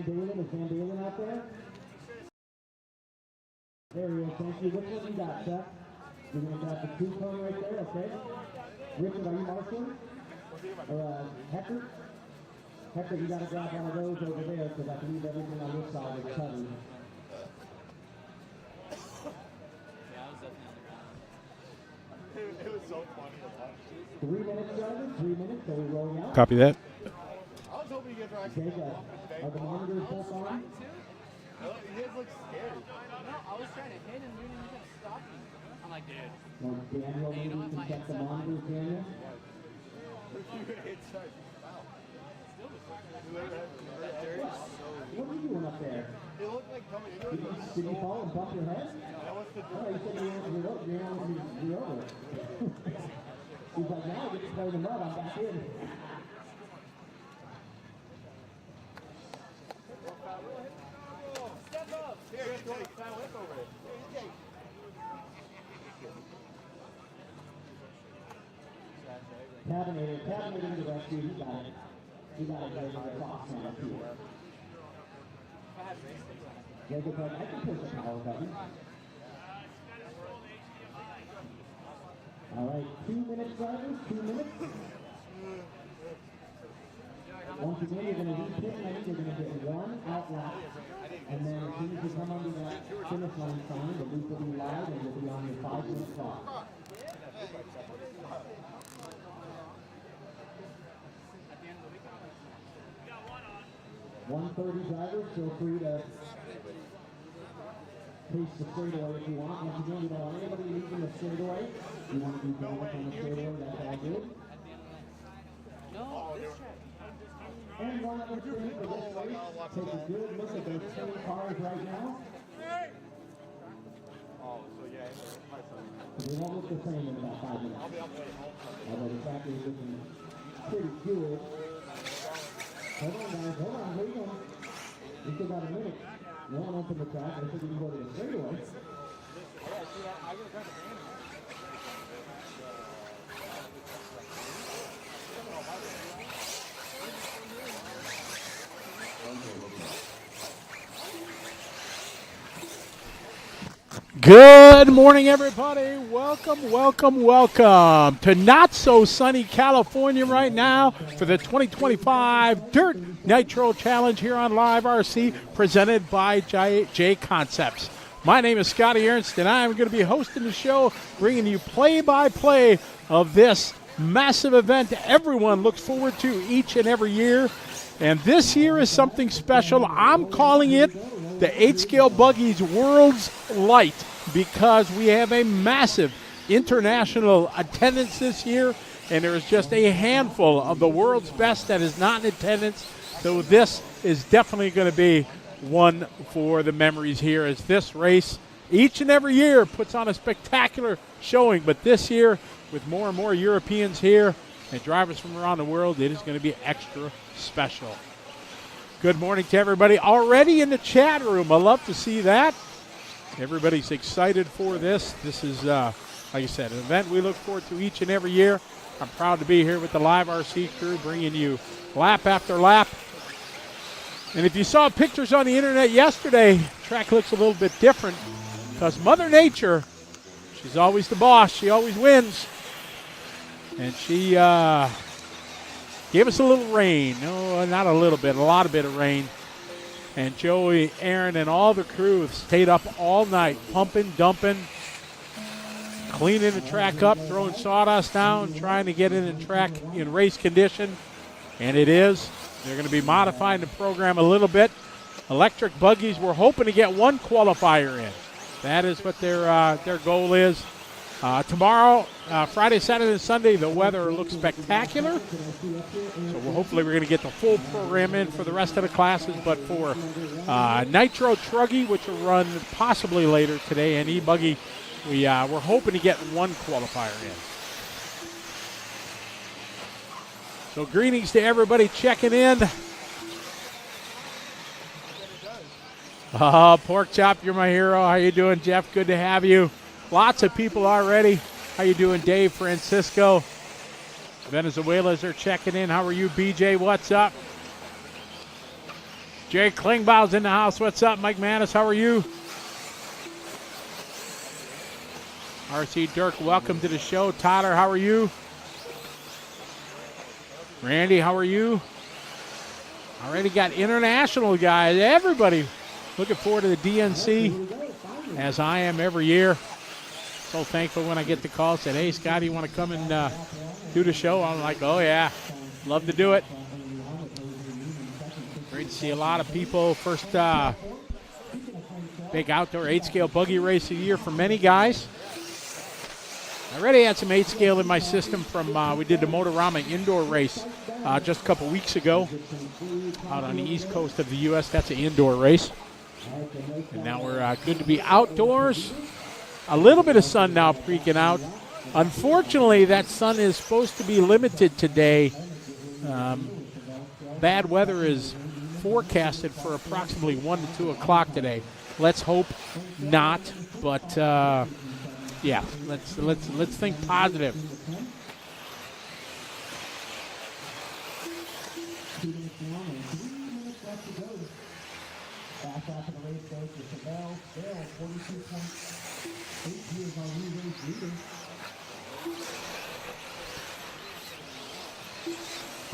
Van Dalen. Is Van Dalen out there? There he is. Thank you. Which one you got, Chuck? You're going to grab the 2-cone right there, okay? Richard, are you marshalling? Or Hector? Hector, you got to grab one of those over there because I can leave everything on this side of the cutting. It was so funny to watch. 3 minutes, driver. 3 minutes. So we're rolling out. Copy that. I was hoping you guys were actually are the monitors both on? His looks scary. No, I was trying to hit him, dude, and he kept stopping. I'm like, dude. Well, Daniel, maybe you can check the monitors, Daniel. What are you doing up there? It looked like coming into it. Did you fall and bump your head? Oh, you said you're over. He's like, now I get to play the mud. I'm back in. Step up. Here, throw a fat whip over it. Here, Cabinator to the rescue. He got it. He got it right by the box on up here. Jacob's like, I can push a power button. All right, 2 minutes, drivers, 2 minutes. Once again, you're going to do pit lane. You're going to get one out lap. And then as soon as you come under that finish line sign, the loop will be live and you'll be on your 5-minute clock. 130 drivers, feel free to pace the straightaway if you want. Once again, you don't want anybody leaving the straightaway. You want to be going up on the straightaway, that's all good. No, this track. And one other thing for this race, take a good look at those 10 cars right now. Oh, so yeah, my son. They won't look the same in about 5 minutes. Although the track is looking pretty good. Hold on, guys. Hold on. Where you going? We still got a minute. You won't open the track. I think we can go to the straightaway. Good morning, everybody. Welcome, welcome, welcome to not so sunny California right now for the 2025 Dirt Nitro Challenge here on Live RC, presented by J Concepts. My name is Scotty Ernst, and I'm going to be hosting the show, bringing you play-by-play of this massive event everyone looks forward to each and every year. And this year is something special. I'm calling it the 8-Scale Buggies World's Light, because we have a massive international attendance this year, and there is just a handful of the world's best that is not in attendance. So this is definitely going to be one for the memories here, as this race each and every year puts on a spectacular showing. But this year, with more and more Europeans here and drivers from around the world, it is going to be extra special. Good morning to everybody already in the chat room. I love to see that. Everybody's excited for this. This is, like I said, an event we look forward to each and every year. I'm proud to be here with the Live RC crew, bringing you lap after lap. And if you saw pictures on the internet yesterday, track looks a little bit different, because Mother Nature, she's always the boss. She always wins. And she gave us a little rain. No, not a little bit, a lot of bit of rain. And Joey, Aaron, and all the crew stayed up all night, pumping, dumping, cleaning the track up, throwing sawdust down, trying to get in the track in race condition. And it is. They're going to be modifying the program a little bit. Electric buggies, we're hoping to get one qualifier in. That is what their goal is. Tomorrow, Friday, Saturday, and Sunday, the weather looks spectacular. So hopefully we're going to get the full program in for the rest of the classes. But for Nitro Truggy, which will run possibly later today, and E-buggy, we're hoping to get one qualifier in. So greetings to everybody checking in. Pork Chop, you're my hero. How you doing, Jeff? Good to have you. Lots of people already. How you doing, Dave Francisco? Venezuelans are checking in. How are you, BJ? What's up? Jay Klingbau's in the house. What's up, Mike Mattis? How are you? RC Dirk, welcome to the show. Tyler, how are you? Randy, how are you? Already got international guys. Everybody looking forward to the DNC, as I am every year. So thankful when I get the call. Said, hey, Scotty, you want to come and do the show? I'm like, oh, yeah, love to do it. Great to see a lot of people. First big outdoor 8-scale buggy race of the year for many guys. I already had some 8-scale in my system from, we did the Motorama indoor race just a couple weeks ago out on the east coast of the U.S. That's an indoor race. And now we're good to be outdoors. A little bit of sun now freaking out. Unfortunately, that sun is supposed to be limited today. Bad weather is forecasted for approximately 1 to 2 o'clock today. Let's hope not, but yeah, let's think positive.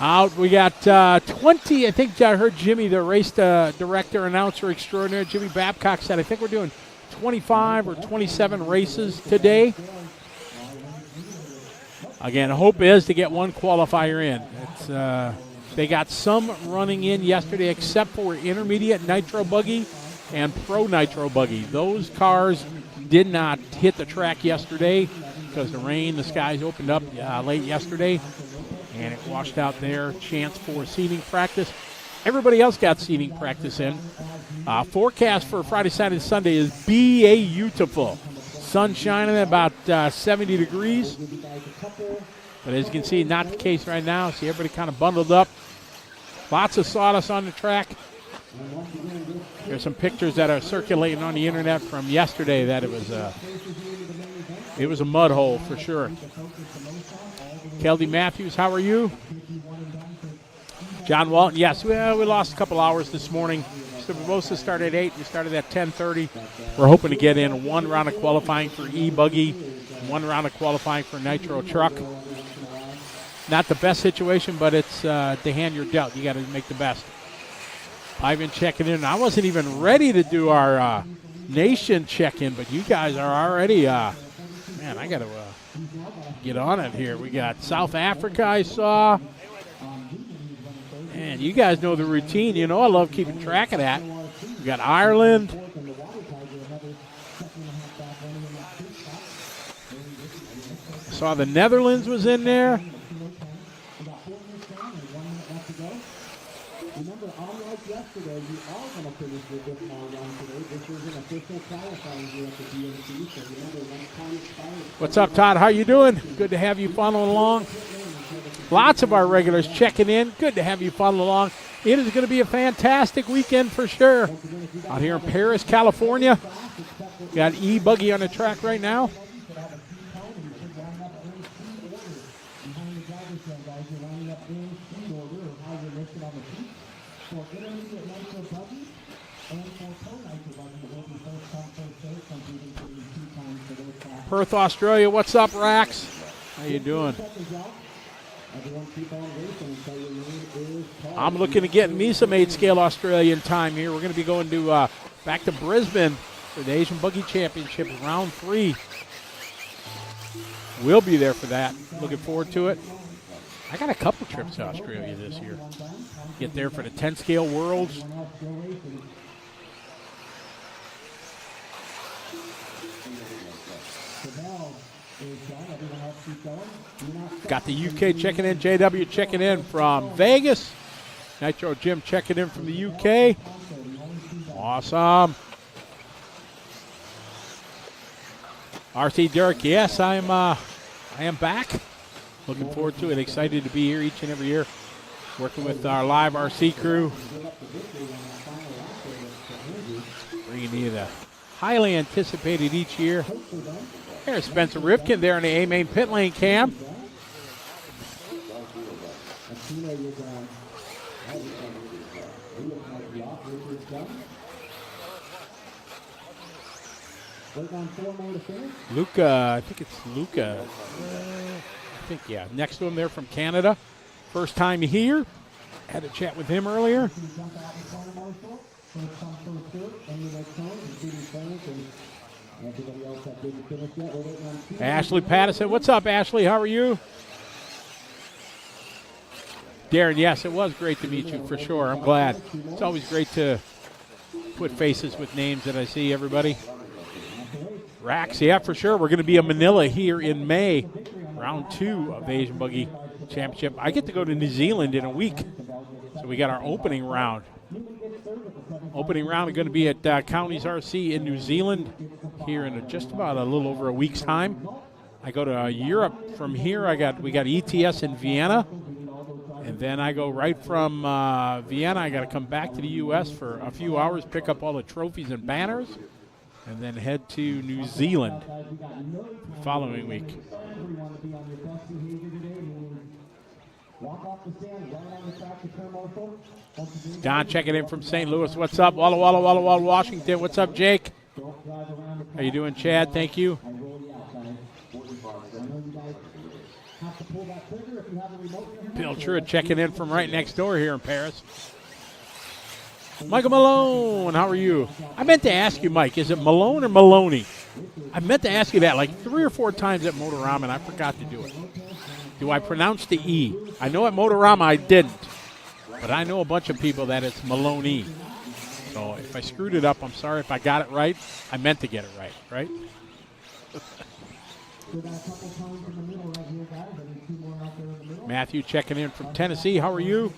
Out, we got 20. I think I heard Jimmy, the race director, announcer extraordinaire, Jimmy Babcock said, I think we're doing 25 or 27 races today. Again, hope is to get one qualifier in. It's, they got some running in yesterday, except for intermediate nitro buggy and pro nitro buggy. Those cars did not hit the track yesterday because the rain, the skies opened up late yesterday, and it washed out their chance for seeding practice. Everybody else got seeding practice in. Forecast for Friday, Saturday, Sunday is beautiful. Sun shining at about 70 degrees. But as you can see, not the case right now. See everybody kind of bundled up. Lots of sawdust on the track. There's some pictures that are circulating on the internet from yesterday that it was a mud hole for sure. Keldy Matthews, how are you? John Walton, yes, we lost a couple hours this morning. So we're supposed to start at 8. We started at 10:30. We're hoping to get in one round of qualifying for E-buggy, one round of qualifying for Nitro truck. Not the best situation, but it's the hand you're dealt. You got to make the best. Ivan checking in. I wasn't even ready to do our nation check-in, but you guys are already, man, I got to get on it here. We got South Africa, I saw. Man, you guys know the routine. You know I love keeping track of that. We got Ireland. Saw the Netherlands was in there. What's up, Todd? How you doing? Good to have you following along. Lots of our regulars checking in. Good to have you follow along. It is going to be a fantastic weekend for sure. Out here in Paris, California. Got E-buggy on the track right now. Perth, Australia. What's up, Rax? How you doing? I'm looking to get me some 8-scale Australian time here. We're going to be going to back to Brisbane for the Asian Buggy Championship, round 3. We'll be there for that. Looking forward to it. I got a couple trips to Australia this year. Get there for the 10-scale Worlds. Got the UK checking in, JW checking in from Vegas. Nitro Jim checking in from the UK. Awesome. RC Dirk, yes, I am back. Looking forward to it. Excited to be here each and every year. Working with our live RC crew. Bringing you the highly anticipated each year. There's Spencer Rifkin there in the A-main pit lane cam. done. Waiting on 4 more to finish. Luca, I think it's Luca. I think, yeah. Next to him there from Canada. First time here. Had a chat with him earlier. Jump out in front of Marshall. First come, first serve. Any of those cones, including Frank and everybody else that didn't finish yet. We're waiting on 2 Ashley Pattison. What's up, Ashley? How are you? Darren, yes, it was great to meet you for sure. I'm glad. It's always great to put faces with names that I see, everybody. Rax, yeah, for sure. We're going to be in Manila here in May, round 2 of the Asian Buggy Championship. I get to go to New Zealand in a week, so we got our opening round. Opening round is going to be at Counties RC in New Zealand here in just about a little over a week's time. I go to Europe from here. We got ETS in Vienna, and then I go right from Vienna. I got to come back to the U.S. for a few hours, pick up all the trophies and banners, and then head to New Zealand the following week. Don checking in from St. Louis. What's up? Walla Walla Walla Walla, Washington. What's up, Jake? How you doing, Chad? Thank you. Bill Truitt checking in from right next door here in Paris. Michael Malone, how are you? I meant to ask you, Mike, is it Malone or Maloney? I meant to ask you that like 3 or 4 times at Motorama, and I forgot to do it. Do I pronounce the E? I know at Motorama I didn't, but I know a bunch of people that it's Maloney. So if I screwed it up, I'm sorry. If I got it right, I meant to get it right, right? Matthew checking in from Tennessee. How are you?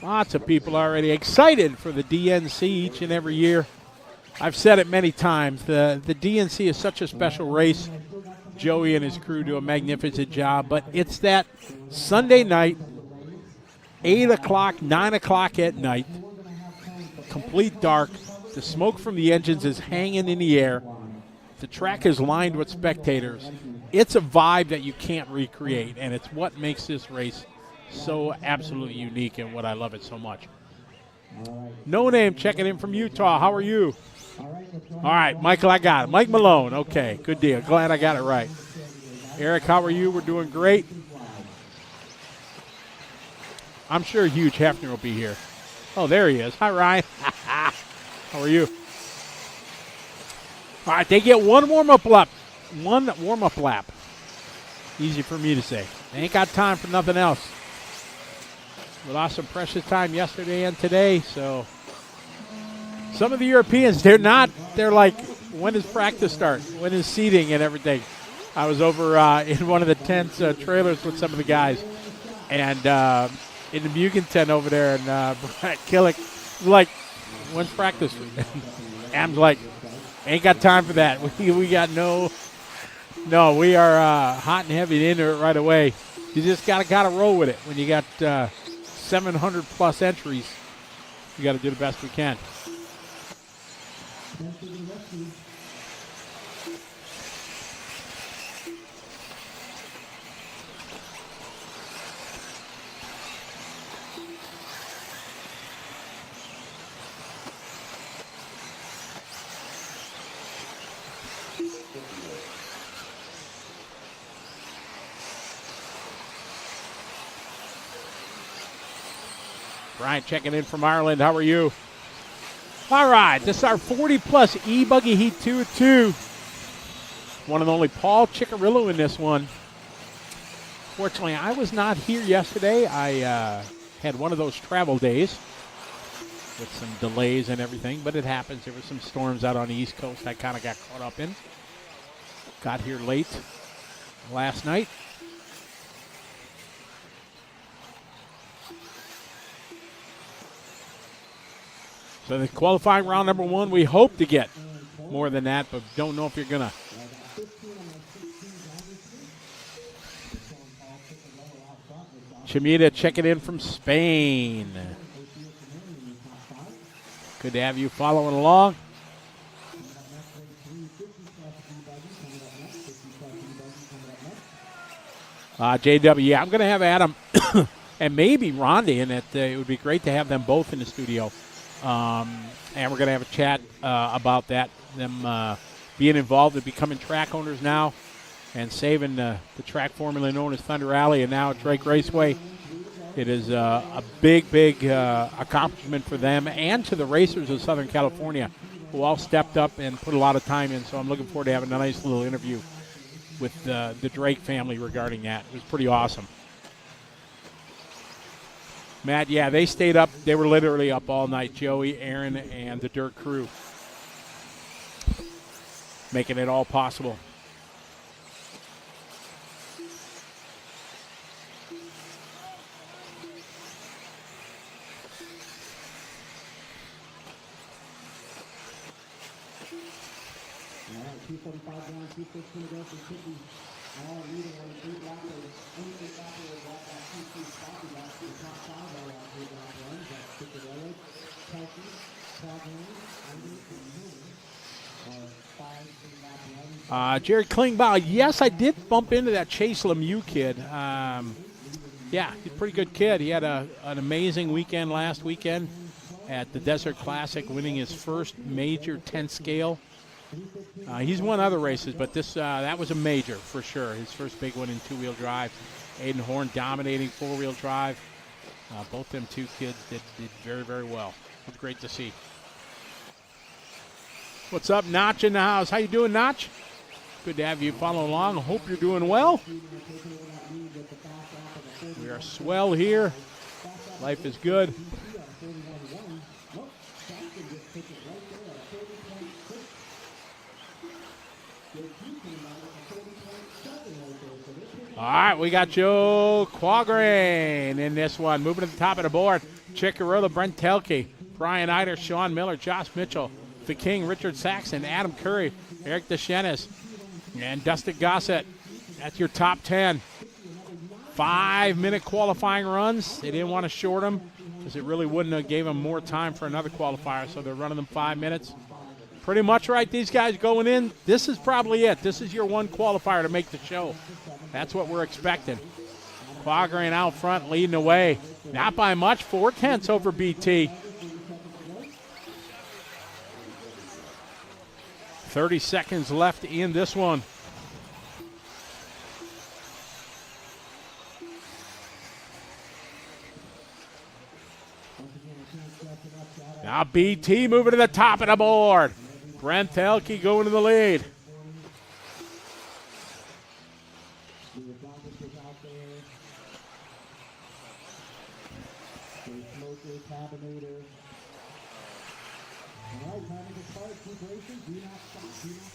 Lots of people already excited for the DNC each and every year. I've said it many times. The DNC is such a special race. Joey and his crew do a magnificent job, but it's that Sunday night, 8 o'clock, 9 o'clock at night, complete dark. The smoke from the engines is hanging in the air. The track is lined with spectators. It's a vibe that you can't recreate, and it's what makes this race so absolutely unique and what I love it so much. No Name checking in from Utah. How are you? All right, Michael, I got it. Mike Malone. Okay, good deal. Glad I got it right. Eric, how are you? We're doing great. I'm sure Hugh Hefner will be here. Oh, there he is. Hi, Ryan. How are you? All right, they get one warm-up lap. One warm-up lap. Easy for me to say. They ain't got time for nothing else. We lost some precious time yesterday and today, so some of the Europeans, they're like, when does practice start? When is seating and everything? I was over in one of the tents, trailers with some of the guys, and in the Mugen tent over there, and Brad Killick was like, when's practice? Am's like, ain't got time for that. We got no, we are hot and heavy into it right away. You just gotta roll with it. When you got 700 plus entries, we got to do the best we can. Brian checking in from Ireland. How are you? All right, this is our 40-plus E-buggy Heat 2 at 2. One and only Paul Ciccarillo in this one. Fortunately, I was not here yesterday. I had one of those travel days with some delays and everything, but it happens. There were some storms out on the East Coast I kind of got caught up in. Got here late last night. So the qualifying round number 1, we hope to get more than that, but don't know if you're going to. Chimita checking in from Spain. Good to have you following along. JW, yeah, I'm going to have Adam and maybe Rondé, and that it would be great to have them both in the studio. And we're going to have a chat about that, them being involved in becoming track owners now and saving the track formerly known as Thunder Alley and now Drake Raceway. It is a big, big accomplishment for them and to the racers of Southern California who all stepped up and put a lot of time in. So I'm looking forward to having a nice little interview with the Drake family regarding that. It was pretty awesome. Matt, yeah, they stayed up. They were literally up all night, Joey, Aaron, and the Dirt crew, making it all possible. All right, 2:45 down, 2:15 to go for Tippy. All leading on the 8 lap of only 8 lap of that 2-2 Scotty lap to the top 5 all lap 8 lap runs. That's Piccarello, Kelsey, Cloudland, Andy, and Moon. 5 8 lap runs. Jared Klingbeil, yes, I did bump into that Chase Lemieux kid. Yeah, he's a pretty good kid. He had an amazing weekend last weekend at the Desert Classic, winning his first major 10 scale. He's won other races, but this that was a major for sure. His first big one in two-wheel drive. Aiden Horn dominating four-wheel drive. Both them two kids did very, very well. It was great to see. What's up, Notch in the house? How you doing, Notch? Good to have you follow along. I hope you're doing well. We are swell here. Life is good. All right, we got Joe Quagrain in this one. Moving to the top of the board. Chickarilla, Brent Telke, Brian Eider, Sean Miller, Josh Mitchell, The King, Richard Saxon, Adam Curry, Eric DeShenis, and Dustin Gossett. That's your top 10. 5-minute qualifying runs. They didn't want to short them because it really wouldn't have gave them more time for another qualifier, so they're running them 5 minutes. Pretty much right, these guys going in. This is probably it. This is your one qualifier to make the show. That's what we're expecting. Quagrain out front, leading the way. Not by much, 4/10 over BT. 30 seconds left in this one. Now BT moving to the top of the board. Brent Elke going to the lead.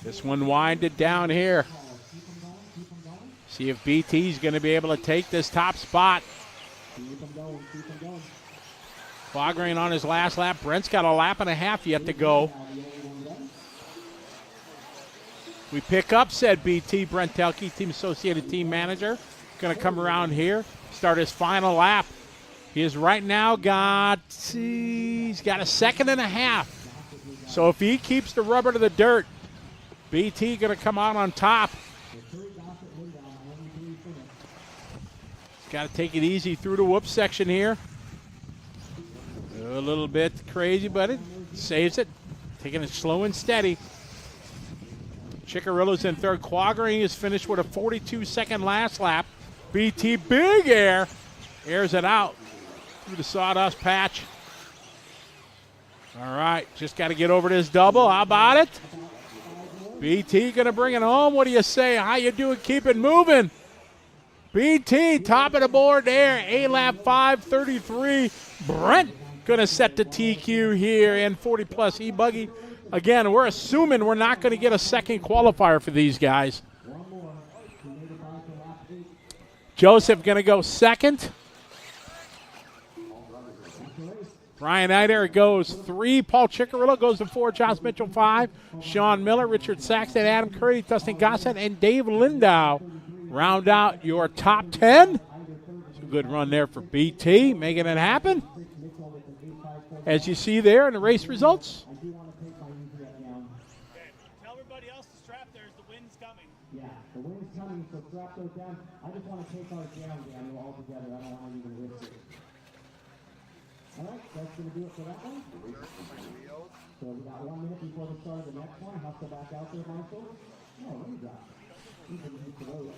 This one winded down here. See if BT's going to be able to take this top spot. Quagrain on his last lap. Brent's got a lap and a half yet to go. We pick up, said BT. Brent Telke, Team Associated Team Manager. Going to come around here, start his final lap. He is right now he's got a second and a half. So if he keeps the rubber to the dirt, BT going to come out on top. Got to take it easy through the whoop section here. A little bit crazy, but it saves it. Taking it slow and steady. Chickarillo's in third. Quagrain is finished with a 42-second last lap. BT big air. Airs it out through the sawdust patch. All right, just got to get over this double. How about it? BT going to bring it home. What do you say? How you doing? Keep it moving. BT, top of the board there. A-lap 5:33. Brent going to set the TQ here in 40-plus E-buggy. Again, we're assuming we're not going to get a second qualifier for these guys. Joseph going to go second. Brian Eider goes 3. Paul Chickarillo goes to 4. Josh Mitchell 5. Sean Miller, Richard Saxton, Adam Curry, Dustin Gossett, and Dave Lindau round out your top 10. It's a good run there for BT, making it happen. As you see there in the race results. Tell everybody else to strap. There's the wind's coming. Yeah, the wind's coming, so strap those down. I just want to take our jam, Daniel, all together. I don't want to even risk it. All right, that's going to do it for that one. So we got 1 minute before the start of the next one. Hustle back out there, Marshall. No, what do you got? You can use the road.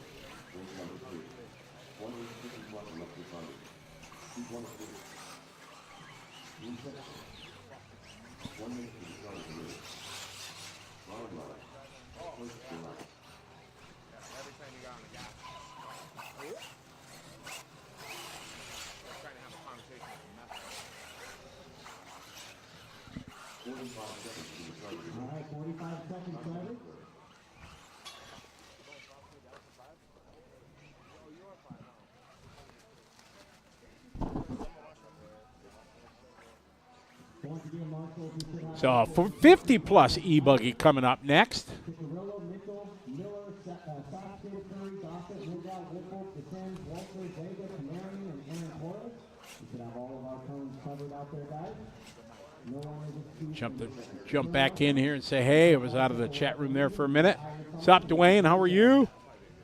All right, 45 seconds, Travis. So for 50 plus e-buggy coming up next. Cicarillo, Mitchell, Miller, Southgate, Curry, Gossett, Lindau, Whipple, Descends, Walter, Vega, Canarian, and Aaron Hoyle. We should have all of our cones covered out there, guys. No longer just Jump back in here and say, hey, I was out of the chat room there for a minute. What's up, Dwayne? How are you?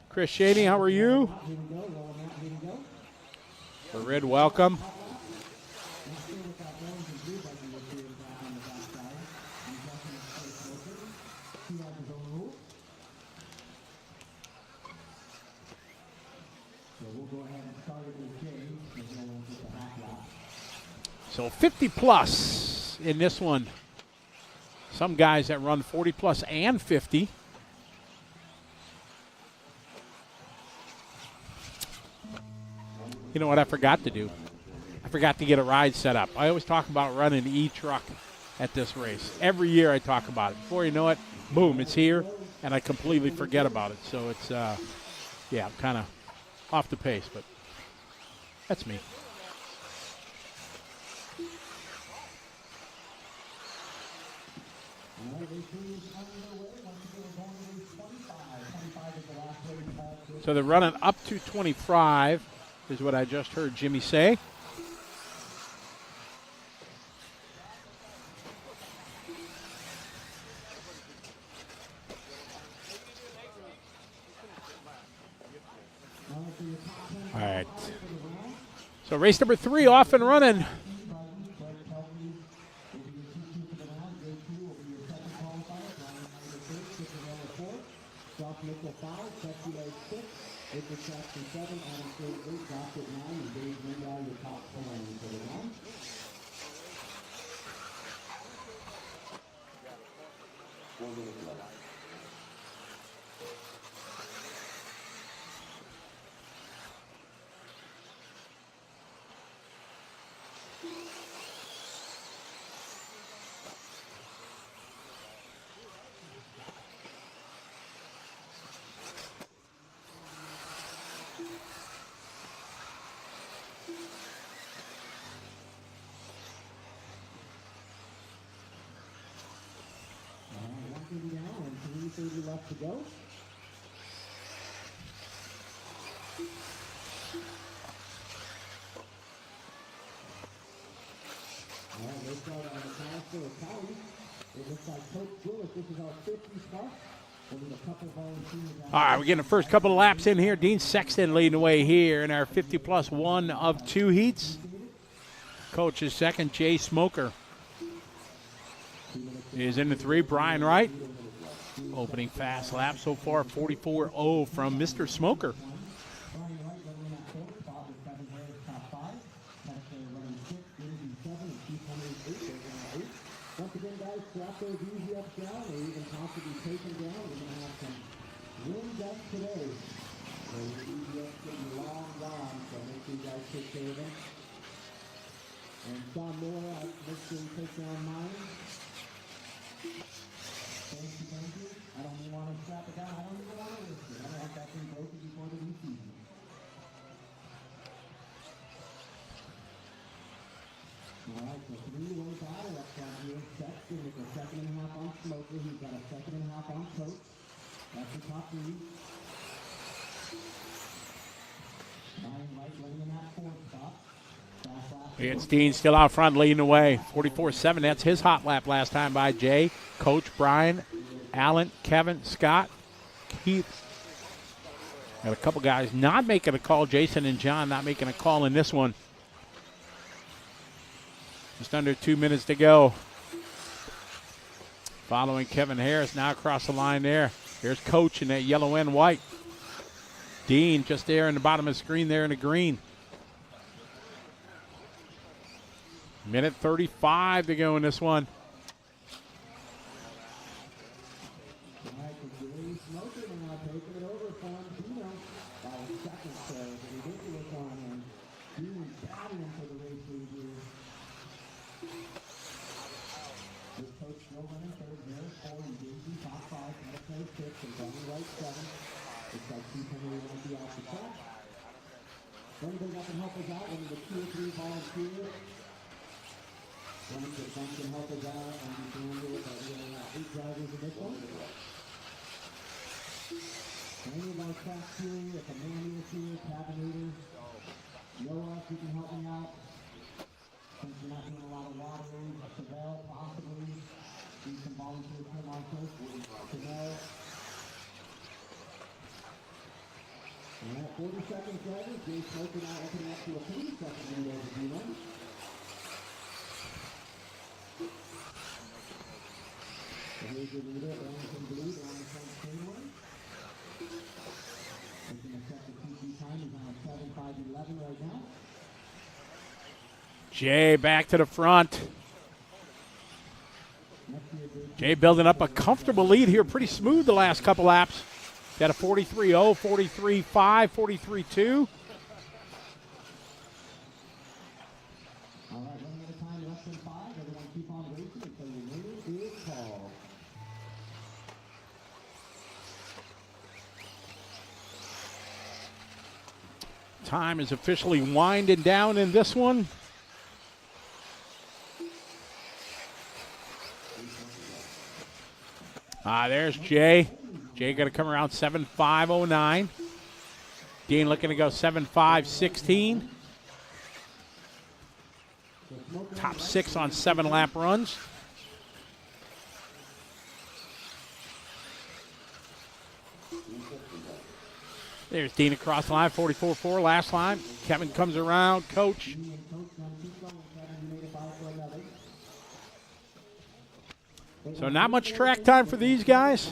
Chris Shady, how are you? Here we go, rolling out, here we go. Farid, welcome. So 50 plus in this one. Some guys that run 40 plus and 50. You know what I forgot to do? I forgot to get a ride set up. I always talk about running e-truck at this race. Every year I talk about it. Before you know it, boom, it's here, and I completely forget about it. So it's, yeah, I'm kind of off the pace, but that's me. So they're running up to 25, is what I just heard Jimmy say. All right. So race number 3 off and running. Mitchell 5, Scotty 6, Richard Jackson 7, Adam Stewart 8, Gossett 9, and Dave Lindau, your top 10 for the round. Down and 3:30 left to go. All right, let's start on the California County. It looks like Coach Willis, this is our 50 plus. We'll need a couple volunteers. All right, we're getting the first couple of laps in here. Dean Sexton leading the way here in our 50 plus 1 of 2 heats. Coach is second, Jay Smoker is in the 3. Brian Wright opening fast lap so far, 44.0 from Mr. Smoker. Once again, guys, strap those easy ups down or even possibly taken down. We're going to have some wind up today. So the easy ups getting long gone, so make sure you guys take care of them. And Sean Moore, make sure you take down mine. Thank you. I don't even want to strap it down. I don't even want to risk it. I don't want that thing broken before the new season. All right, so 3-way battle up front here. Sexton with a 2.5 on Smoker. He's got a 2.5 on Coach. That's the top 3. Brian Wright running in that 4th spot. It's Dean still out front leading the way. 44.7. That's his hot lap last time by Jay, Coach, Brian, Alan, Kevin, Scott, Keith, Got a couple guys not making a call. Jason and John not making a call in this one. Just under 2 minutes to go. Following Kevin Harris now across the line there. Here's Coach in that yellow and white. Dean just there in the bottom of the screen there in the green. Minute 35 to go in this one. Anybody that can help us out, one of the 2 or 3 volunteers. One of the can help us out and we can handle it, but we have 8 drivers in this one. Any of our track crew, if a man is here, cabinator, Noah, if you can help me out. Since we're not doing a lot of water, Chevelle, possibly. Do some volunteers come on first. Chevelle. And at 40 seconds later, Jay Smoker now opening up to a 30-second window to do that. So here's your leader, Anderson Blue, on the front straightaway. Taking a set the TC time is on 7:5:11 right now. Jay back to the front. Jay building up a comfortable lead here, pretty smooth the last couple laps. Got a 43.0, 43.5, 43.2. All right, running out of time, less than 5. Everyone keep on racing until your winner is called. Time is officially winding down in this one. There's Jay. Jay going to come around 7.509. Dean looking to go 7.516. Top 6 on 7-lap runs. There's Dean across the line, 44.4 last line. Kevin comes around, Coach. So not much track time for these guys.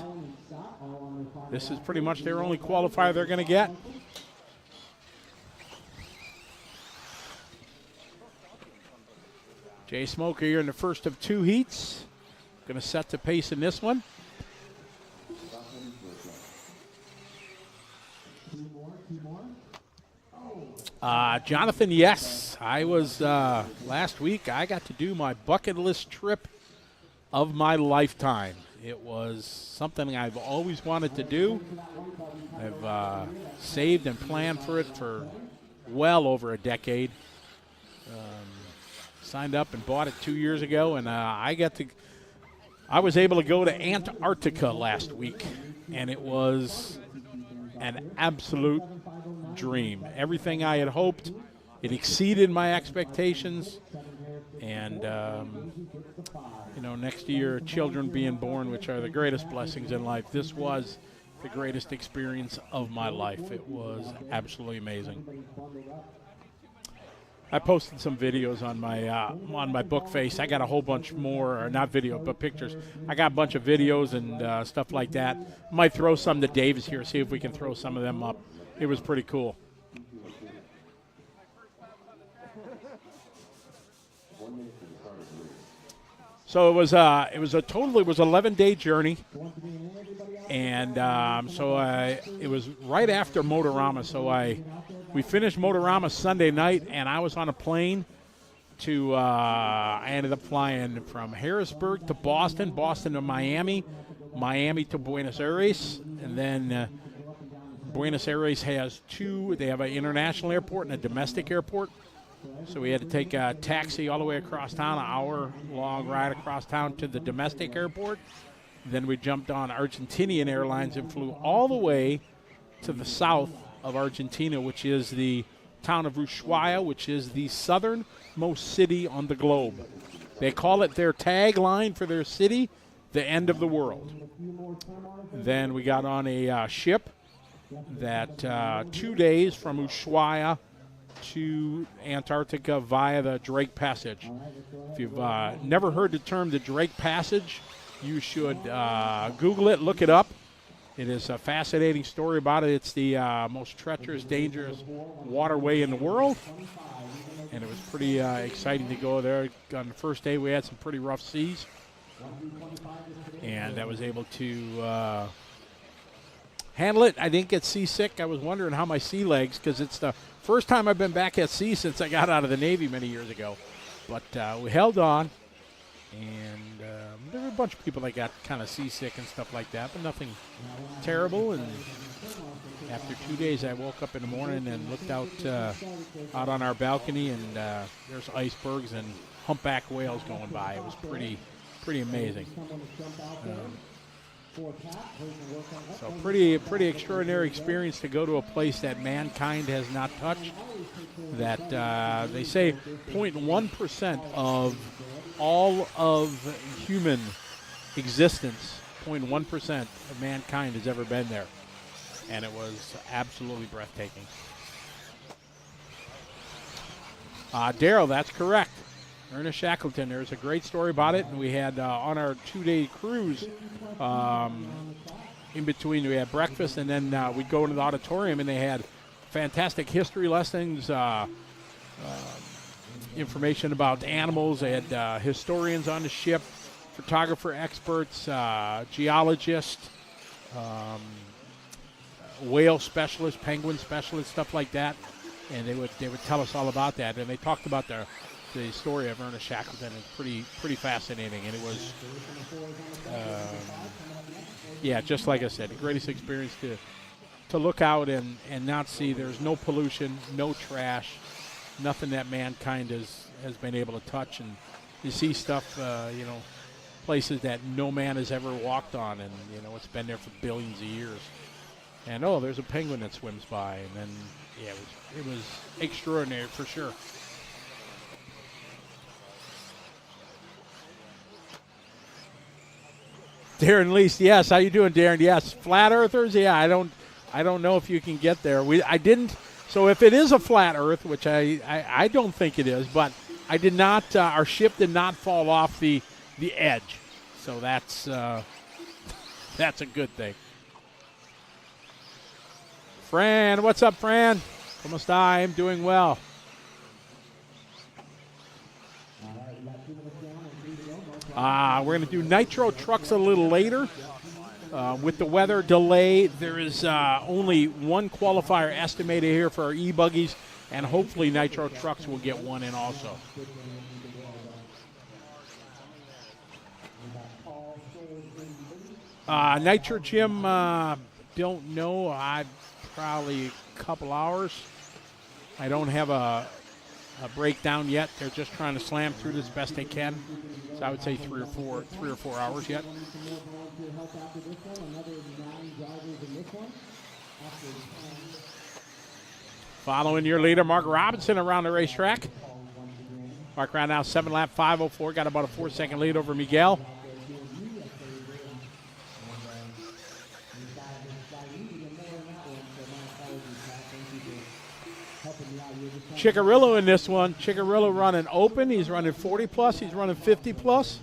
This is pretty much their only qualifier they're going to get. Jay Smoker here in the first of 2 heats. Going to set the pace in this one. Jonathan, yes. I was, last week, I got to do my bucket list trip of my lifetime. It was something I've always wanted to do. I've saved and planned for it for well over a decade. Signed up and bought it 2 years ago, and I was able to go to Antarctica last week, and it was an absolute dream. Everything I had hoped, it exceeded my expectations, and next year, children being born, which are the greatest blessings in life. This was the greatest experience of my life. It was absolutely amazing. I posted some videos on my book face. I got a whole bunch more, or not video, but pictures. I got a bunch of videos and stuff like that. Might throw some to Davis here, see if we can throw some of them up. It was pretty cool. So it was a 11-day journey, and it was right after Motorama. So we finished Motorama Sunday night, and I was on a plane to I ended up flying from Harrisburg to Boston, Boston to Miami, Miami to Buenos Aires, and then Buenos Aires has two. They have an international airport and a domestic airport. So we had to take a taxi all the way across town, an hour-long ride across town to the domestic airport. Then we jumped on Argentinian Airlines and flew all the way to the south of Argentina, which is the town of Ushuaia, which is the southernmost city on the globe. They call it their tagline for their city, the end of the world. Then we got on a ship that 2 days from Ushuaia to Antarctica via the Drake Passage. If you've never heard the term the Drake Passage, you should Google it, look it up. It is a fascinating story about it. It's the most treacherous, dangerous waterway in the world, and it was pretty exciting to go there. On the first day, we had some pretty rough seas, and I was able to handle it. I didn't get seasick. I was wondering how my sea legs, because it's the first time I've been back at sea since I got out of the Navy many years ago. But we held on, and there were a bunch of people that got kind of seasick and stuff like that, but nothing terrible. And after 2 days, I woke up in the morning and looked out on our balcony, and there's icebergs and humpback whales going by. It was pretty amazing. So pretty extraordinary experience to go to a place that mankind has not touched. That they say 0.1% of all of human existence, 0.1% of mankind has ever been there. And it was absolutely breathtaking. Daryl, that's correct. Ernest Shackleton, there's a great story about it. And we had on our 2-day cruise, in between we had breakfast, and then we'd go into the auditorium, and they had fantastic history lessons, information about animals. They had historians on the ship, photographer experts, geologists, whale specialists, penguin specialists, stuff like that. And they would tell us all about that. And they talked about the story of Ernest Shackleton. It's pretty fascinating. And it was, just like I said, the greatest experience to look out and not see. There's no pollution, no trash, nothing that mankind has been able to touch. And you see stuff, places that no man has ever walked on, and it's been there for billions of years. And there's a penguin that swims by, and then it was extraordinary for sure. Darren Least, yes. How you doing, Darren? Yes, flat earthers. Yeah, I don't know if you can get there. I didn't. So if it is a flat Earth, which I don't think it is, but I did not. Our ship did not fall off the edge, so that's a good thing. Fran, what's up, Fran? ¿Cómo está? I'm doing well. We're going to do Nitro trucks a little later. With the weather delay, there is only one qualifier estimated here for our e-buggies, and hopefully Nitro trucks will get one in also. Nitro Jim, don't know. Probably a couple hours. I don't have a breakdown yet. They're just trying to slam through this best they can. So I would say 3 or 4 hours yet. Following your leader, Mark Robinson, around the racetrack. Mark right now 7-lap 5:04. Got about a 4-second lead over Miguel. Chicarillo in this one. Chicarillo running open. He's running 40 plus. He's running 50 plus.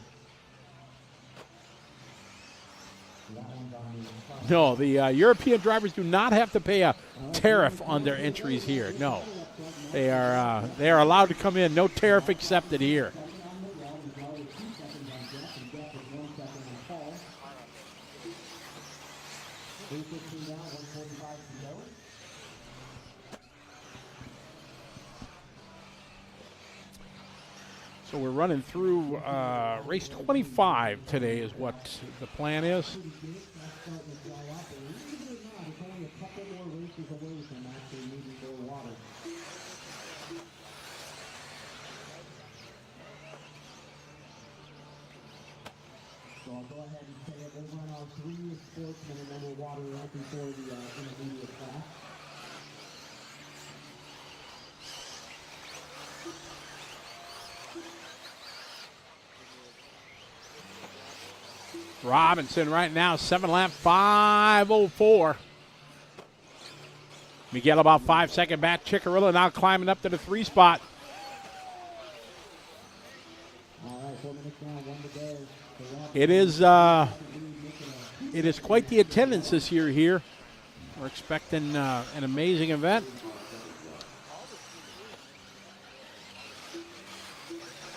No, the European drivers do not have to pay a tariff on their entries here. No, they are allowed to come in. No tariff accepted here. So we're running through race 25 today is what the plan is. So I'll go ahead and say it. We'll run our 3 Sportsman, and then we'll water right before the intermediate class. Robinson right now, 7-lap 5:04. Miguel about 5-second back. Chickarilla now climbing up to the 3 spot. All right, 4 minutes down, 1 to go. It is quite the attendance this year here. We're expecting an amazing event.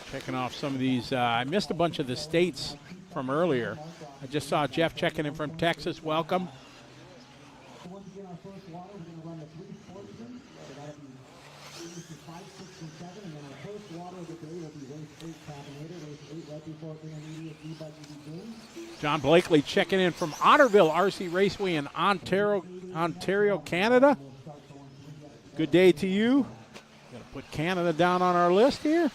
Checking off some of these. I missed a bunch of the states from earlier. I just saw Jeff checking in from Texas. Welcome. Once again, our first water, we're going to run the 3 Sportsmen. So that'll be races 5, 6, and 7. And then our first water of the day will be race 8 Cabinator. Race 8 right before intermediate E-buggy begins. John Blakely checking in from Otterville RC Raceway in Ontario, Canada. Good day to you. Got to put Canada down on our list here.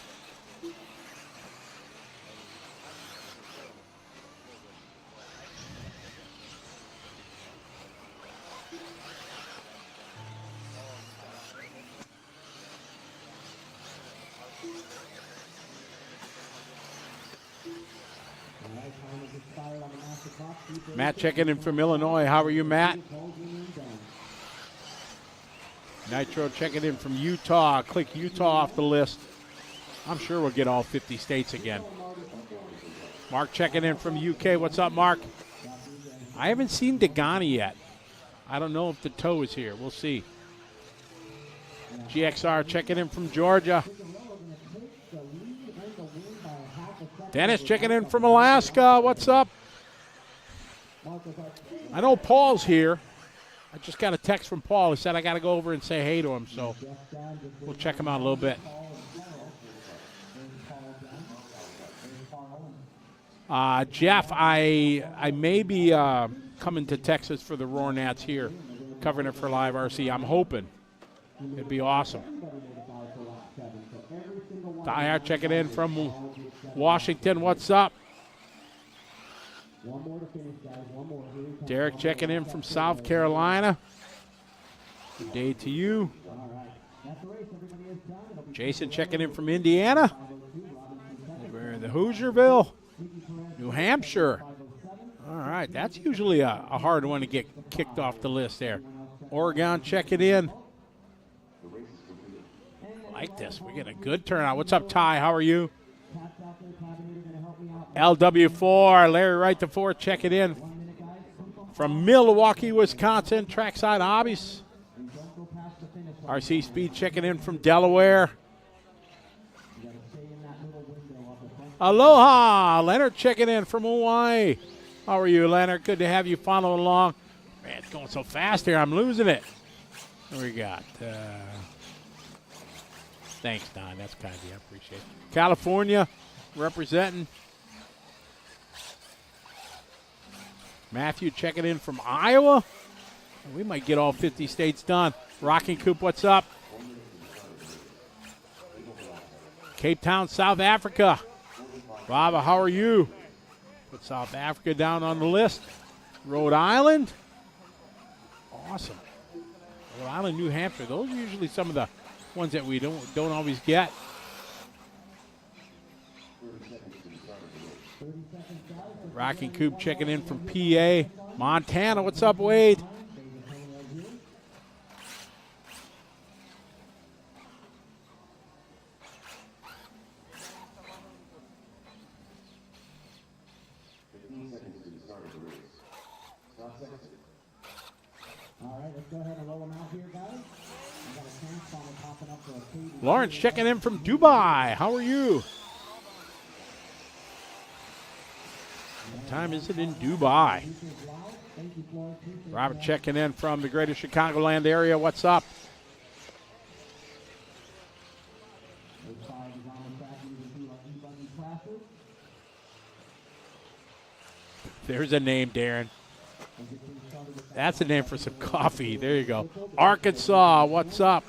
Matt checking in from Illinois. How are you, Matt? Nitro checking in from Utah. Click Utah off the list. I'm sure we'll get all 50 states again. Mark checking in from UK. What's up, Mark? I haven't seen Dagani yet. I don't know if the toe is here. We'll see. GXR checking in from Georgia. Dennis checking in from Alaska. What's up? I know Paul's here. I just got a text from Paul. He said I got to go over and say hey to him, so we'll check him out a little bit. Jeff, I may be coming to Texas for the Roar Nats here, covering it for Live RC. I'm hoping. It'd be awesome. Dyer checking in from Washington. What's up? Derek checking in from South Carolina. Good day to you. Jason checking in from Indiana. Over in the Hoosierville, New Hampshire. All right, that's usually a hard one to get kicked off the list there. Oregon checking in. I like this. We get a good turnout. What's up, Ty? How are you? LW4, Larry Wright the 4th, check it in from Milwaukee, Wisconsin, Trackside Hobbies. RC Speed checking in from Delaware. Aloha, Leonard checking in from Hawaii. How are you, Leonard? Good to have you following along. Man, it's going so fast here, I'm losing it. What do we got? Thanks, Don. That's kind of you. I appreciate it. California representing. Matthew checking in from Iowa. We might get all 50 states done. Rocking Coop, what's up? Cape Town, South Africa. Baba, how are you? Put South Africa down on the list. Rhode Island. Awesome. Rhode Island, New Hampshire. Those are usually some of the ones that we don't always get. Rocking Coop checking in from PA. Montana, what's up, Wade? All right, let's go ahead and roll them out here, guys. We got a transformer popping up for a Katie. Lawrence checking in from Dubai. How are you? What time is it in Dubai? Robert checking in from the greater Chicagoland area. What's up? There's a name, Darren. That's a name for some coffee. There you go. Arkansas, what's up?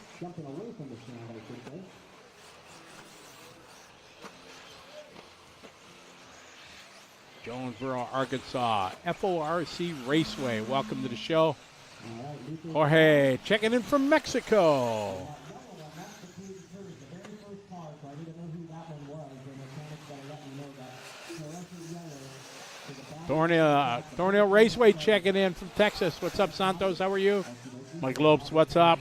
Jonesboro, Arkansas. FORC Raceway, welcome to the show. Jorge checking in from Mexico. Thornhill Raceway checking in from Texas. What's up, Santos? How are you? Mike Lopes, what's up?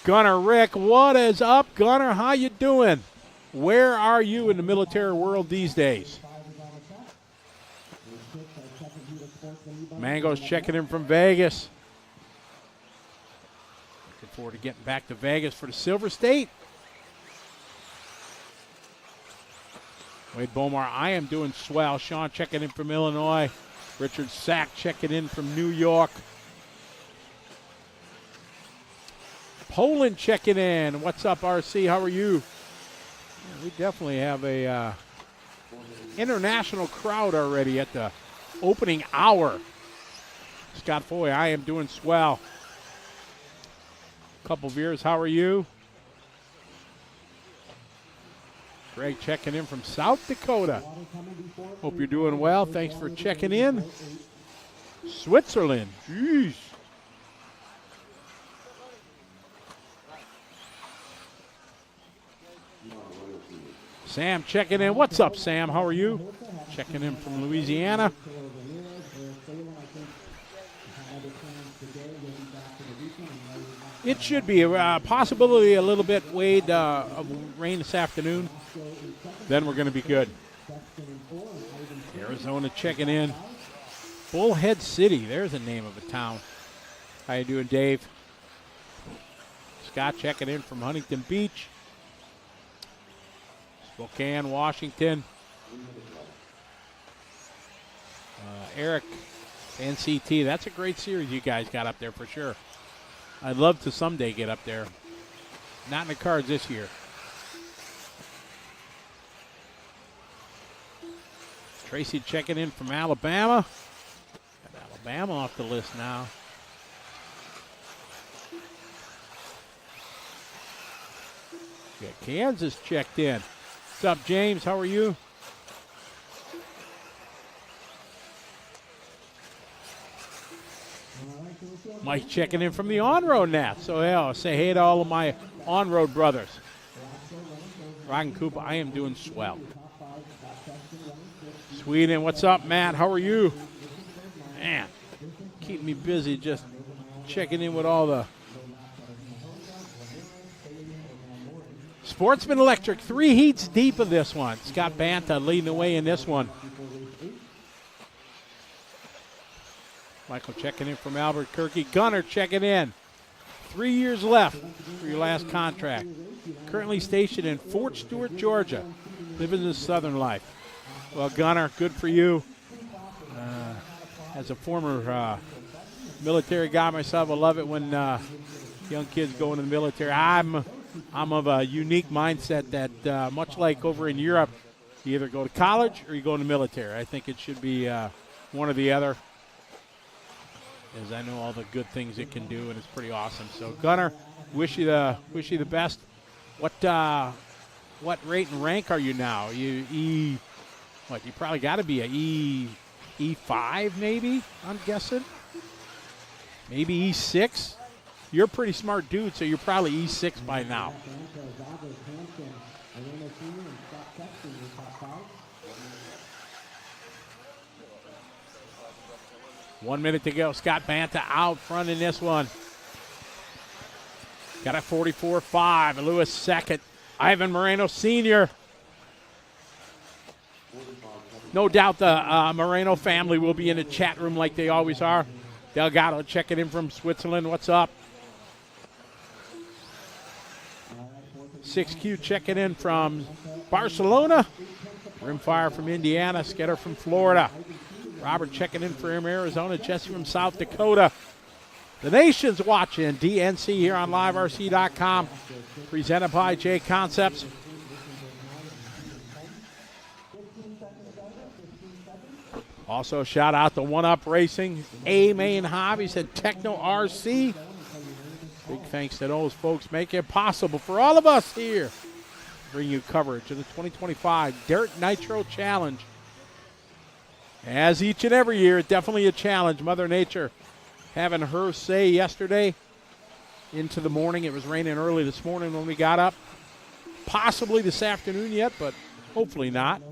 Gunner Rick, what is up, Gunner? How you doing? Where are you in the military world these days? Mango's checking in from Vegas. Looking forward to getting back to Vegas for the Silver State. Wade Bomar, I am doing swell. Sean checking in from Illinois. Richard Sack checking in from New York. Poland checking in. What's up, RC? How are you? Yeah, we definitely have a international crowd already at the opening hour. Scott Foy, I am doing swell. Couple beers, how are you? Greg checking in from South Dakota. Hope you're doing well. Thanks for checking in. Switzerland, jeez. Sam checking in. What's up, Sam? How are you? Checking in from Louisiana. It should be a possibility a little bit, Wade, of rain this afternoon. Then we're going to be good. Arizona checking in. Bullhead City. There's the name of a town. How you doing, Dave? Scott checking in from Huntington Beach. Spokane, Washington. Eric, NCT. That's a great series you guys got up there for sure. I'd love to someday get up there. Not in the cards this year. Tracy checking in from Alabama. Got Alabama off the list now. Got Kansas checked in. What's up, James? How are you? Mike checking in from the on-road nat. So, yeah, say hey to all of my on-road brothers. Ryan Cooper, I am doing swell. Sweden, what's up, Matt? How are you? Man, keeping me busy just checking in with all the Sportsman Electric. 3 heats deep of this one. Scott Banta leading the way in this one. Michael checking in from Albuquerque. Gunner checking in. 3 years left for your last contract. Currently stationed in Fort Stewart, Georgia. Living the Southern life. Well, Gunner, good for you. As a former military guy myself, I love it when young kids go into the military. I'm of a unique mindset that much like over in Europe, you either go to college or you go in the military. I think it should be one or the other, as I know all the good things it can do, and it's pretty awesome. So, Gunner, wish you the best. What rate and rank are you now? You probably got to be a E5 maybe, I'm guessing. Maybe E6. You're a pretty smart dude, so you're probably E6 by now. One minute to go. Scott Banta out front in this one. Got a 44-5. Lewis second. Ivan Moreno Sr. No doubt the Moreno family will be in the chat room like they always are. Delgado checking in from Switzerland. What's up? 6Q checking in from Barcelona. Rimfire from Indiana. Sketter from Florida. Robert checking in from Arizona. Jesse from South Dakota. The nation's watching DNC here on liverc.com. Presented by J Concepts. Also, shout out to One Up Racing, A-Main Hobbies, and Techno RC. Big thanks to those folks making it possible for all of us here to bring you coverage of the 2025 Dirt Nitro Challenge. As each and every year, definitely a challenge. Mother Nature having her say yesterday into the morning. It was raining early this morning when we got up. Possibly this afternoon yet, but hopefully not.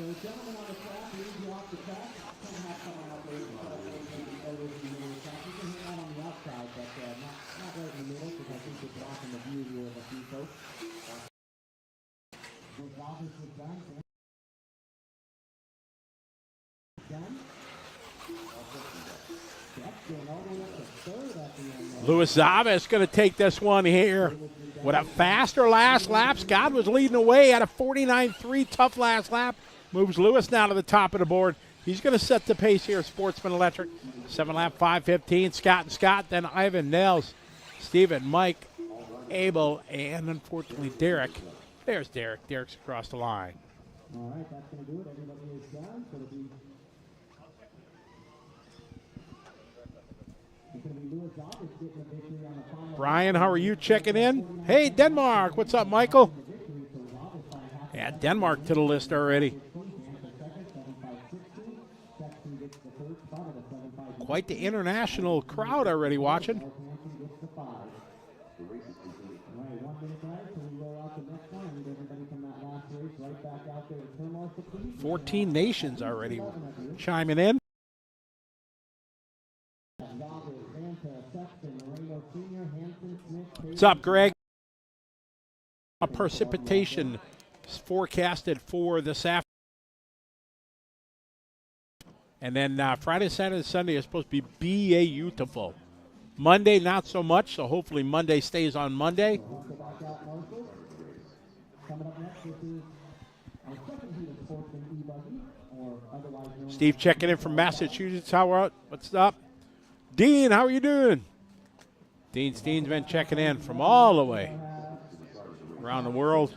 So, gentlemen on the track, leave you off the track. Come have someone out there who can help you take the photos in the middle of the track. You can hang out on the outside, but not right in the middle, because I think you're blocking the view here of a few folks. This office is done. Done. That's going all the way up to third at the end. Luis Zavis going to take this one here. With a faster last lap, Scott was leading away at a 49.3 tough last lap. Moves Lewis now to the top of the board. He's going to set the pace here, Sportsman Electric. 7-lap, 5:15. Scott and Scott, then Ivan, Nels, Steven, Mike, Abel, and unfortunately Derek. There's Derek. Derek's across the line. All right, that's going to do it. Everybody is done. So it'll be Luis Zavis getting a victory on the final. Brian, how are you checking in? Hey, Denmark. What's up, Michael? Yeah, Denmark to the list already. Quite the international crowd already watching. 14 nations already chiming in. What's up, Greg? A precipitation is forecasted for this afternoon. And then Friday, Saturday, Sunday is supposed to be beautiful. Monday, not so much, so hopefully Monday stays on Monday. Steve checking in from Massachusetts. What's up? Dean, how are you doing? Dean Steen's been checking in from all the way around the world.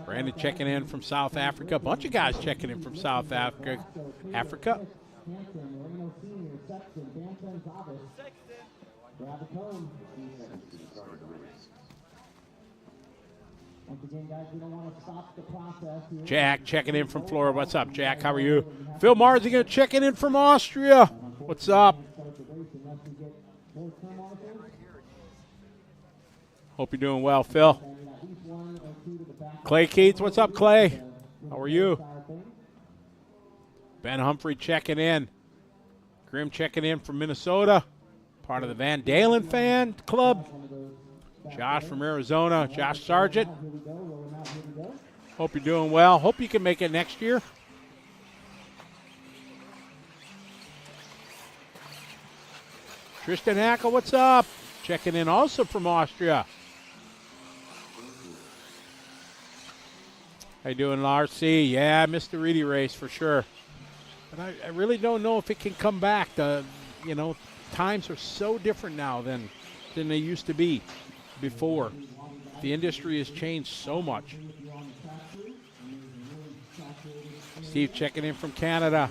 Brandon checking in from South Africa. A bunch of guys checking in from South Africa. Jack checking in from Florida. What's up, Jack? How are you? Phil Marzinger checking in from Austria. What's up? Hope you're doing well, Phil. Clay Keats, what's up, Clay? How are you? Ben Humphrey checking in. Grim checking in from Minnesota. Part of the Van Dalen fan club. Josh from Arizona. Josh Sargent. Hope you're doing well. Hope you can make it next year. Tristan Hackle, what's up? Checking in also from Austria. How you doing, RC? Yeah, I missed the Reedy race for sure. But I really don't know if it can come back. Times are so different now than they used to be before. The industry has changed so much. Steve checking in from Canada.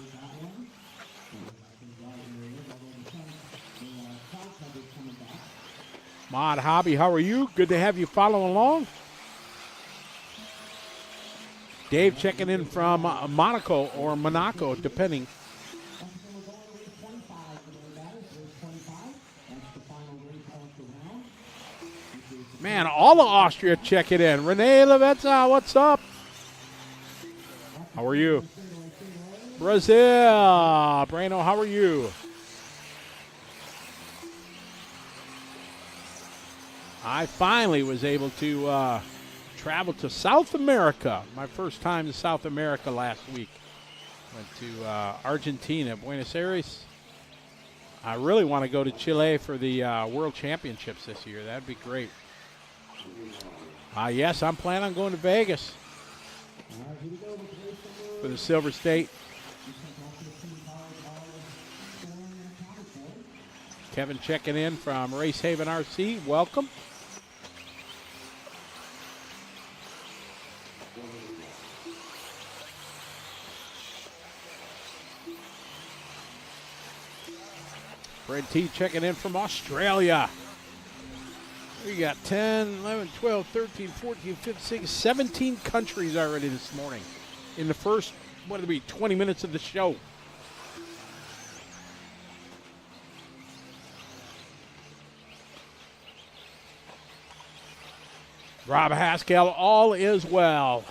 Mod Hobby, how are you? Good to have you follow along. Dave checking in from Monaco or Monaco, depending. Man, all of Austria checking in. Renee Levetza, what's up? How are you? Brazil, Brano, how are you? I finally was able to travel to South America. My first time to South America last week. Went to Argentina, Buenos Aires. I really want to go to Chile for the World Championships this year. That'd be great. Yes, I'm planning on going to Vegas for the Silver State. Kevin checking in from Race Haven RC. Welcome. Fred T checking in from Australia. We got 10, 11, 12, 13, 14, 15, 16, 17 countries already this morning in the first, 20 minutes of the show. Rob Haskell, all is well.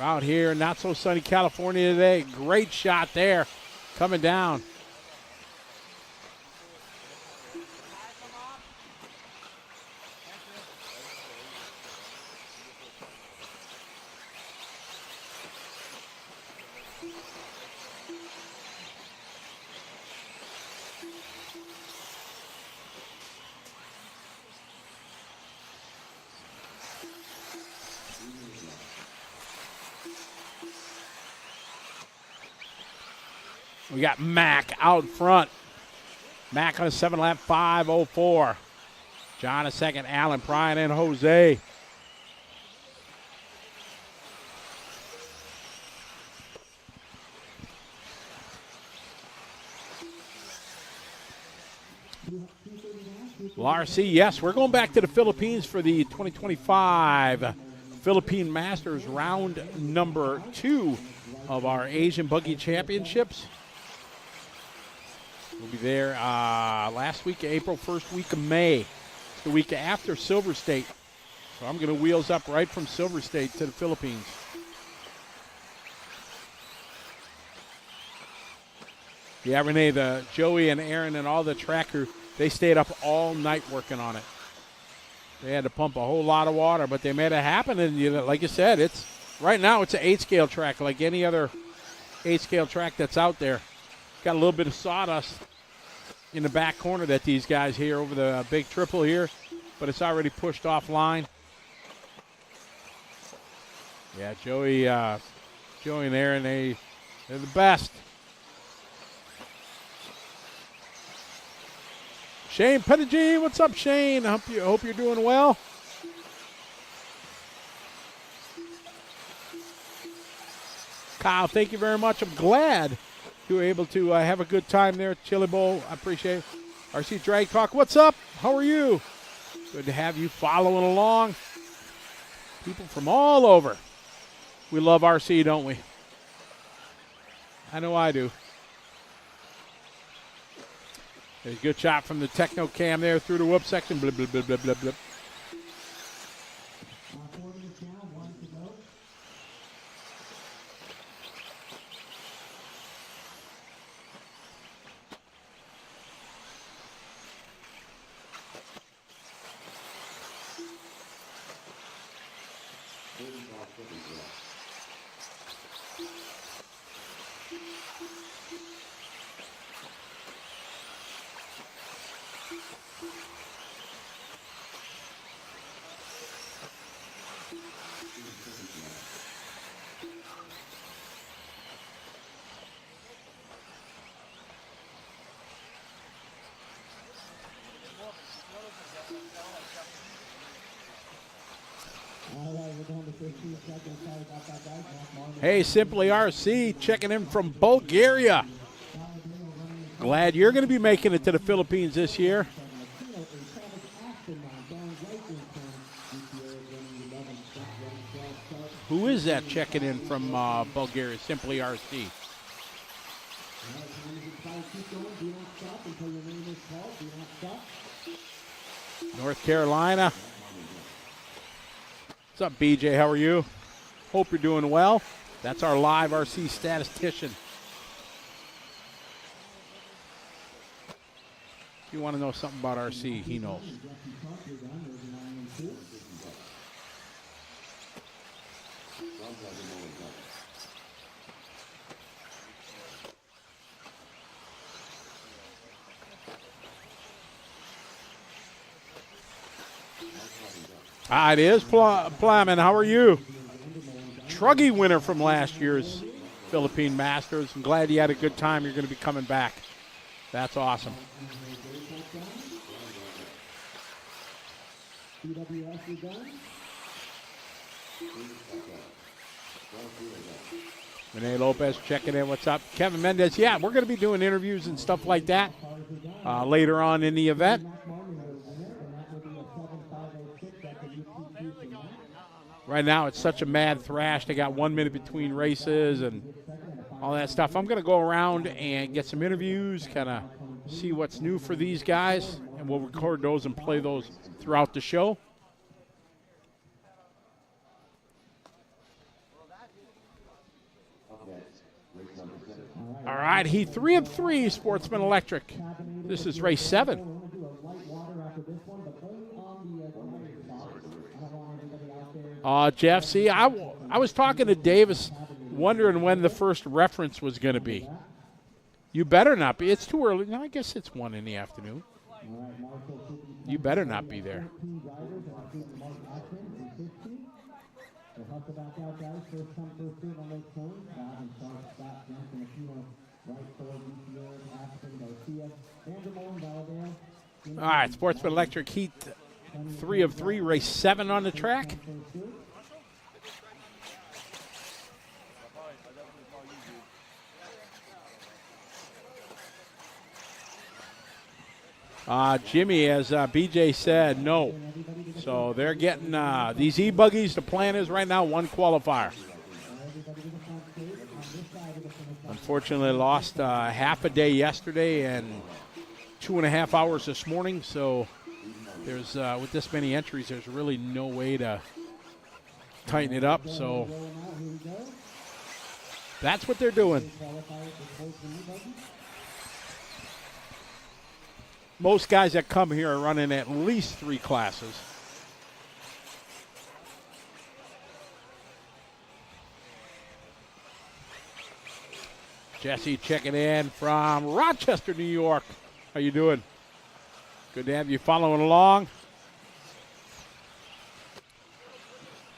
Out here, not so sunny California today. Great shot there, coming down. We got Mac out front. Mac on a 7-lap 5:04. John a second, Allen, Brian, and Jose. Well, RC, yes, we're going back to the Philippines for the 2025 Philippine Masters round number 2 of our Asian Buggy Championships. We'll be there last week of April, first week of May, the week after Silver State. So I'm going to wheels up right from Silver State to the Philippines. Yeah, Renee, the Joey and Aaron and all the track crew, they stayed up all night working on it. They had to pump a whole lot of water, but they made it happen. And like you said, it's right now it's an 8-scale track like any other 8-scale track that's out there. Got a little bit of sawdust in the back corner that these guys here over the big triple here, but it's already pushed offline. Yeah, Joey and Aaron, they're the best. Shane Pettigee, what's up, Shane? I hope you're doing well. Kyle, thank you very much. I'm glad you were able to have a good time there at Chili Bowl. I appreciate it. RC Drag Talk, what's up? How are you? Good to have you following along. People from all over. We love RC, don't we? I know I do. There's a good shot from the Techno Cam there through the whoop section. Blip, blip, blip, blip, blip, blip. 4 minutes down, 1 to go. Hey, Simply RC checking in from Bulgaria. Glad you're going to be making it to the Philippines this year. Who is that checking in from Bulgaria? Simply RC. North Carolina. What's up, BJ? How are you? Hope you're doing well. That's our live RC statistician. If you want to know something about RC, he knows. It is Plyman. How are you? Truggy winner from last year's Philippine Masters. I'm glad you had a good time. You're going to be coming back. That's awesome. Renee Lopez checking in. What's up? Kevin Mendez. Yeah, we're going to be doing interviews and stuff like that later on in the event. Right now, it's such a mad thrash. They got 1 minute between races and all that stuff. I'm going to go around and get some interviews, kind of see what's new for these guys, and we'll record those and play those throughout the show. All right, heat 3 of 3, Sportsman Electric. This is race 7. Jeff, see, I was talking to Davis, wondering when the first reference was going to be. You better not be. It's too early. No, I guess it's 1 in the afternoon. You better not be there. All right, Sportsman Electric heat 3 of 3, race 7 on the track. Jimmy, as BJ said, no. So they're getting these e-buggies. The plan is right now 1 qualifier. Unfortunately, lost half a day yesterday and 2.5 hours this morning. So there's with this many entries, there's really no way to tighten it up. So that's what they're doing. Most guys that come here are running at least 3 classes. Jesse checking in from Rochester, New York. How you doing? Good to have you following along.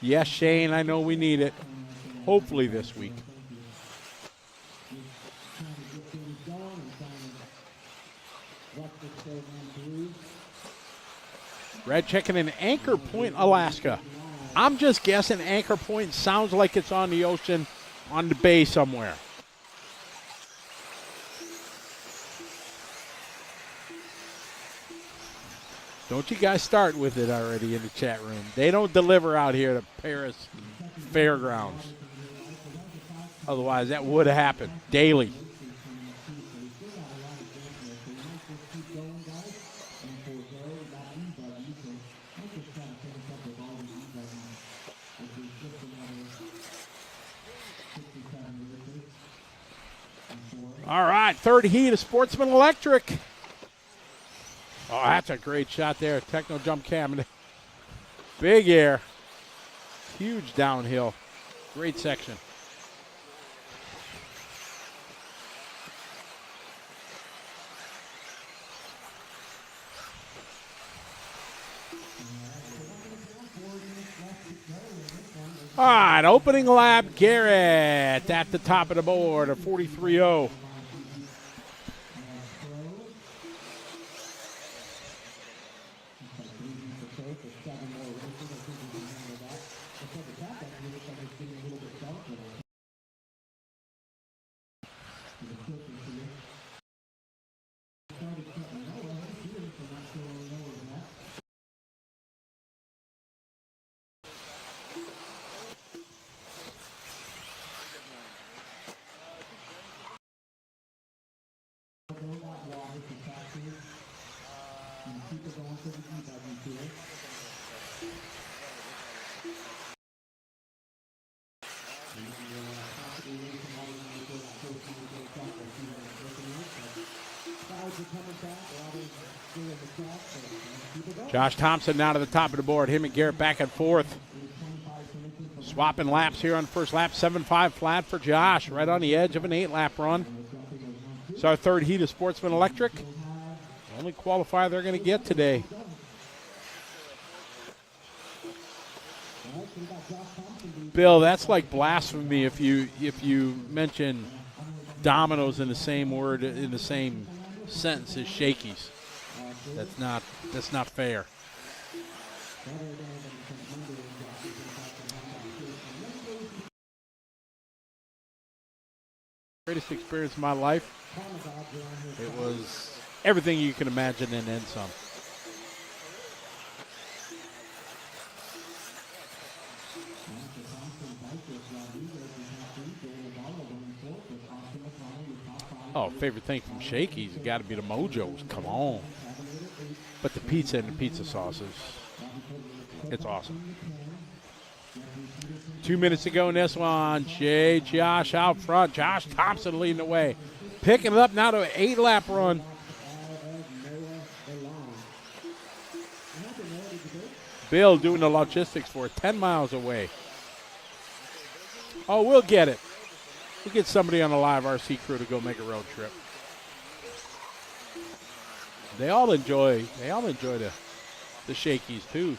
Yes, Shane, I know we need it. Hopefully this week. Red checking in Anchor Point, Alaska. I'm just guessing Anchor Point sounds like it's on the ocean, on the bay somewhere. Don't you guys start with it already in the chat room. They don't deliver out here to Paris Fairgrounds. Otherwise, that would have happened daily. All right, third heat of Sportsman Electric. Oh, that's a great shot there. Techno jump cam. Big air. Huge downhill. Great section. All right, opening lap, Garrett at the top of the board, a 43.0. Josh Thompson now to the top of the board. Him and Garrett back and forth. Swapping laps here on the first lap. 7.5 flat for Josh. Right on the edge of an 8-lap run. It's our third heat of Sportsman Electric. Only qualifier they're going to get today. Bill, that's like blasphemy if you mention dominoes in the same word, in the same sentence as shakies. That's not fair. Greatest experience of my life. It was everything you can imagine and then some. Oh, favorite thing from Shakey's has got to be the Mojos. Come on. But the pizza and the pizza sauces, it's awesome. 2 minutes to go in this one. Josh out front. Josh Thompson leading the way. Picking it up now to an 8-lap run. Bill doing the logistics for it, 10 miles away. Oh, we'll get it. We'll get somebody on the live RC crew to go make a road trip. They all enjoy the shakies too.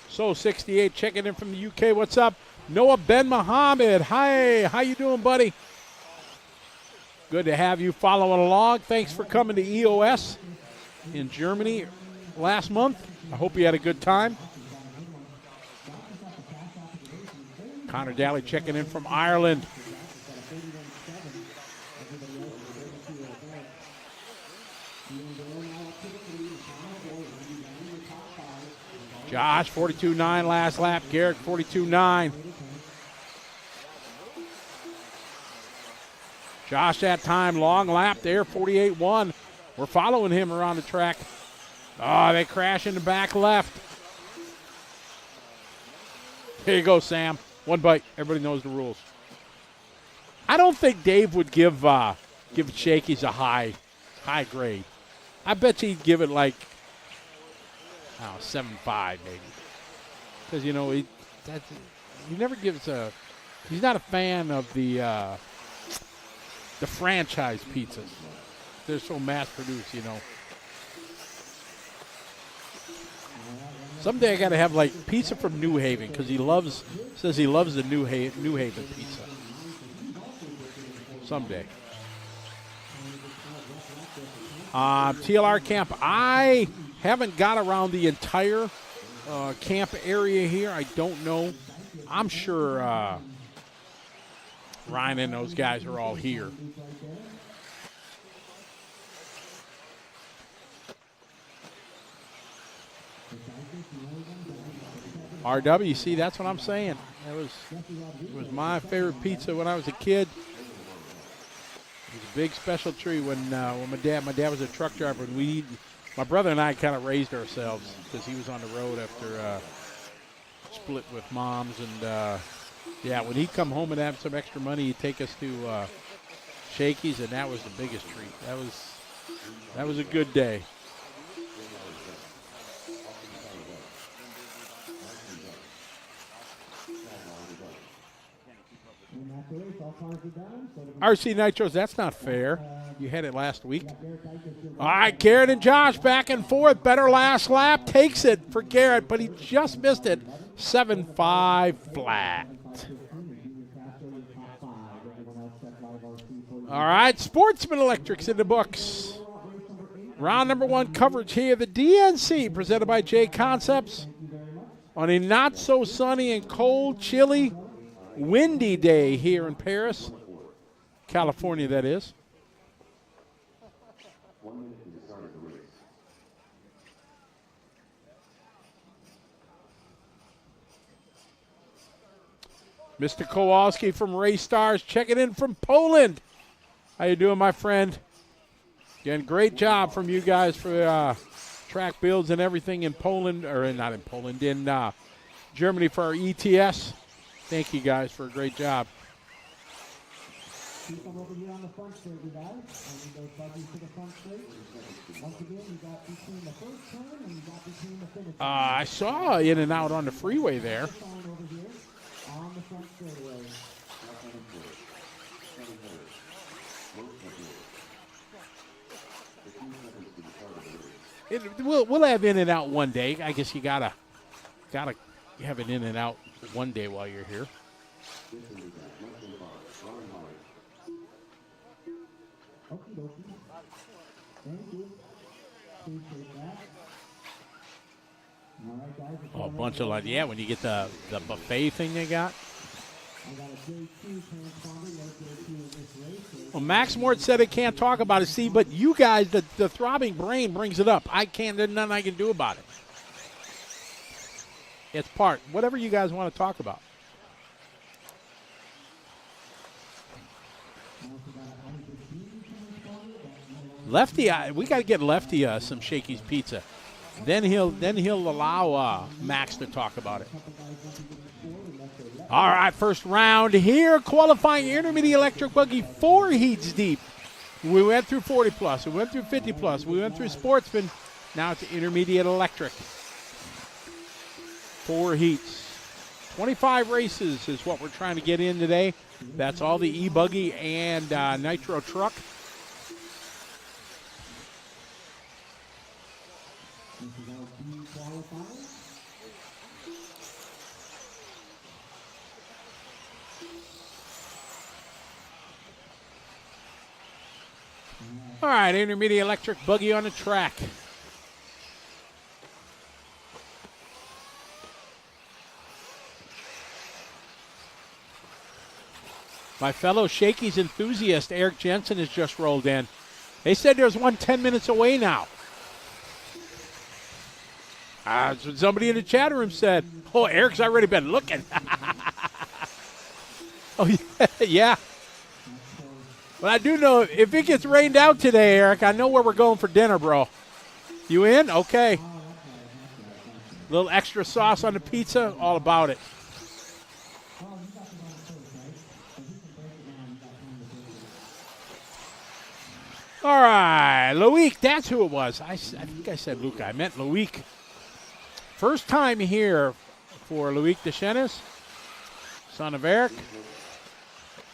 So 68 checking in from the UK. What's up? Noah Ben Muhammad. Hi, how you doing, buddy? Good to have you following along. Thanks for coming to EOS in Germany last month. I hope you had a good time. Connor Daly checking in from Ireland. Josh, 42.9 last lap. Garrett, 42.9. Josh that time, long lap there, 48.1. We're following him around the track. Oh, they crash in the back left. Here you go, Sam. One bite. Everybody knows the rules. I don't think Dave would give Shakey's a high grade. I bet you he'd give it like, I don't know, 7.5 maybe. Because, you know, he never gives a – he's not a fan of the franchise pizzas. They're so mass-produced, you know. Someday I got to have, like, pizza from New Haven because says he loves the New Haven pizza. Someday. TLR camp, I haven't got around the entire camp area here. I don't know. I'm sure Ryan and those guys are all here. RWC, that's what I'm saying. It was my favorite pizza when I was a kid. It was a big special treat when my dad was a truck driver, and my brother and I kind of raised ourselves because he was on the road after split with moms, and yeah, when he'd come home and have some extra money, he'd take us to Shakey's, and that was the biggest treat. That was a good day. RC Nitros, that's not fair. You had it last week. All right, Garrett and Josh back and forth. Better last lap. Takes it for Garrett, but he just missed it. 7.5 flat. All right, Sportsman Electric's in the books. Round number 1 coverage here. The DNC presented by J Concepts on a not so sunny and cold, chilly, windy day here in Paris, California, that is. Mr. Kowalski from Race Stars checking in from Poland. How you doing, my friend? Again, great job from you guys for track builds and everything in Poland, or not in Poland, in Germany for our ETS. Thank you guys for a great job. Keep them over here on the front straight, you guys. And those buggies to the front straight. Once again, you got between the first turn and you got between the finish. I saw in and out on the freeway there. Over here on the front straightaway. We'll have in and out one day. I guess you gotta have it in and out one day while you're here. Oh, a bunch of yeah. When you get the buffet thing they got. Well, Max Mort said it can't talk about it. See, but you guys, the throbbing brain brings it up. I can't. There's nothing I can do about it. It's part. Whatever you guys want to talk about. Lefty, we got to get Lefty some Shakey's Pizza. Then he'll allow Max to talk about it. All right, first round here, qualifying intermediate electric buggy, 4 heats deep. We went through 40 plus, we went through 50 plus, we went through Sportsman. Now it's intermediate electric. 4 heats. 25 races is what we're trying to get in today. That's all the E-buggy and Nitro truck. All right, intermediate electric buggy on the track. My fellow Shakey's enthusiast, Eric Jensen, has just rolled in. They said there's one 10 minutes away now. That's what somebody in the chat room said. Oh, Eric's already been looking. Oh, yeah. But I do know if it gets rained out today, Eric, I know where we're going for dinner, bro. You in? Okay. A little extra sauce on the pizza, all about it. All right, Loic, that's who it was. I think I said Luca. I meant Loic. First time here for Loic Deschenes, son of Eric.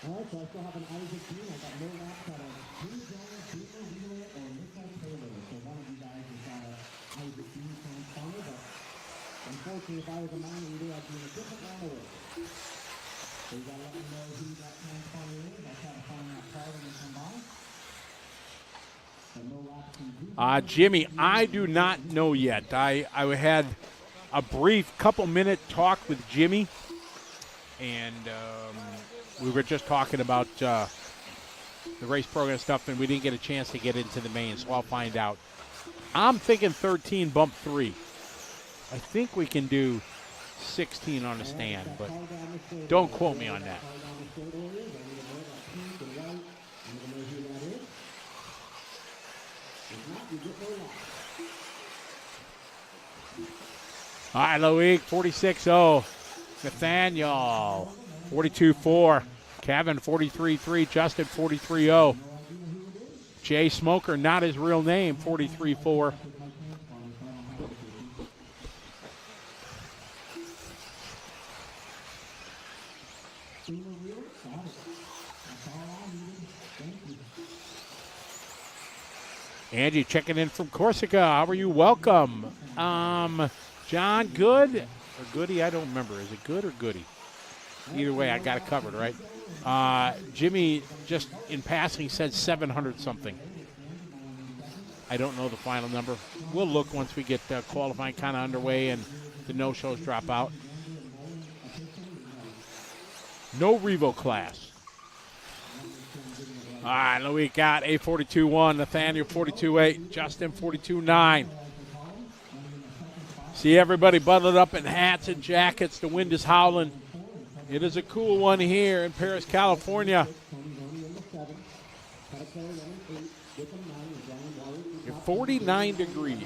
All right, so I still have an Isaac Dean. I got no laps out of Jim Jones, Beamer, Wheeler, or Nick Taylor. So one of you guys has got an Isaac Dean transponder, but unfortunately, if I was a minor leader, I'd be in a different line of work. So you got to let me know who that transponder is. I'll try to find that card when they come by. So no laps from Jimmy, I do not know yet. I had a brief couple-minute talk with Jimmy, and we were just talking about the race program stuff, and we didn't get a chance to get into the main, so I'll find out. I'm thinking 13, bump 3. I think we can do 16 on the stand, but don't quote me on that. All right, Loic, 46-0. Nathaniel, 42-4. Kevin, 43-3. Justin, 43-0. Jay Smoker, not his real name, 43-4. Angie checking in from Corsica. How are you? Welcome. John, good or Goody? I don't remember. Is it good or Goody? Either way, I got it covered, right? Jimmy, just in passing, said 700 something. I don't know the final number. We'll look once we get qualifying kind of underway and the no-shows drop out. No Revo class. All right, Loic got a 42-1, Nathaniel 42-8, Justin 42-9. See everybody bundled up in hats and jackets. The wind is howling. It is a cool one here in Paris, California. You're 49 degrees.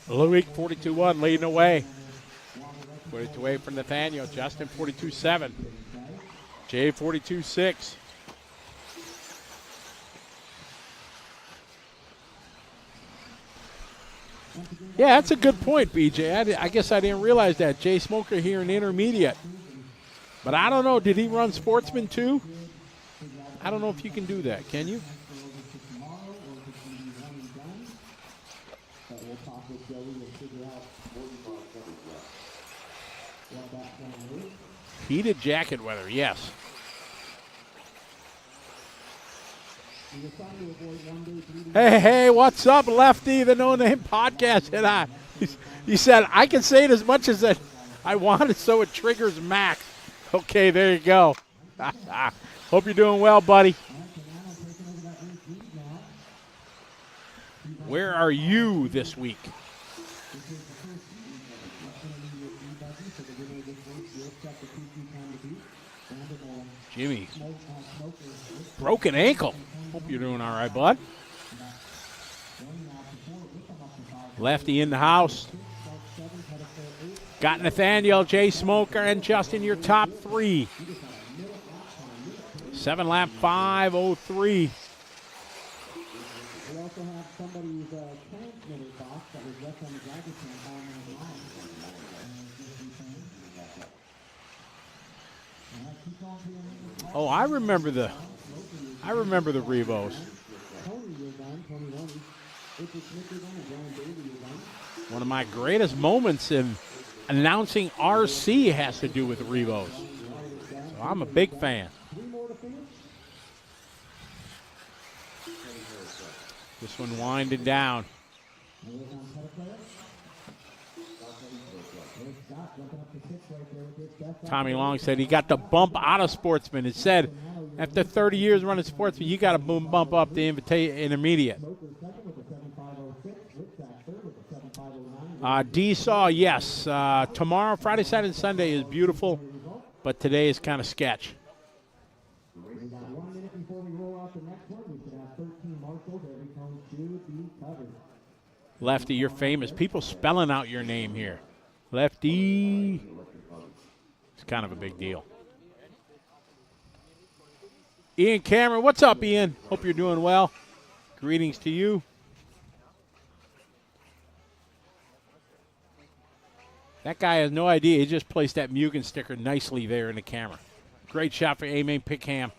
Loic 42-1 leading away. 42-8 for Nathaniel. Justin 42-7. Jay 42-6. Yeah, that's a good point, BJ. I guess I didn't realize that. Jay Smoker here in intermediate. But I don't know. Did he run Sportsman too? I don't know if you can do that. Can you? Heated jacket weather, yes. Hey, what's up, Lefty, the No Name Podcast? And he said, I can say it as much as that I want it so it triggers Max. Okay, there you go. Hope you're doing well, buddy. Where are you this week? Jimmy. Broken ankle. Hope you're doing all right, bud. Lefty in the house. Got Nathaniel, Jay Smoker, and Justin, your top three. 7 lap 5:03. We also have somebody's transmitter box that was left on the driver's line. Oh, I remember the Revos. One of my greatest moments in announcing RC has to do with the Revos. So I'm a big fan. This one winding down. Tommy Long said he got the bump out of Sportsman. It said after 30 years running Sportsman, you got to bump up the intermediate. D-Saw, yes. Tomorrow, Friday, Saturday, and Sunday is beautiful, but today is kind of sketch. Lefty, you're famous. People spelling out your name here. Lefty. It's kind of a big deal. Ian Cameron, what's up, Ian? Hope you're doing well. Greetings to you. That guy has no idea. He just placed that Mugen sticker nicely there in the camera. Great shot for Aimee Pickham.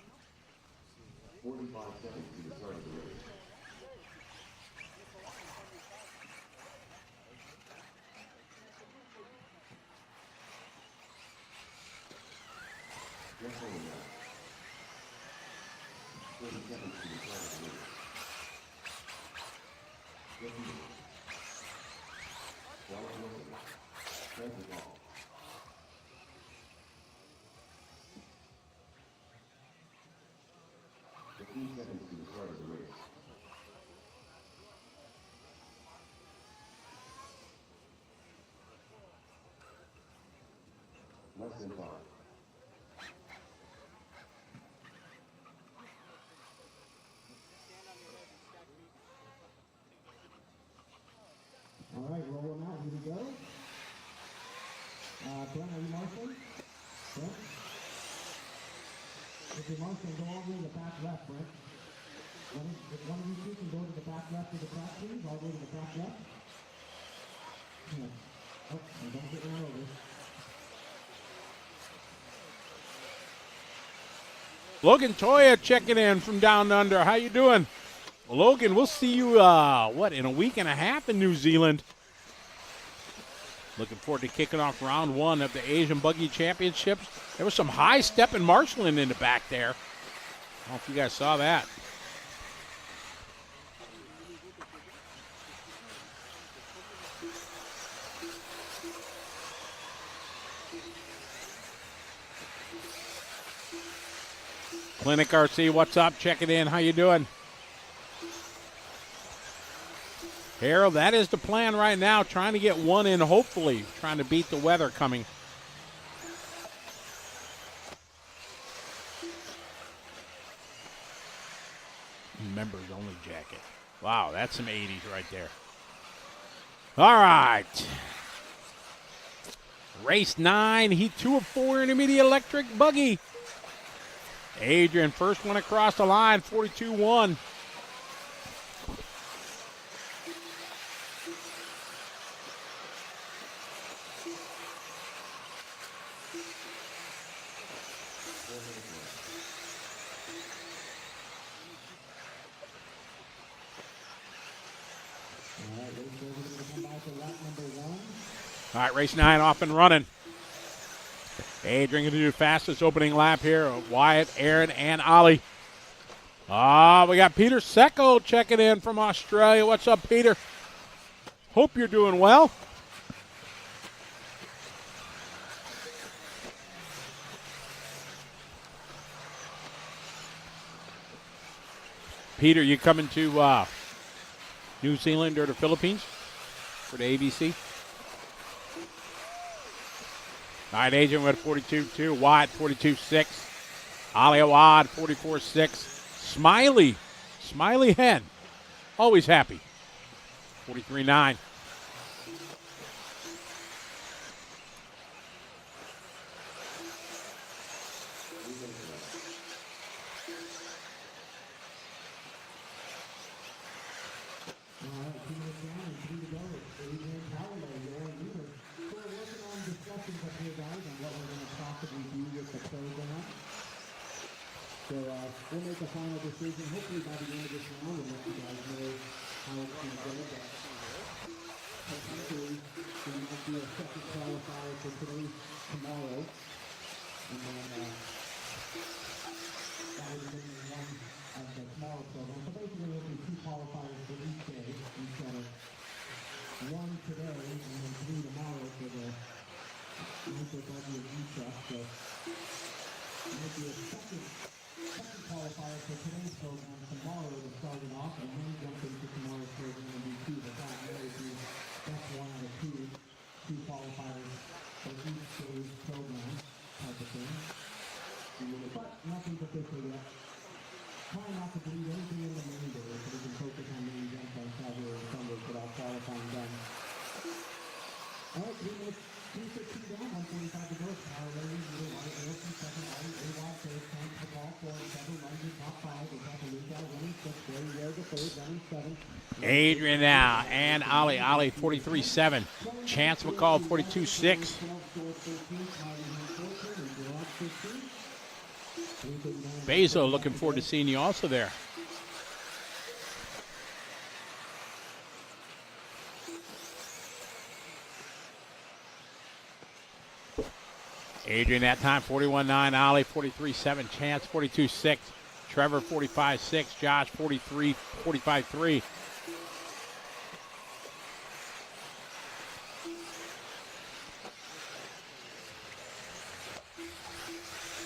All right, rolling out. Here we go. Brent, are you marshalling? Brent? If you're marshalling, go all the way to the back left, Brent. If one of you two can go to the back left of the track, please. All the way to the back left. Yeah. Oh, and don't get run over. Logan Toya checking in from down under. How you doing? Logan, we'll see you, in a week and a half in New Zealand. Looking forward to kicking off round one of the Asian Buggy Championships. There was some high step and marshalling in the back there. I don't know if you guys saw that. Clinic RC, what's up? Checking in. How you doing? Harold, that is the plan right now, trying to get one in, hopefully, trying to beat the weather coming. Members only jacket. Wow, that's some 80s right there. All right. Race 9, heat 2 of 4 intermediate electric buggy. Adrian, first one across the line, 42-1. All right, race 9 off and running. Adrian going to do the fastest opening lap here. Wyatt, Aaron, and Ollie. We got Peter Secco checking in from Australia. What's up, Peter? Hope you're doing well. Peter, you coming to New Zealand or the Philippines for the ABC? All right, Adrian with 42-2, Wyatt 42-6, Ollie Awad, 44-6. Smiley Hen, always happy, 43-9. So we'll make a final decision hopefully by the end of this round and let you guys know how it's going to go. But potentially there might be a second qualifier for today, tomorrow. And then that would have been one of the smaller program. So basically there'll be 2 qualifiers for each day instead of 1 today and then 3 tomorrow for the Nitro Buggy and E-truck. So it might be a second qualifier for today's program tomorrow to start it off and then jump into tomorrow's program and do 2. But that may be that's 1 out of 2 qualifiers for each day's program type of thing. But nothing's official yet. Try not to bleed anything in the main day so we can focus on main events on Saturday and Sunday without qualifying them. All right, 3 minutes. 3:15 down, 1:45 to go. Power rating, middle right, Wilson, second right, A-Rod, third, Tank, the ball, 4 and 7, London, top 5, we got the lead out, running 6, Barry Ware, the third, running 7. Adrian now, and Ollie 43-7. Chance McCall, 42-6. Bezo, looking forward to seeing you also there. Adrian that time, 41-9. Ollie, 43-7. Chance, 42-6. Trevor, 45-6. Josh, 45-3.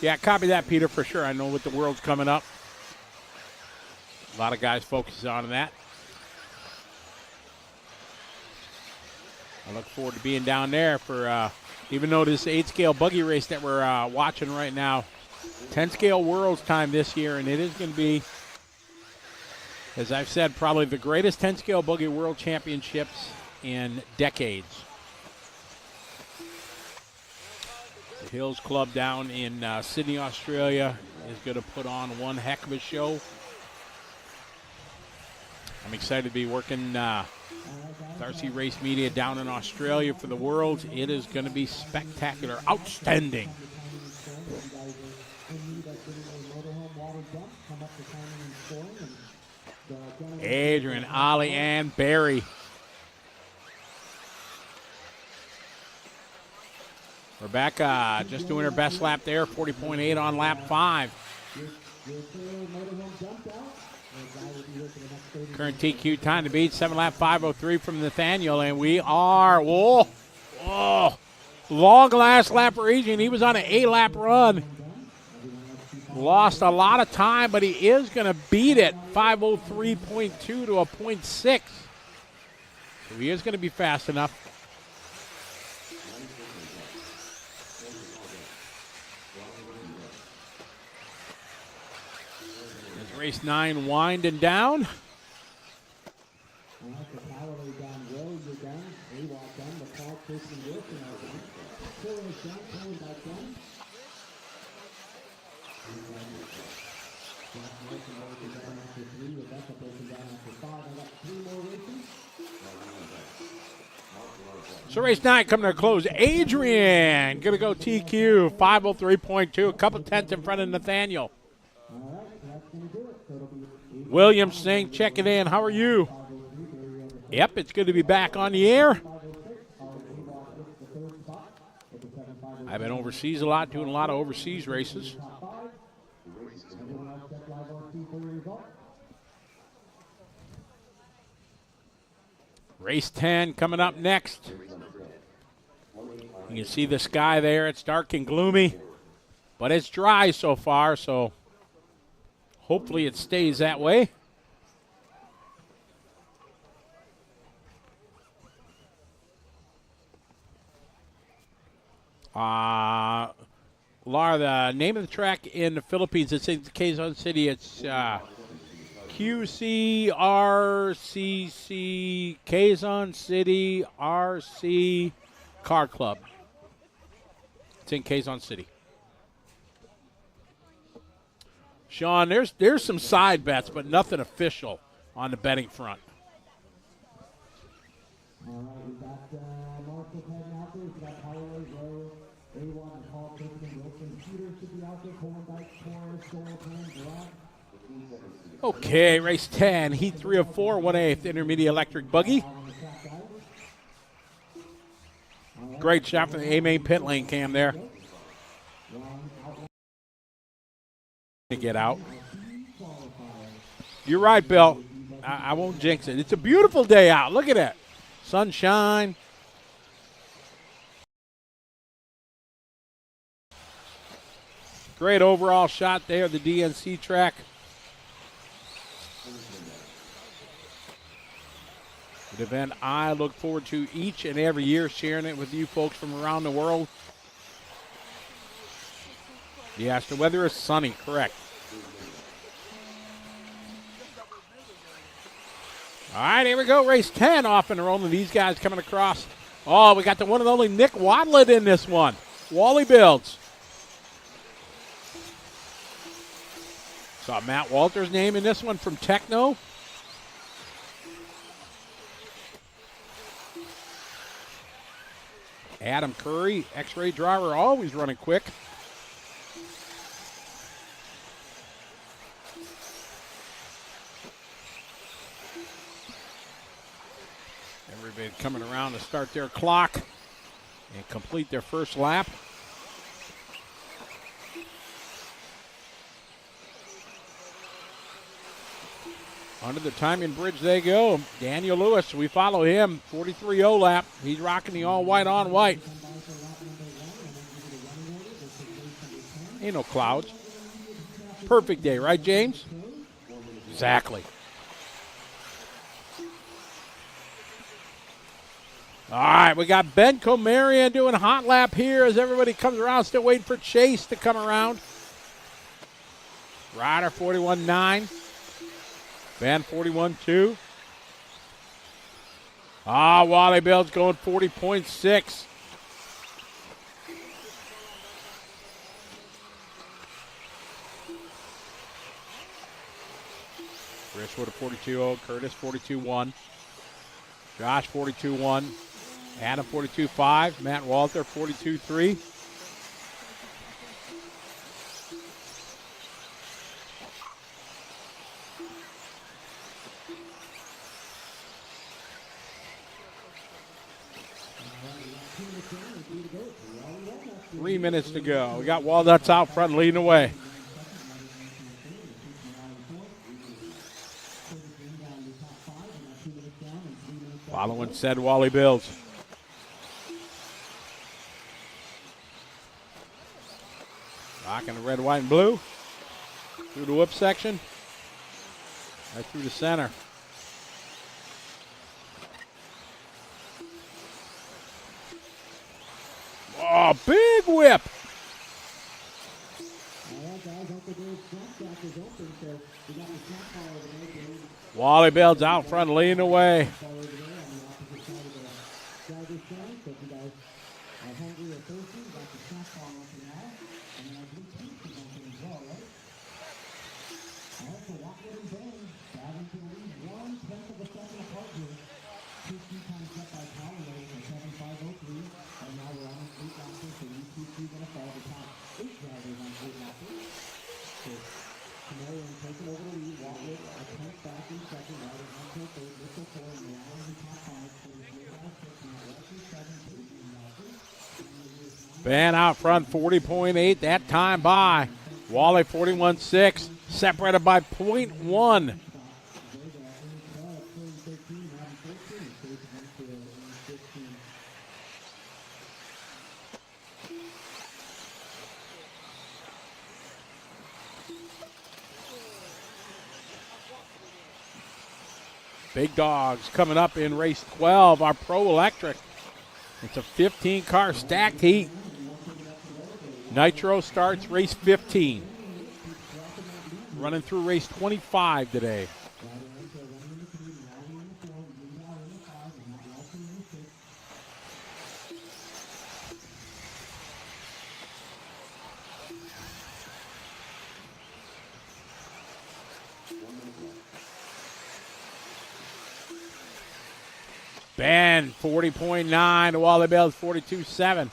Yeah, copy that, Peter, for sure. I know what the world's coming up. A lot of guys focus on that. I look forward to being down there for, even though this 8-scale buggy race that we're watching right now, 10-scale Worlds time this year, and it is going to be, as I've said, probably the greatest 10-scale buggy world championships in decades. The Hills Club down in Sydney, Australia is going to put on one heck of a show. I'm excited to be working with RC Race Media down in Australia for the Worlds. It is going to be spectacular, outstanding. Adrian, Ollie, and Barry. Rebecca just doing her best lap there, 40.8 on lap 5. Current TQ time to beat, 7 lap 5:03 from Nathaniel, and we are, long last lap for Adrian. He was on an 8-lap run. Lost a lot of time, but he is going to beat it, 5:03.2 to a 0.6. So he is going to be fast enough. Race 9 winding down. So race 9 coming to a close. Adrian going to go TQ, 5:03.2, a couple tenths in front of Nathaniel. William Singh checking in. How are you? Yep, it's good to be back on the air. I've been overseas a lot, doing a lot of overseas races. Race 10 coming up next. You can see the sky there. It's dark and gloomy, but it's dry so far, so hopefully it stays that way. Laura, the name of the track in the Philippines, it's in Quezon City. It's QCRCC, Quezon City RC Car Club. It's in Quezon City. Sean, there's some side bets, but nothing official on the betting front. All right, we got Marshall heading out there. We got Holloway, Rowe, A1, Hall, Kirkman, Wilson, Peter should be out there. Coleman, Dyke, Torres, Sorrelton, Gerard. Okay, race 10, heat 3 of 4, 1/8, intermediate electric buggy. Great shot from the A-main pit lane cam there. To get out. You're right, Bill. I won't jinx it. It's a beautiful day out. Look at that. Sunshine. Great overall shot there, the DNC track. An event I look forward to each and every year, sharing it with you folks from around the world. Yes, the weather is sunny, correct. All right, here we go, race 10 off and rolling. These guys coming across. Oh, we got the one and only Nick Wadlett in this one. Wally builds. Saw Matt Walter's name in this one from Techno. Adam Curry, X-ray driver, always running quick. Everybody coming around to start their clock and complete their first lap. Under the timing bridge they go. Daniel Lewis, we follow him, 43-0 lap. He's rocking the all-white on white. Ain't no clouds. Perfect day, right, James? Exactly. All right, we got Ben Comarian doing a hot lap here as everybody comes around, still waiting for Chase to come around. Ryder 41.9. Ben 41.2. Wally Bell's going 40.6. Rich with a 42.0. Curtis 42.1. Josh 42.1. Adam 42.5. Matt Walter 42.3. Three minutes to go. We got Walnuts out front leading away. Following said Wally Bills. Rocking the red, white, and blue. Through the whip section. Right through the center. Oh, big whip. Wally Bell's out front leading away. Ben out front, 40.8 that time by Wally, 41.6, separated by 0.1. Big dogs coming up in race 12, our Pro Electric. It's a 15-car stacked heat. Nitro starts race 15. Running through race 25 today. Ben, 40.9 to Wally Bell's 42.7.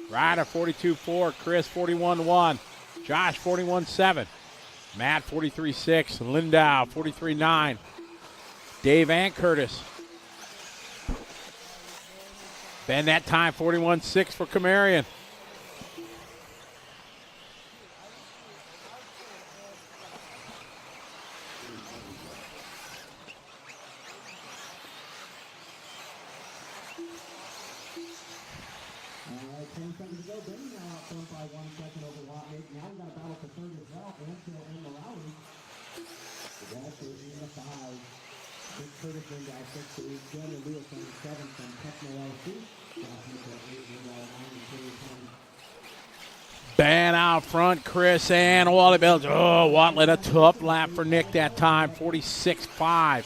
Ryder, 42.4. Chris, 41.1. Josh, 41.7. Matt, 43.6. Lindau, 43.9. Dave and Curtis. Ben, that time, 41.6 for Camarion. Ben out front, Chris and Wally Bell. Oh, Watlet, a tough lap for Nick that time, 46.5.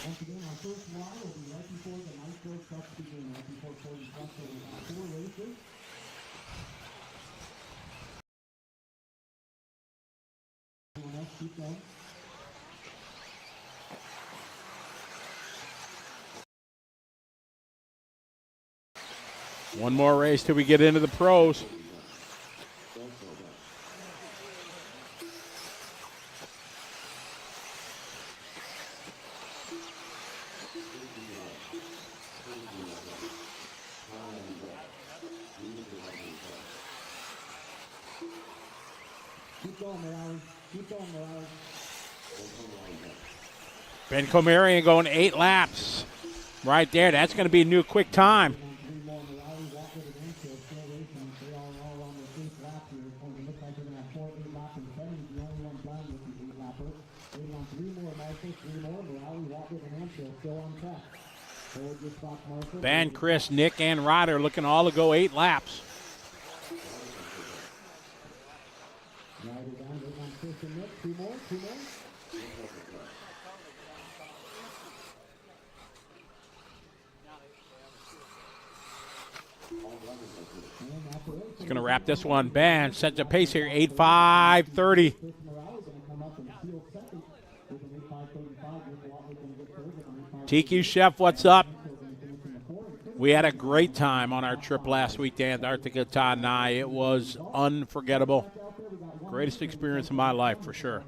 One more race till we get into the pros. Ben Comarion going 8 laps. Right there, that's going to be a new quick time. Ben, Chris, Nick, and Ryder looking all to go 8 laps. He's going to wrap this one. Ben sets a pace here, 8.5:30. TQ Chef, what's up? We had a great time on our trip last week to Antarctica, Todd and I. It was unforgettable. Greatest experience of my life for sure.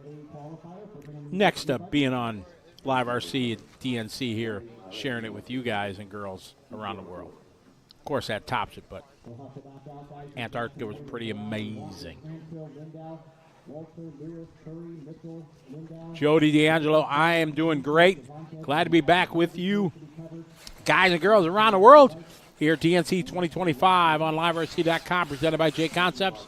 Next up, being on Live RC at DNC here, sharing it with you guys and girls around the world. Of course, that tops it, but Antarctica was pretty amazing. Jody D'Angelo, I am doing great. Glad to be back with you, guys and girls around the world, here at DNC 2025 on LiveRC.com, presented by J Concepts.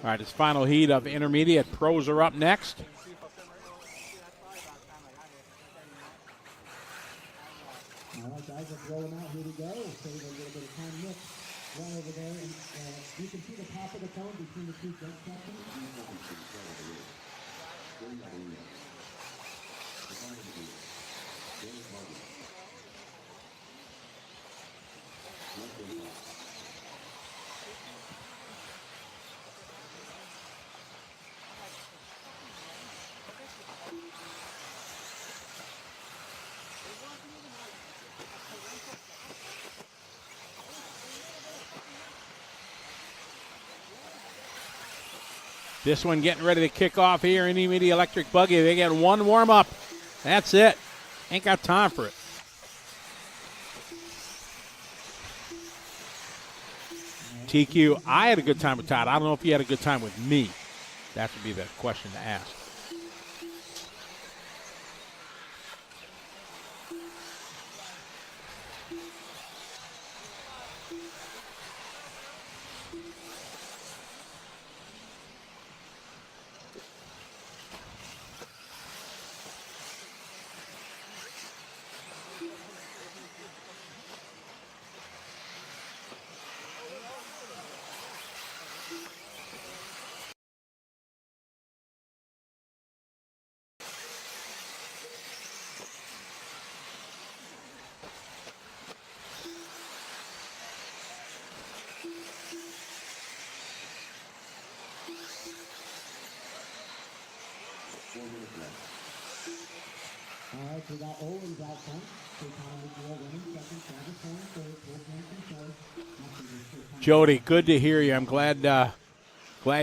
All right, this final heat of intermediate pros are up next. All right, guys, let's roll them out. Here we go. We'll save a little bit of time. Nick, right over there. And you can see the top of the cone between the two jump sections. This one getting ready to kick off here in the electric buggy. They get one warm-up. That's it. Ain't got time for it. TQ, I had a good time with Todd. I don't know if you had a good time with me. That would be the question to ask. right, we got Owens out front. Winning second, Travis Horn third, Sportsman Nitro. Jody, good to hear you. I'm glad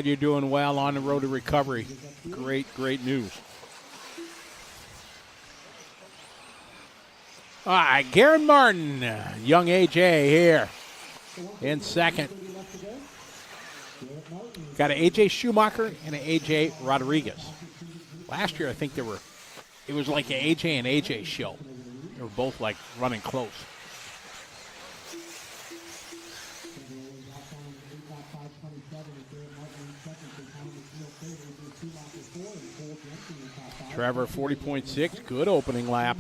you're doing well on the road to recovery. Great news. All right, Garen Martin, young AJ here in second. Got an AJ Schumacher and an AJ Rodriguez. Last year, I think it was like an AJ and AJ show. They were both like running close. Trevor, 40.6, good opening lap.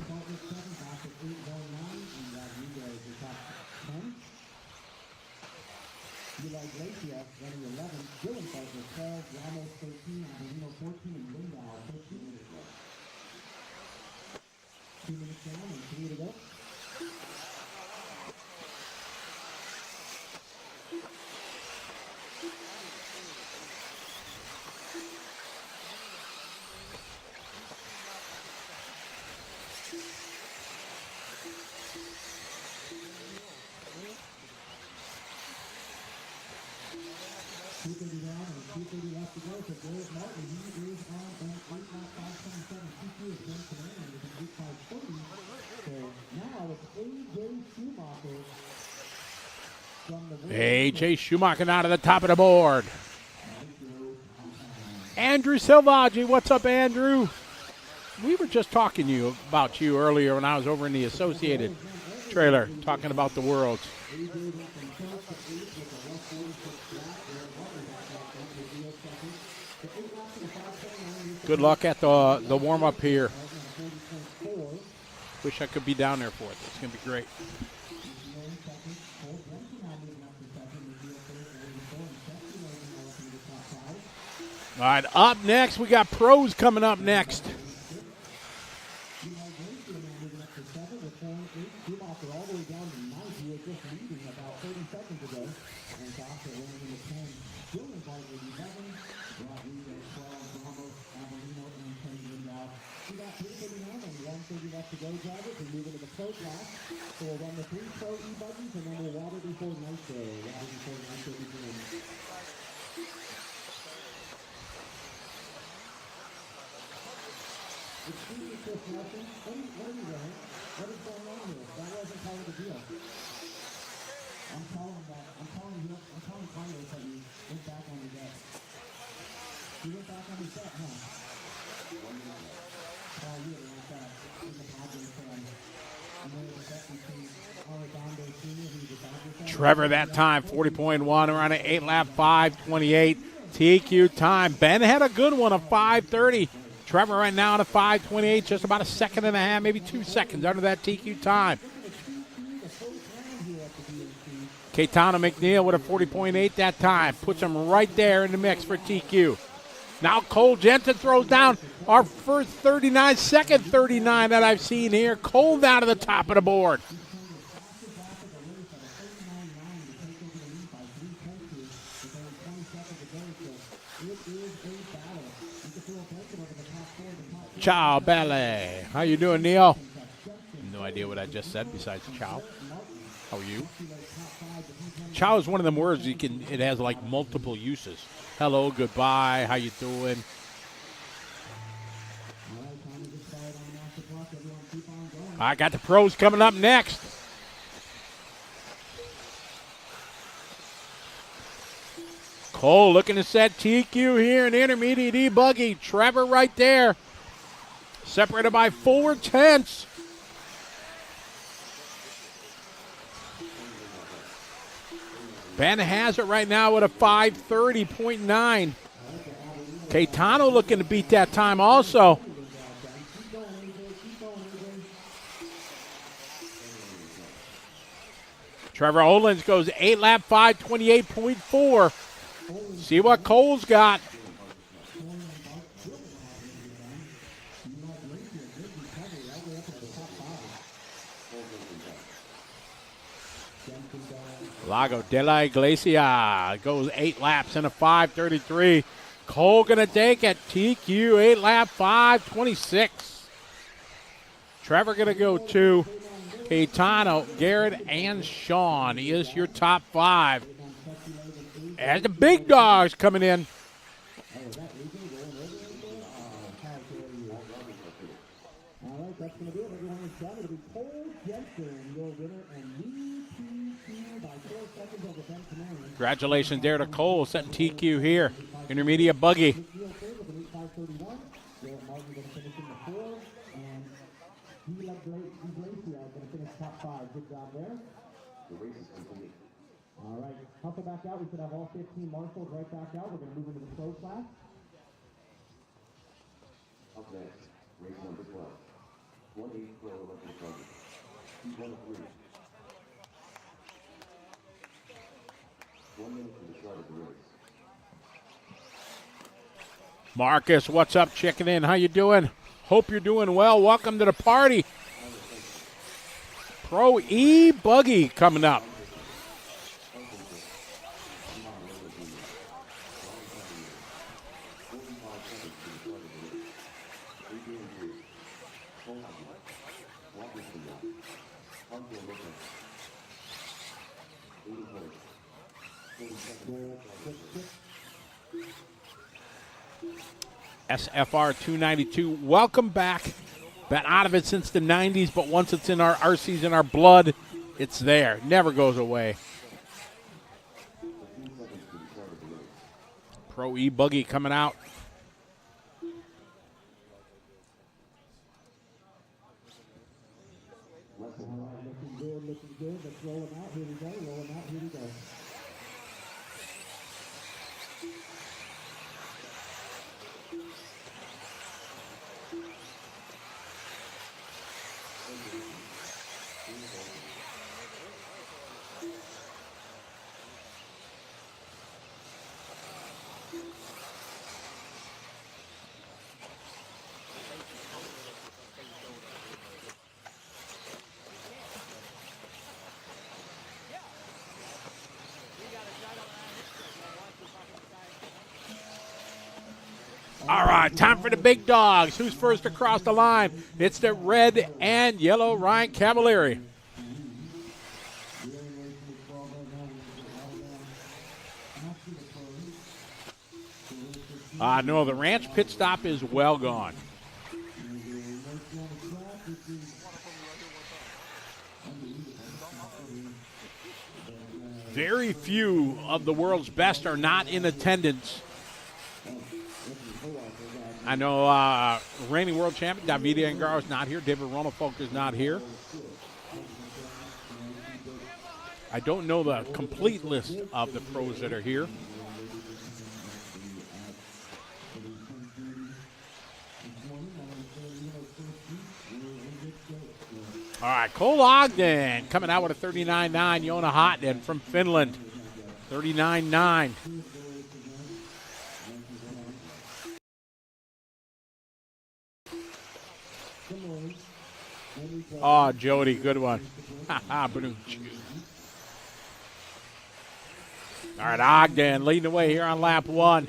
AJ Schumacher out of the top of the board. Andrew Selvaggi, what's up, Andrew? We were just talking about you earlier when I was over in the Associated trailer talking about the Worlds. Good luck at the warm-up here. Wish I could be down there for it. It's going to be great. All right, up next, we got pros coming up next. So we'll run the 3 Pro E-buggies and then we'll water before Nitro. Begins. Excuse me, Chris Nelson. What are you doing? What is going on here? That wasn't part of the deal. I'm telling Carlos that you went back on your deck. You went back on your set, huh? Oh, you didn't like that. He's a Padres fan. Trevor that time, 40.1. We're on an 8-lap 5:28 TQ time. Ben had a good one, a 5:30. Trevor right now on a 5:28, just about a second and a half, maybe 2 seconds under that TQ time. Caetano McNeil with a 40.8 that time. Puts him right there in the mix for TQ. Now Cole Jensen throws down our first 39, second 39 that I've seen here. Cole down to the top of the board. Ciao, Belle. How you doing, Neil? No idea what I just said besides ciao. How are you? Ciao is one of them words it has like multiple uses. Hello, goodbye, how you doing? I got the pros coming up next. Cole looking to set TQ here in intermediate E-buggy. Trevor right there. Separated by 4/10. Ben has it right now with a 5:30.9. Caetano looking to beat that time also. Trevor Olins goes 8-lap 5:28.4. See what Cole's got. Lago de la Iglesia goes 8 laps in a 5:33. Cole gonna take it. TQ 8-lap 5:26. Trevor going to go to Caetano, Garrett, and Sean is your top 5. And the big dogs coming in. All right, that's going to do it. Everyone is done. It'll be Cole Jensen, your winner, and TQ by 4 seconds over Ben Canary. Congratulations there to Cole, setting TQ here. Intermediate buggy. Top 5. Good job there. The race is complete. All right, hustle back out. We should have all 15 marshals right back out. We're going to move into the pro class. Up next, race number 12. 1-8 pro Olympic buggy. 2-1-3. 1 minute from the start of the race. Marcus, what's up? Checking in. How you doing? Hope you're doing well. Welcome to the party. Pro E-buggy coming up. SFR 292. Welcome back. Been out of it since the 90s, but once it's in our RCs, in our blood, it's there. Never goes away. Pro E-buggy coming out. Looking good. Let's roll them out. Here we go. All right, time for the big dogs. Who's first across the line? It's the red and yellow Ryan Cavalieri. No, the ranch pit stop is well gone. Very few of the world's best are not in attendance. I know reigning world champion Davide Angaro is not here. David Ronafolk is not here. I don't know the complete list of the pros that are here. All right, Cole Ogden coming out with a 39.9. Joona Hotnen from Finland, 39.9. Oh, Jody, good one. All right, Ogden leading the way here on lap 1.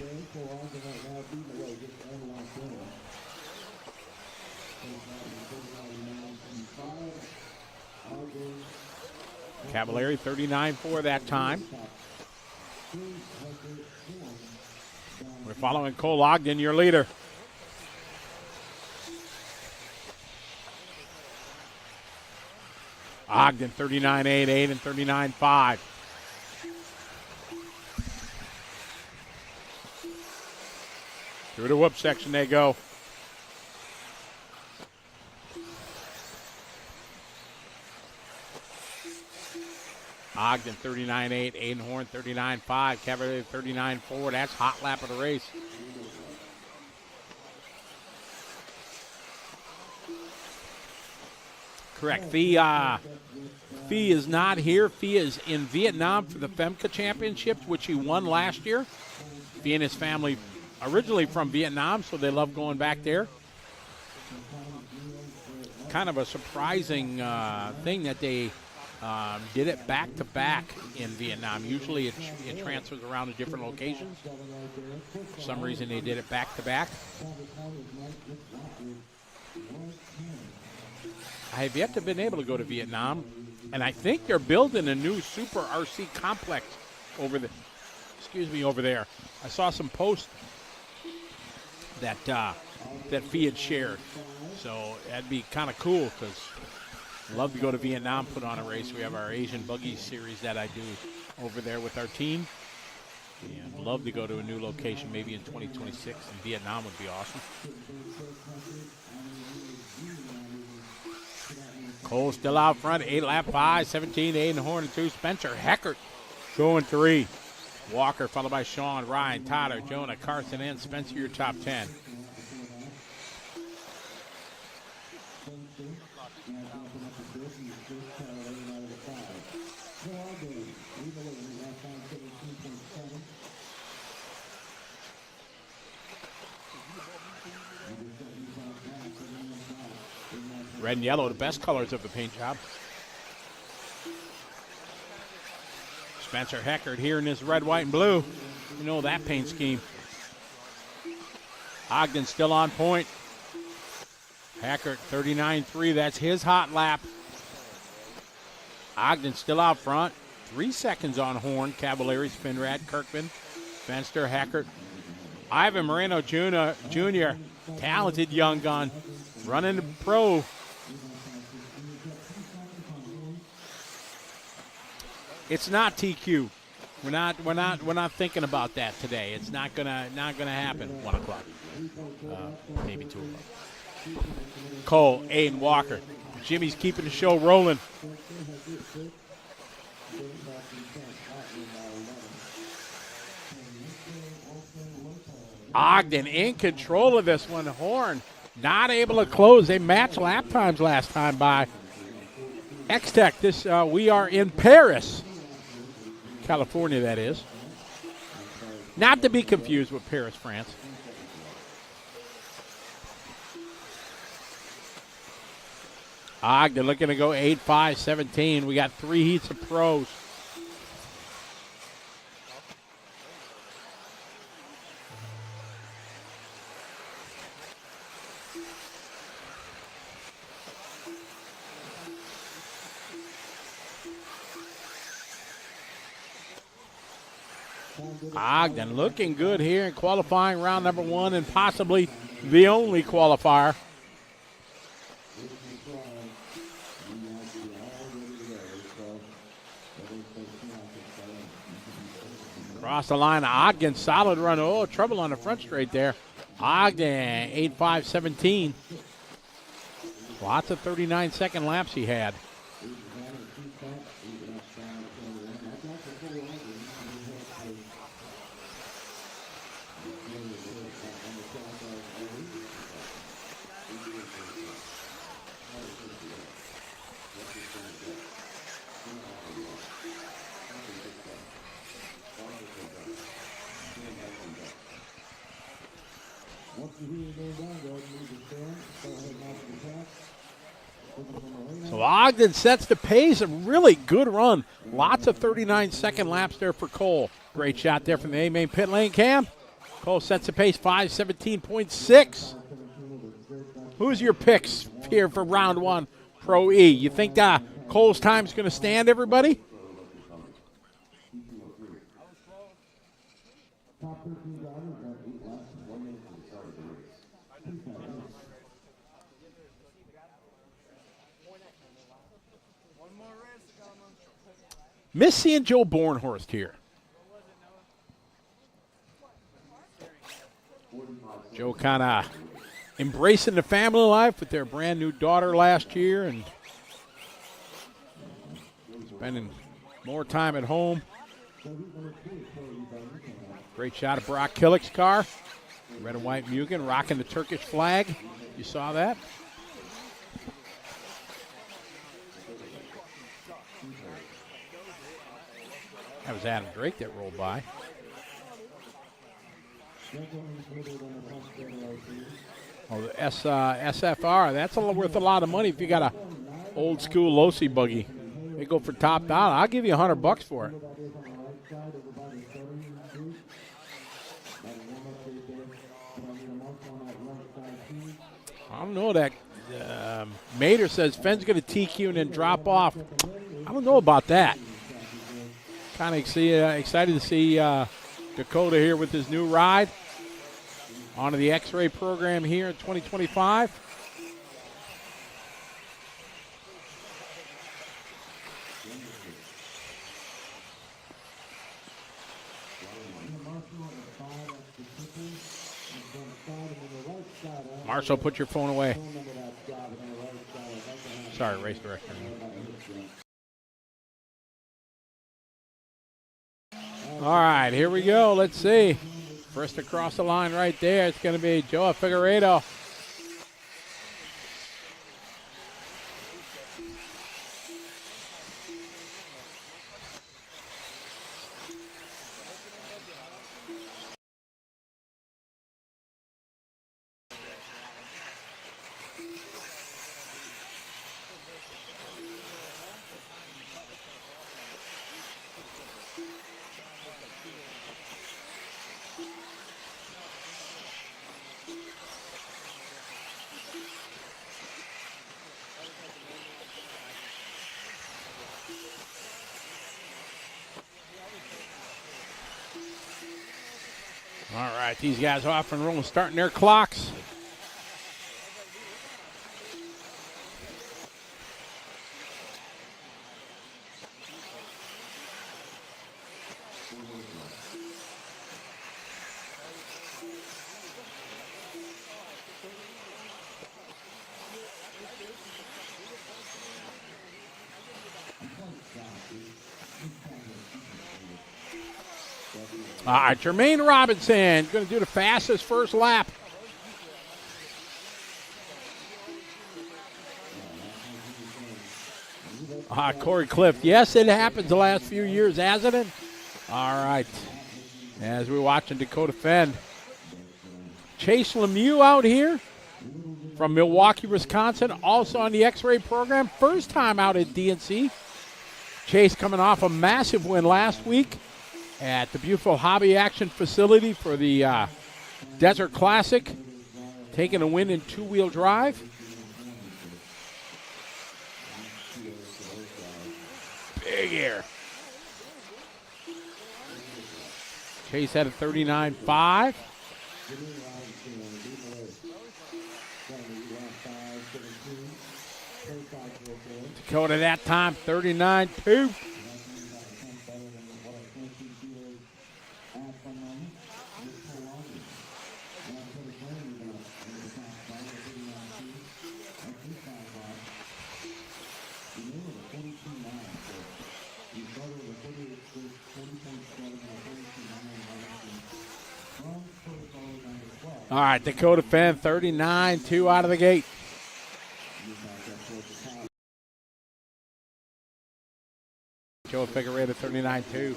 Cavalieri 39.4 that time. We're following Cole Ogden, your leader. Ogden 39.88 and 39.5. Through the whoop section they go. Ogden 39.8, Aidenhorn 39.5, Cavalieri 39.4. That's hot lap of the race. Correct. Fee is not here. Fee is in Vietnam for the FEMCA Championships, which he won last year. Fee and his family originally from Vietnam, so they love going back there. Kind of a surprising thing that they did it back-to-back in Vietnam. Usually it transfers around to different locations. For some reason they did it back-to-back. I have yet to been able to go to Vietnam, and I think they're building a new super RC complex over the, over there. I saw some posts that that Fiat shared, so that'd be kind of cool because I'd love to go to Vietnam, put on a race. We have our Asian Buggy series that I do over there with our team. And I'd love to go to a new location, maybe in 2026, and Vietnam would be awesome. Cole still out front, 8 lap 5, 17, 8 and horn and 2. Spencer Heckert going 3. Walker followed by Sean, Ryan, Tyler, Jonah, Carson, and Spencer, your top 10. Red and yellow, the best colors of the paint job. Spencer Heckert here in this red, white, and blue. You know that paint scheme. Ogden still on point. Heckert 39.3, that's his hot lap. Ogden still out front. 3 seconds on horn. Cavalieri, Spinrad, Kirkman, Fenster, Heckert. Ivan Moreno Jr., talented young gun, running the pro. It's not TQ. We're not thinking about that today. It's not gonna happen. 1 o'clock, maybe 2 o'clock. Cole, Aiden, Walker. Jimmy's keeping the show rolling. Ogden in control of this one. Horn not able to close. They matched lap times last time by X-Tech. This we are in Paris, California, that is. Not to be confused with Paris, France. Ogden looking to go 8-5, 17. We got 3 heats of pros. Ogden looking good here in qualifying round number 1 and possibly the only qualifier. Across the line, Ogden, solid run. Oh, trouble on the front straight there. Ogden, 8-5, 17. Lots of 39-second laps he had. So Ogden sets the pace. A really good run. Lots of 39-second laps there for Cole. Great shot there from the A-main pit lane cam. Cole sets the pace, 5:17.6. Who's your picks here for round 1, Pro E? You think Cole's time's going to stand, everybody? Miss seeing Joe Bornhorst here. Joe kind of embracing the family life with their brand new daughter last year and spending more time at home. Great shot of Brock Killick's car. Red and white Mugen rocking the Turkish flag. You saw that? That was Adam Drake that rolled by. Oh, the SFR, that's worth a lot of money if you got a old school Losi buggy. They go for top dollar. I'll give you $100 for it. I don't know that Mater says Fenn's going to TQ and then drop off. I don't know about that. Kind of excited to see Dakota here with his new ride. Onto the X-Ray program here in 2025. Marshall, put your phone away. Sorry, race director. All right, here we go. Let's see. First across the line right there, it's going to be Joa Figueiredo. All right, these guys off and rolling, starting their clocks. All right, Jermaine Robinson going to do the fastest first lap. Corey Clift. Yes, it happens the last few years, hasn't it? All right. As we're watching Dakota Fenn. Chase Lemieux out here from Milwaukee, Wisconsin, also on the X-Ray program. First time out at DNC. Chase coming off a massive win last week at the beautiful Hobby Action facility for the Desert Classic, taking a win in two-wheel drive. Big air. Chase had a 39.5. Dakota that time, 39.2. All right, Dakota Fenn, 39.2 out of the gate. Joe Figueiredo, 39.2.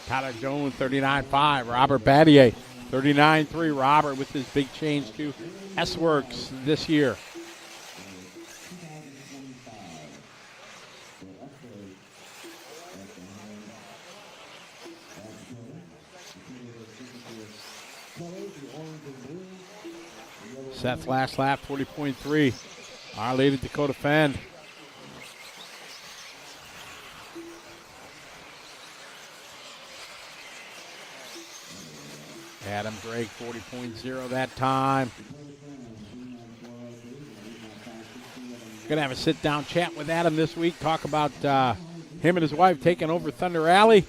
Tyler Jones, 39.5. Robert Battier, 39.3. Robert with his big change to S-Works this year. Seth last lap, 40.3. Our lead at Dakota Fenn. Adam Drake, 40.0 that time. Going to have a sit-down chat with Adam this week, talk about him and his wife taking over Thunder Alley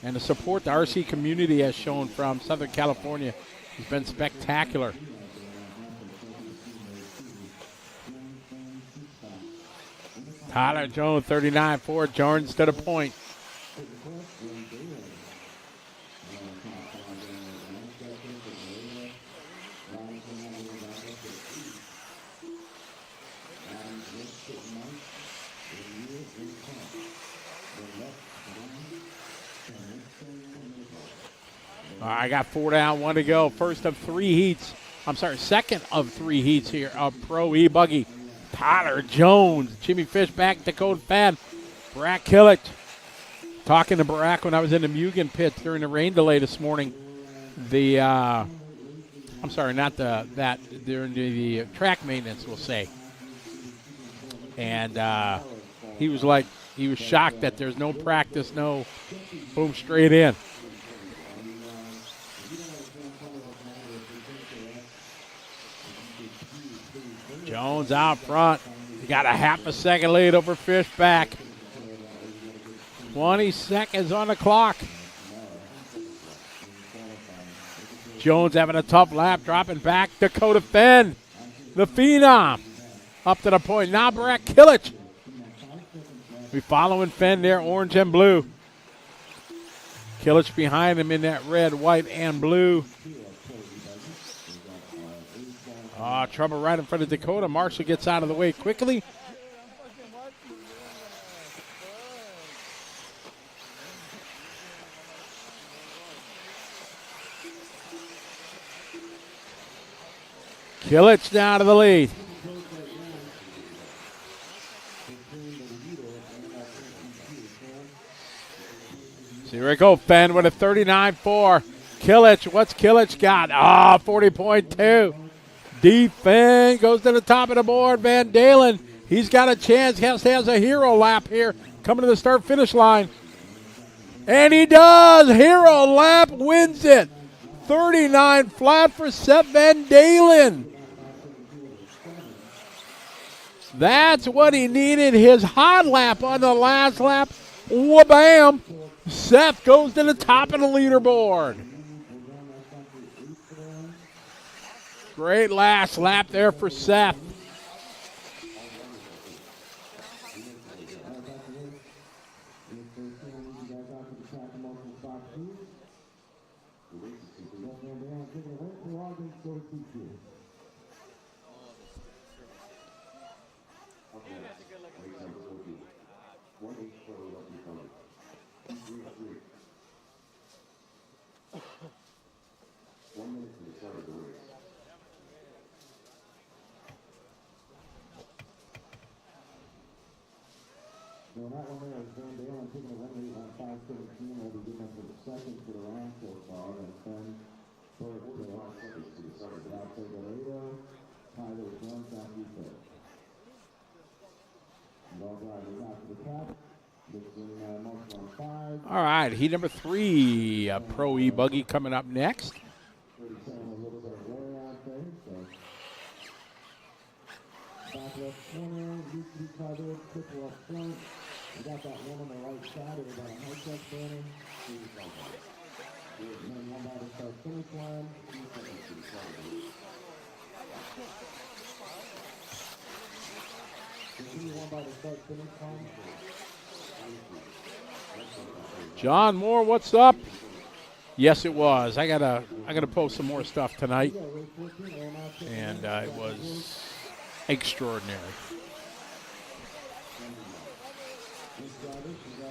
and the support the RC community has shown from Southern California has been spectacular. Tyler Jones, 39.4. Jordan stood a point. All right, I got 4 down, 1 to go. First of 3 heats. Second of 3 heats here of Pro E-buggy. Tyler Jones, Jimmy Fishback, Dakota Fenn, Barack Killick. Talking to Barack when I was in the Mugen pit during the rain delay this morning. During the track maintenance, we'll say. And he was shocked that there's no practice, no boom, straight in. Jones out front. He got a half a second lead over Fishback. 20 seconds on the clock. Jones having a tough lap, dropping back. Dakota Fenn, the Phenom. Up to the point. Now Barak Kilic. We following Fenn there, orange and blue. Kilic behind him in that red, white, and blue. Trouble right in front of Dakota. Marshall gets out of the way quickly. Kilic down to the lead. So here we go, Fenn with a 39.4. Kilic, what's Kilic got? 40.2. Deep Fenn goes to the top of the board. Van Dalen, he's got a chance. Has a hero lap here coming to the start-finish line. And he does. Hero lap wins it. 39 flat for Seth Van Dalen. That's what he needed. His hot lap on the last lap. Wha-bam. Seth goes to the top of the leaderboard. Great last lap there for Seth. So that one there is Van Dalen taking a run lead on 5:17. Will be getting up to the second for the round so far. And then for the last seconds to the start. Alfred Gallardo, Tyler Jones, after you third. Ball drivers out to the top. Mixing Marshall on 5. All right, heat number 3, Pro E-buggy coming up next. 37, a little bit of wear out there. So back left corner, used to be covered, triple up front. We got that one on the right side. We got a high-tech banner. And then one by the start finish line. One by the start finish line. John Moore, what's up? Yes, it was. I gotta post some more stuff tonight, and it was extraordinary.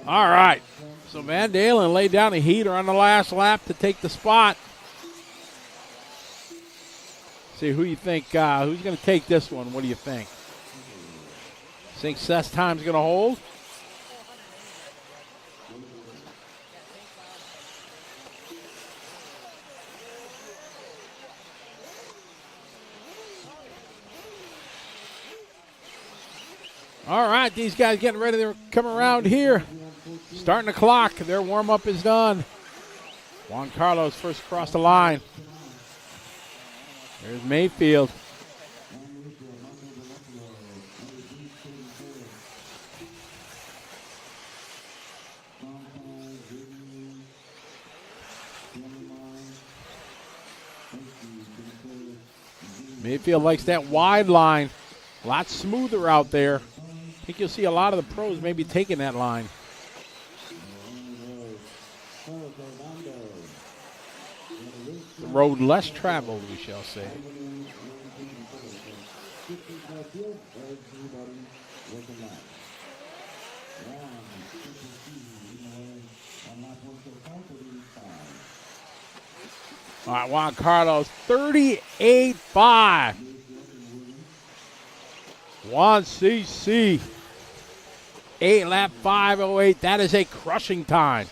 All right, so Van Dalen laid down a heater on the last lap to take the spot. See who you think, who's going to take this one? What do you think? Think Seth's time's going to hold? All right, these guys getting ready to come around here. Starting the clock. Their warm-up is done. Juan Carlos first across the line. There's Mayfield. Mayfield likes that wide line. A lot smoother out there. I think you'll see a lot of the pros maybe taking that line. The road less traveled, we shall say. All right, Juan Carlos, 38.5. Juan CC, 8-lap 5:08. That is a crushing time.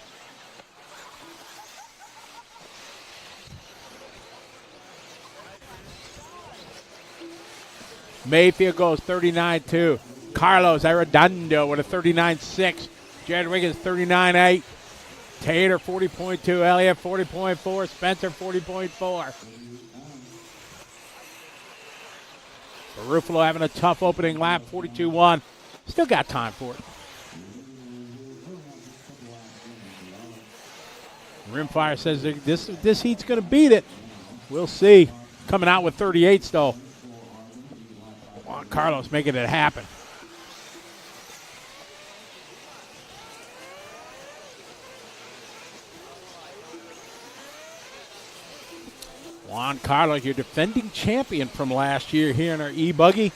Mayfield goes 39.2. Carlos Arredondo with a 39.6. Jared Wiggins 39.8. Tater 40.2. Elliott 40.4. Spencer 40.4. Ruffalo having a tough opening lap, 42.1. Still got time for it. Rimfire says this heat's going to beat it. We'll see. Coming out with 38s, though. Juan Carlos making it happen. Juan Carlos, your defending champion from last year here in our E-buggy.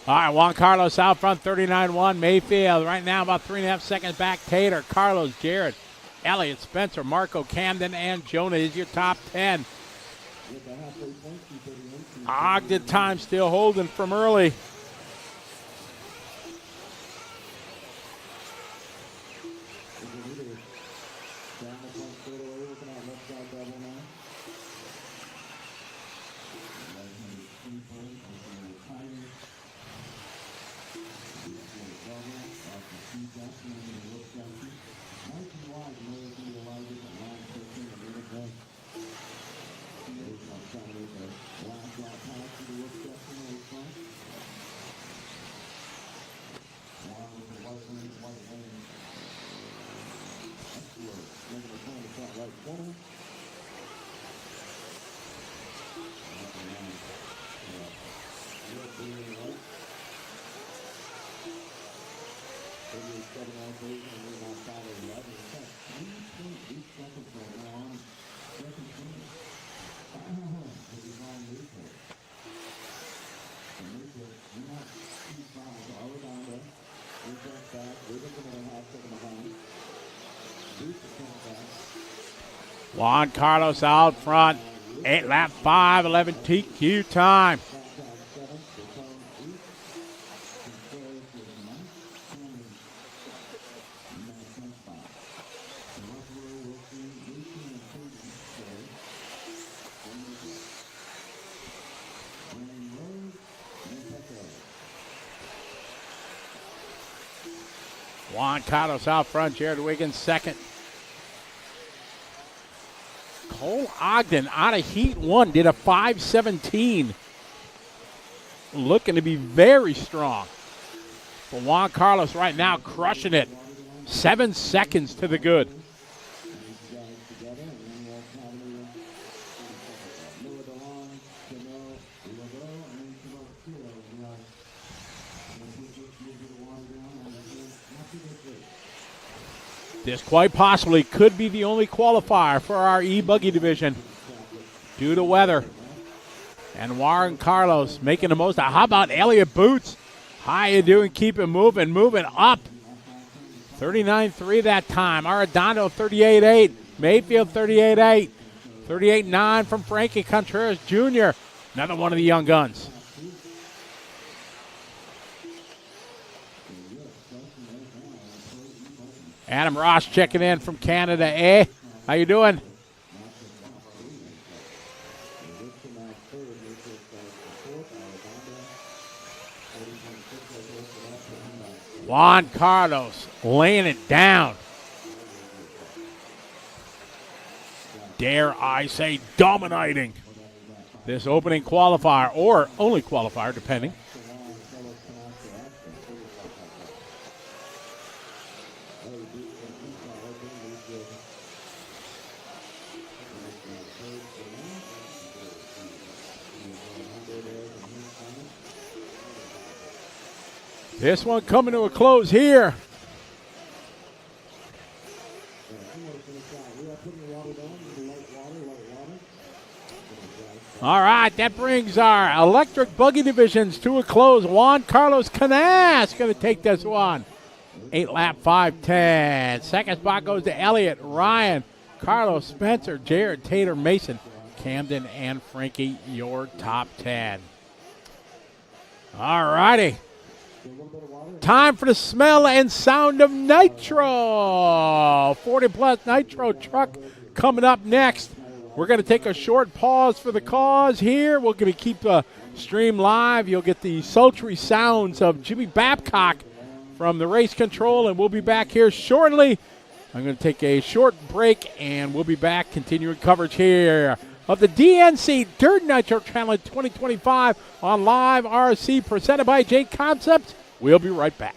All right, Juan Carlos out front, 39.1. Mayfield right now about 3.5 seconds back. Tater, Carlos, Jared, Elliott, Spencer, Marco, Camden, and Jonah is your top 10. Ogden time still holding from early. Juan Carlos out front. 8 lap 5, 11 TQ time. Juan Carlos out front. Jared Wiggins second. Cole Ogden out of heat 1 did a 5.17. Looking to be very strong. But Juan Carlos right now crushing it. 7 seconds to the good. This quite possibly could be the only qualifier for our E-buggy division due to weather. And Juan Carlos making the most. How about Elliott Boots? How you doing? Keep it moving up. 39.3 that time. Arredondo 38.8. Mayfield 38.8. 38.9 from Frankie Contreras Jr. Another one of the young guns. Adam Ross checking in from Canada. How you doing? Juan Carlos laying it down. Dare I say dominating this opening qualifier, or only qualifier, depending. This one coming to a close here. All right, that brings our electric buggy divisions to a close. Juan Carlos Canas going to take this one. 8 lap 5:10. Second spot goes to Elliott, Ryan, Carlos, Spencer, Jared, Tater, Mason, Camden, and Frankie, your top 10. All righty. Time for the smell and sound of Nitro. 40-plus Nitro truck coming up next. We're going to take a short pause for the cause here. We're going to keep the stream live. You'll get the sultry sounds of Jimmy Babcock from the race control, and we'll be back here shortly. I'm going to take a short break, and we'll be back continuing coverage here of the DNC Dirt Nitro Challenge 2025 on Live RC, presented by J Concepts. We'll be right back.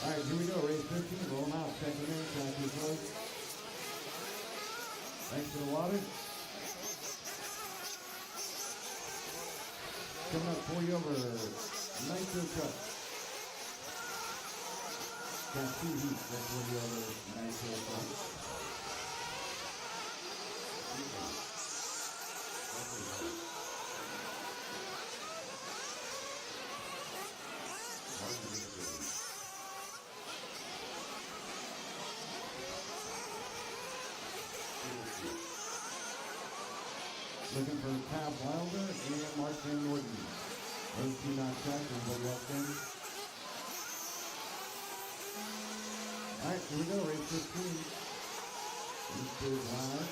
All right, here we go. Race 15. Roll them out. Second minute. Trying to close. Thanks for the water. Coming up for you over Nitro truck. Got 2 heats. That's for you over Nitro truck. Looking for Tab Wilder and Mark Van Norton. Those 2 not tracked, everybody else in. Alright, here we go, race 15. This is live.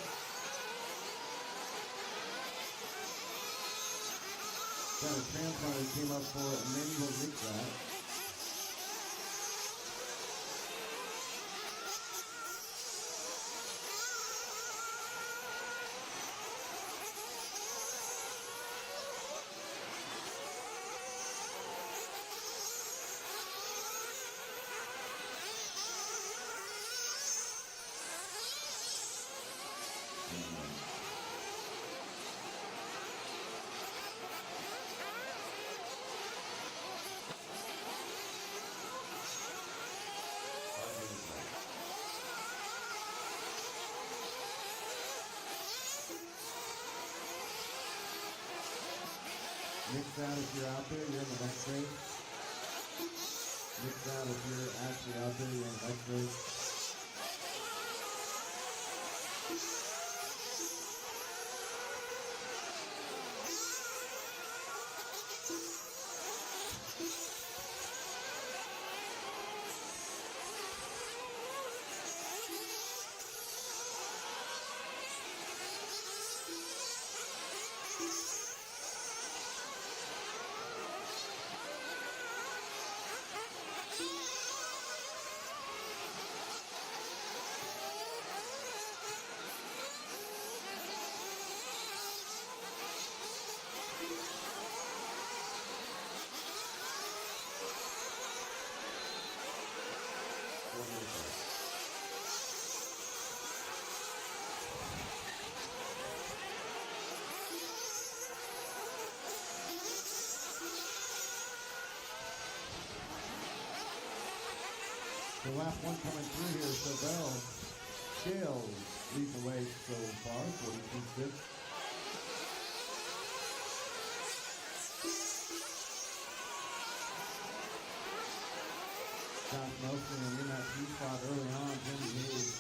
Got a transponder came up for a manual mix that. Mix out if you're out there, you're in the next race. Mix out if you're actually out there, you're in the next race. The last one coming through here, so Bell Scales leads the way so far, 42-6. Josh Nelson in that two spot early on, Jimmy Hayes.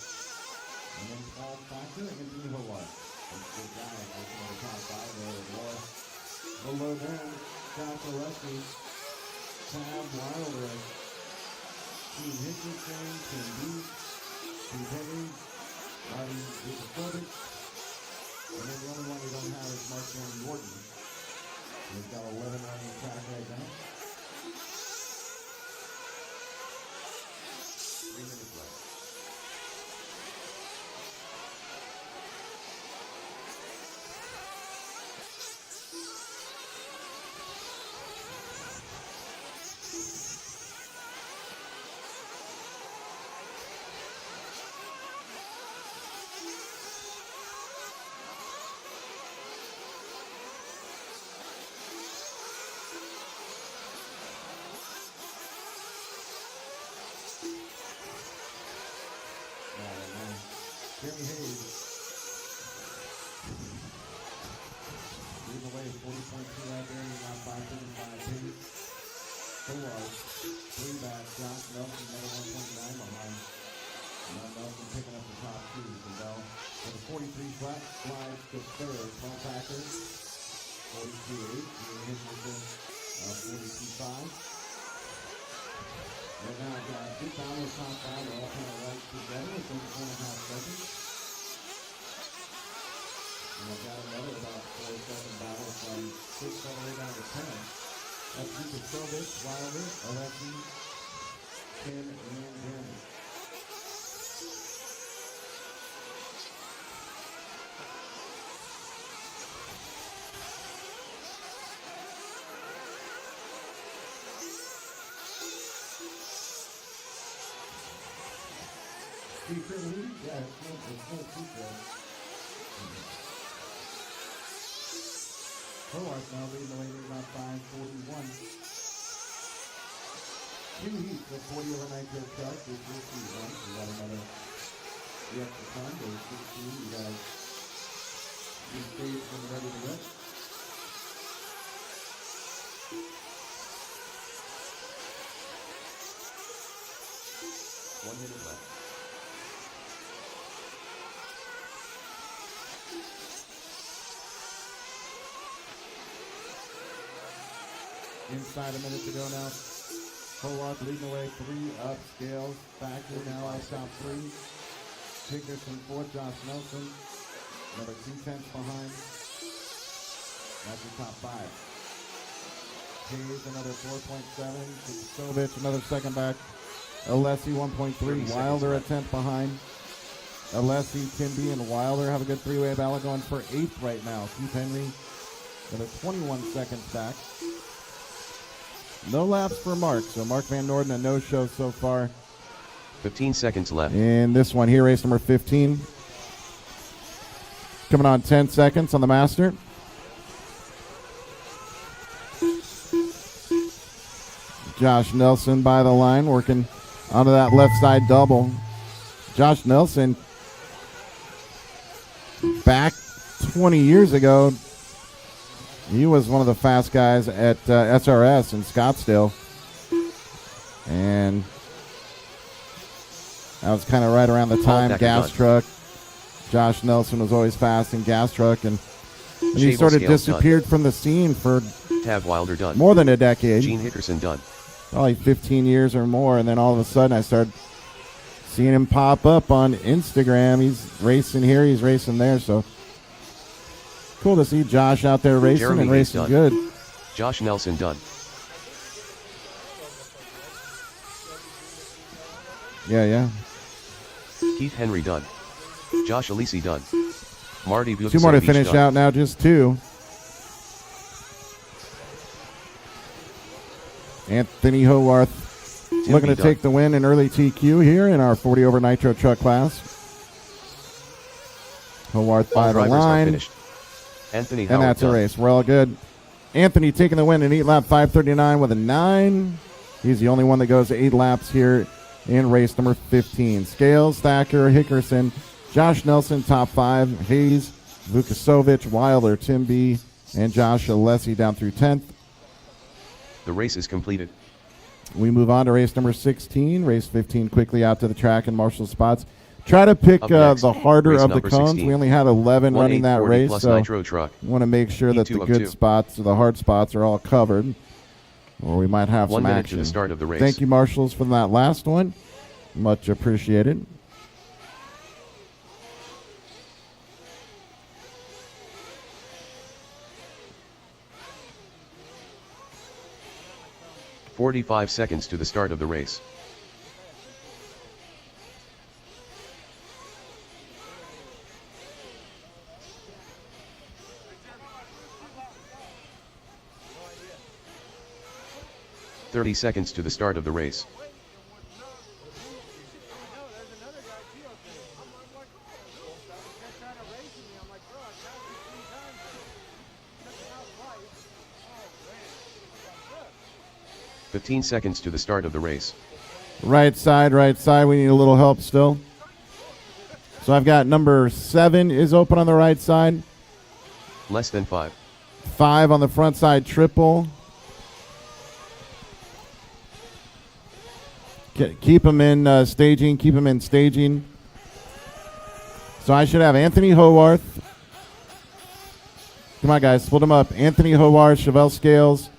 And then Paul Factor and Anthony Howard. That's good guys, working on the top five there with more. Below them, Scott Alessi, Tab Wilder, Team Hickerson, Tim Booth, Steve Henry, Marty Dickovic. And then the only one we don't have is Mark Van Gordon. He's got 11 on the track right now. 3 minutes left. Jimmy Hayes leading the way, 40.2 out there, he's now 5.5 pace. Howard, 3 back, Josh Nelson, another 1.9 behind. Now Nelson picking up the top two. So Bell with a 43 flat, slides to third. Paul Packer, 42.8. Jimmy Hayes, 42.5. Right now, two foulers, top five, are all kind of right together within 4.5 seconds. And I've got another about 4-second battle from 6 all the way down to 10. That's Dickovic, Wilder, Alessi, Tim, and Jeremy. Yeah, it's no secret. Howard now leading the way to about 5:41. 2 heats of 40 over Nitro truck. This is C1. We got another extra time. There's 16. You guys be staged and ready to go. One minute left. Inside a minute to go now. Howard leading the way, 3 up, Scales, Factor now out top 3. Dickerson 4, Josh Nelson, another 2/10 behind. That's your top 5. Hayes another 4.7, Dickovic another second back. Alessi 1.3, Wilder a 10th behind. Alessi, Timby, and Wilder have a good 3-way battle going for 8th right now. Keith Henry, another 21 seconds back. No laps for Mark, so Mark Van Norden, a no-show so far. 15 seconds left. And this one here, race number 15. Coming on 10 seconds on the Master. Josh Nelson by the line, working onto that left side double. Josh Nelson, back 20 years ago, he was one of the fast guys at SRS in Scottsdale. And that was kind of right around the time gas truck. Josh Nelson was always fast in gas truck, and he sort of disappeared from the scene for Tav Wilder done. More than a decade. Gene Hickerson done. Probably 15 years or more, and then all of a sudden I started seeing him pop up on Instagram. He's racing here, he's racing there, so cool to see Josh out there racing Jeremy and racing done. good. Josh Nelson done. Yeah. Keith Henry done. Josh Alesi done. Marty Buchanan 2 more to finish done. out now, just 2. Anthony Howarth looking to Timby take done. the win in early TQ here in our 40 over Nitro truck class. Howard All 5 drivers are line. finished. Anthony And Howard that's a done. race. We're all good. Anthony taking the win in 8 lap 5:39 with a 9. He's the only one that goes 8 laps here in race number 15. Scales, Thacker, Hickerson, Josh Nelson, top 5. Hayes, Vukasovic, Wilder, Tim B, and Josh Alessi down through 10th. The race is completed. We move on to race number 16. Race 15 quickly out to the track in Marshall spots. Try to pick Up next, the harder race of the number cones. 16. We only had 11 running that 1840 race, plus so Nitro truck. want to make sure that E2 the of good 2. spots or the hard spots are all covered, or we might have 1 some minute action. to the start of the race. Thank you, Marshals, for that last one. Much appreciated. "45 seconds to the start of the race. "30 seconds to the start of the race. "15 seconds to the start of the race. Right side, right side. We need a little help still. So I've got number 7 is open on the right side. Less than 5. 5 on the front side, triple. Keep him in staging. Keep him in staging. So I should have Anthony Howarth. Come on, guys. Split them up. Anthony Howarth, Chevelle Scales.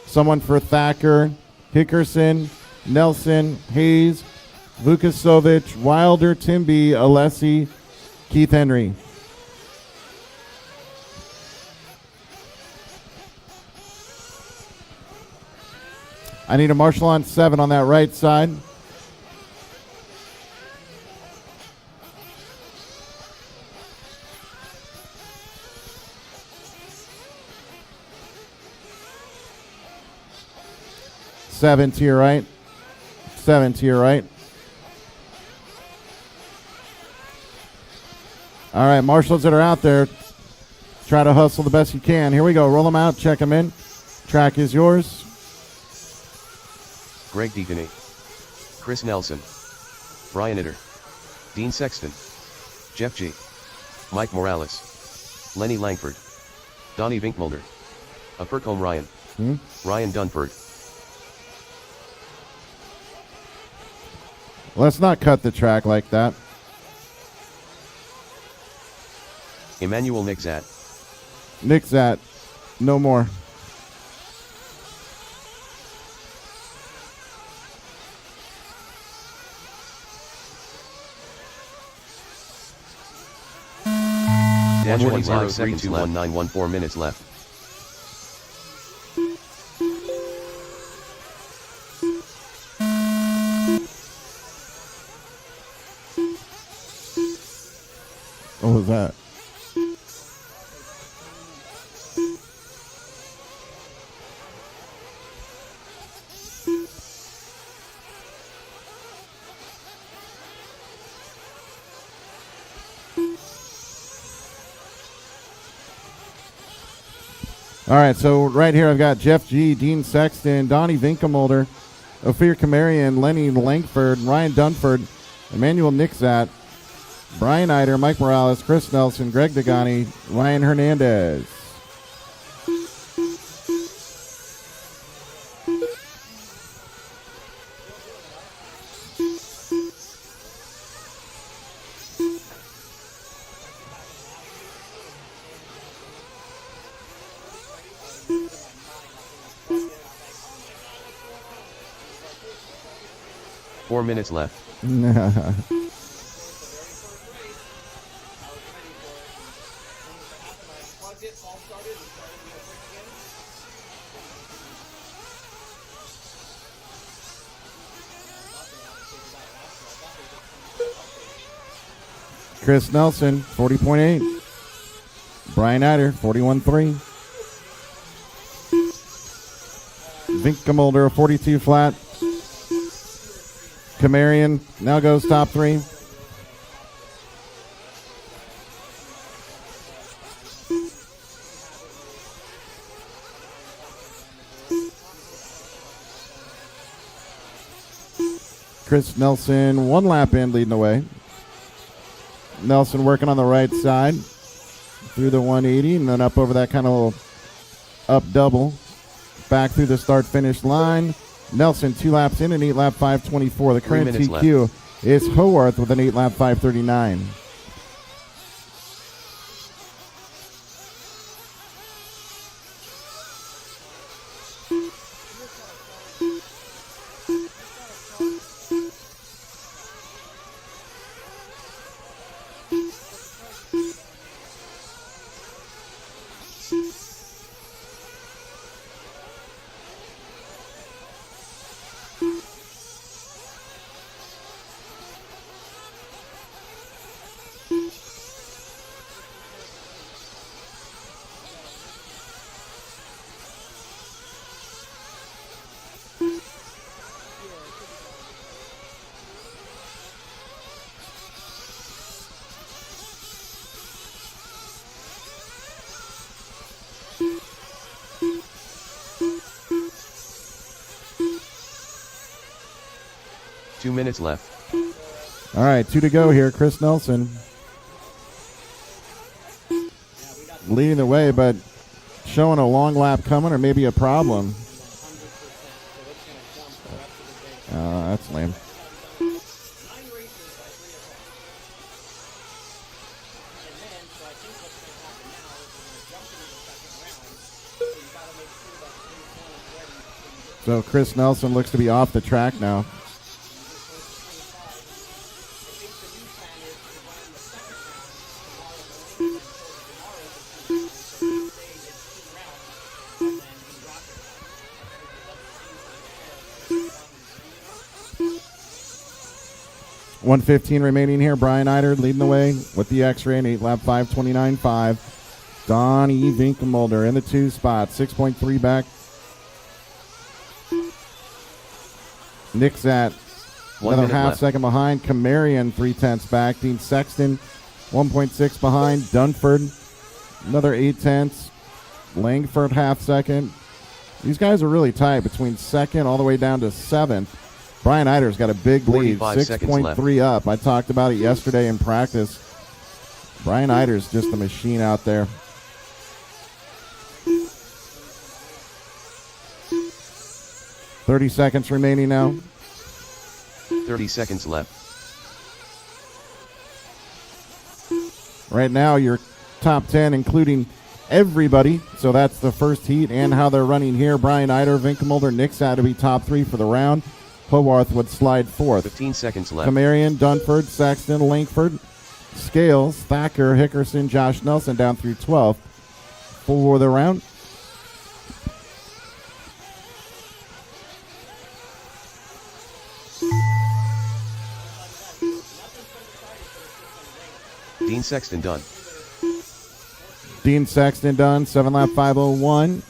Someone for Thacker. Hickerson. Nelson. Hayes. Vukasovic. Wilder. Timby. Alessi. Keith Henry. I need a marshal on 7 on that right side. Seven to your right. 7 to your right. All right, marshals that are out there, try to hustle the best you can. Here we go. Roll them out. Check them in. Track is yours. Greg Deacony. Chris Nelson. Brian Itter. Dean Sexton. Jeff G. Mike Morales. Lenny Langford. Donnie Vinkmulder. Apercombe Ryan. Ryan Dunford. Let's not cut the track like that. Emmanuel Nixat. Nick Zat, no more. Dash 1:25 seconds left. 1914 minutes left. What was that? All right, so right here I've got Jeff G, Dean Sexton, Donnie Vinkemulder, Ophir Kamarian, Lenny Langford, Ryan Dunford, Emmanuel Nixat, Brian Eider, Mike Morales, Chris Nelson, Greg Degani, Ryan Hernandez. Four minutes left. Chris Nelson, 40.8. Brian Eider, 41.3. Vinkemulder, 42 flat. Kamarian now goes top 3. Chris Nelson, 1 lap in, leading the way. Nelson working on the right side through the 180 and then up over that kind of little up double. Back through the start-finish line. Nelson 2 laps in, an 8-lap 5:24. The current TQ is Howarth with an 8-lap 5:39. Two minutes left. All right, 2 to go here. Chris Nelson leading the way, but showing a long lap coming or maybe a problem. That's lame. So Chris Nelson looks to be off the track now. .115 remaining here. Brian Eider leading the way with the X-ray and 8-lap 5:29.5. Donnie Winkelmulder in the 2 spot, 6.3 back. Nick Zat, another half second behind. Kamarian, 0.3 back. Dean Sexton, 1.6 behind. Dunford, another 0.8. Langford, half second. These guys are really tight between second all the way down to 7th. Brian Eider's got a big lead, 6.3 up. I talked about it yesterday in practice. Brian Eider's just a machine out there. .30 seconds remaining now. 30 seconds left. Right now, your top 10, including everybody. So that's the first heat and how they're running here. Brian Eider, Winkelmulder, Nick Zat to be top 3 for the round. Howarth would slide 4th. 15 seconds left. Kamarian, Dunford, Sexton, Langford, Scales, Thacker, Hickerson, Josh Nelson down through 12th for the round. Dean Sexton done. Dean Sexton done, 7-lap 5:01.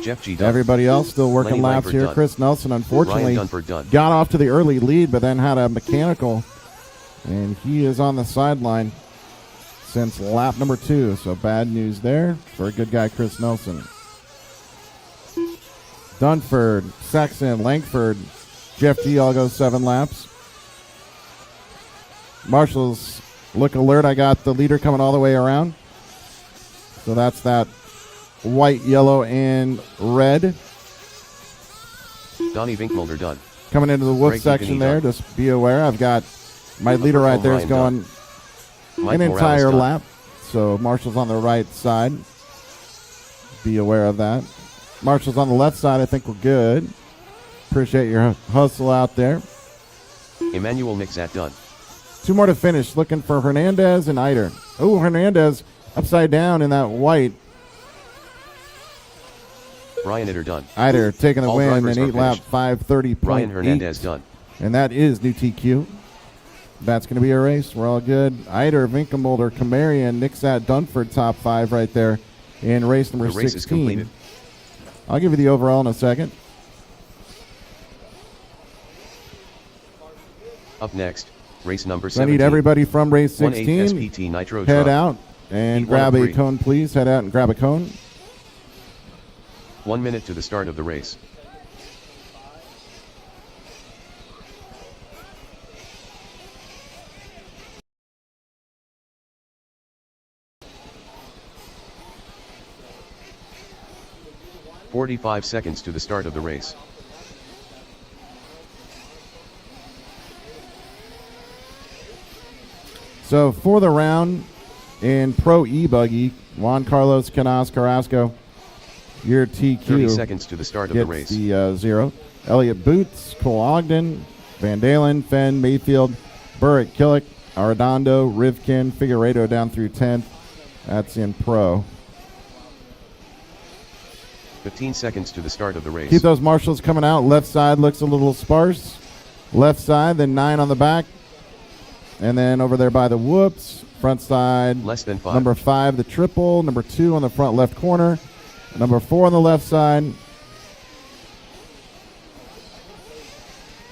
Jeff G done. Everybody else still working Lenny laps Langford here. done. Chris Nelson, unfortunately, Ryan Dunford done. got off to the early lead, but then had a mechanical, and he is on the sideline since lap number 2. So bad news there for a good guy, Chris Nelson. Dunford, Sexton, Langford, Jeff G all go 7 laps. Marshall's look alert. I got the leader coming all the way around. So that's that white, yellow, and red. Donnie Winkelmulder done. Coming into the wolf Greg section Eaconey there. done. Just be aware. I've got my leader right there is O'Brien going Mike an Morales entire done. lap. So Marshall's on the right side. Be aware of that. Marshall's on the left side. I think we're good. Appreciate your hustle out there. Emmanuel Nick Zat done. 2 more to finish. Looking for Hernandez and Eider. Oh, Hernandez upside down in that white. Brian Itter done. Eider taking the All win drivers in are 8-lap finished. 5:30.8. Brian Hernandez done. And that is new TQ. That's going to be a race. We're all good. Eider, Winkelmulder, Kamarian, Nick Zat, Dunford, top 5 right there in race number The race is 16. completed. I'll give you the overall in a second. Up next, race number So I 17. need everybody from race 1/8 16. SPT Nitro Head truck. out and Heat one of grab a three. cone, please. Head out and grab a cone. 1 minute to the start of the race. "45 seconds to the start of the race. So for the round in Pro E-buggy, Juan Carlos Canas Carrasco, your 30 TQ seconds to the start of the gets race. the 0. Elliott Boots, Cole Ogden, Van Dalen, Fenn, Mayfield, Burrick, Killick, Arredondo, Rivkin, Figueredo down through 10th. That's in Pro. 15 seconds to the start of the race. Keep those marshals coming out. Left side looks a little sparse. Left side, then 9 on the back. And then over there by the whoops, front side, Less than 5. number 5, the triple, number 2 on the front left corner, number 4 on the left side.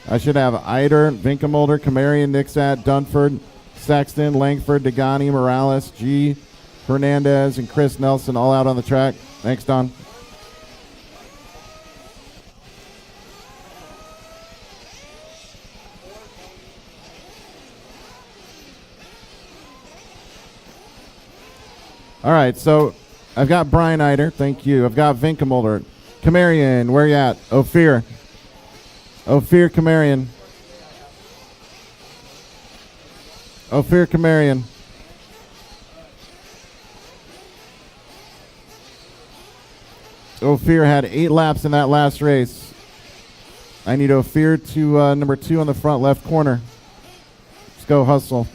I should have Eider, Vinkamolder, Kamarian, Nixat, Dunford, Sexton, Langford, Degani, Morales, G, Hernandez, and Chris Nelson all out on the track. Thanks, Don. All right, so I've got Brian Eider. Thank you. I've got Vinkamolder. Kamarian, where you at? Ophir. Ophir Kamarian. Ophir Kamarian. Ophir had 8 laps in that last race. I need Ophir to number 2 on the front left corner. Let's go hustle.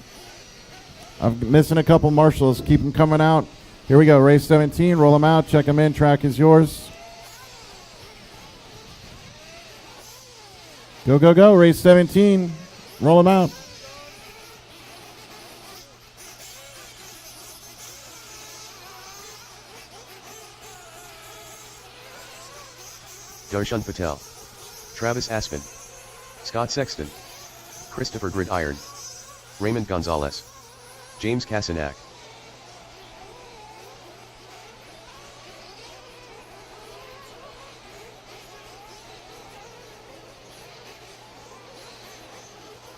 I'm missing a couple marshals. Keep them coming out. Here we go. Race 17. Roll them out. Check them in. Track is yours. Go, go, go. Race 17. Roll them out. Darshan Patel, Travis Aspen, Scott Sexton, Christopher Gridiron, Raymond Gonzalez, James Kasanak.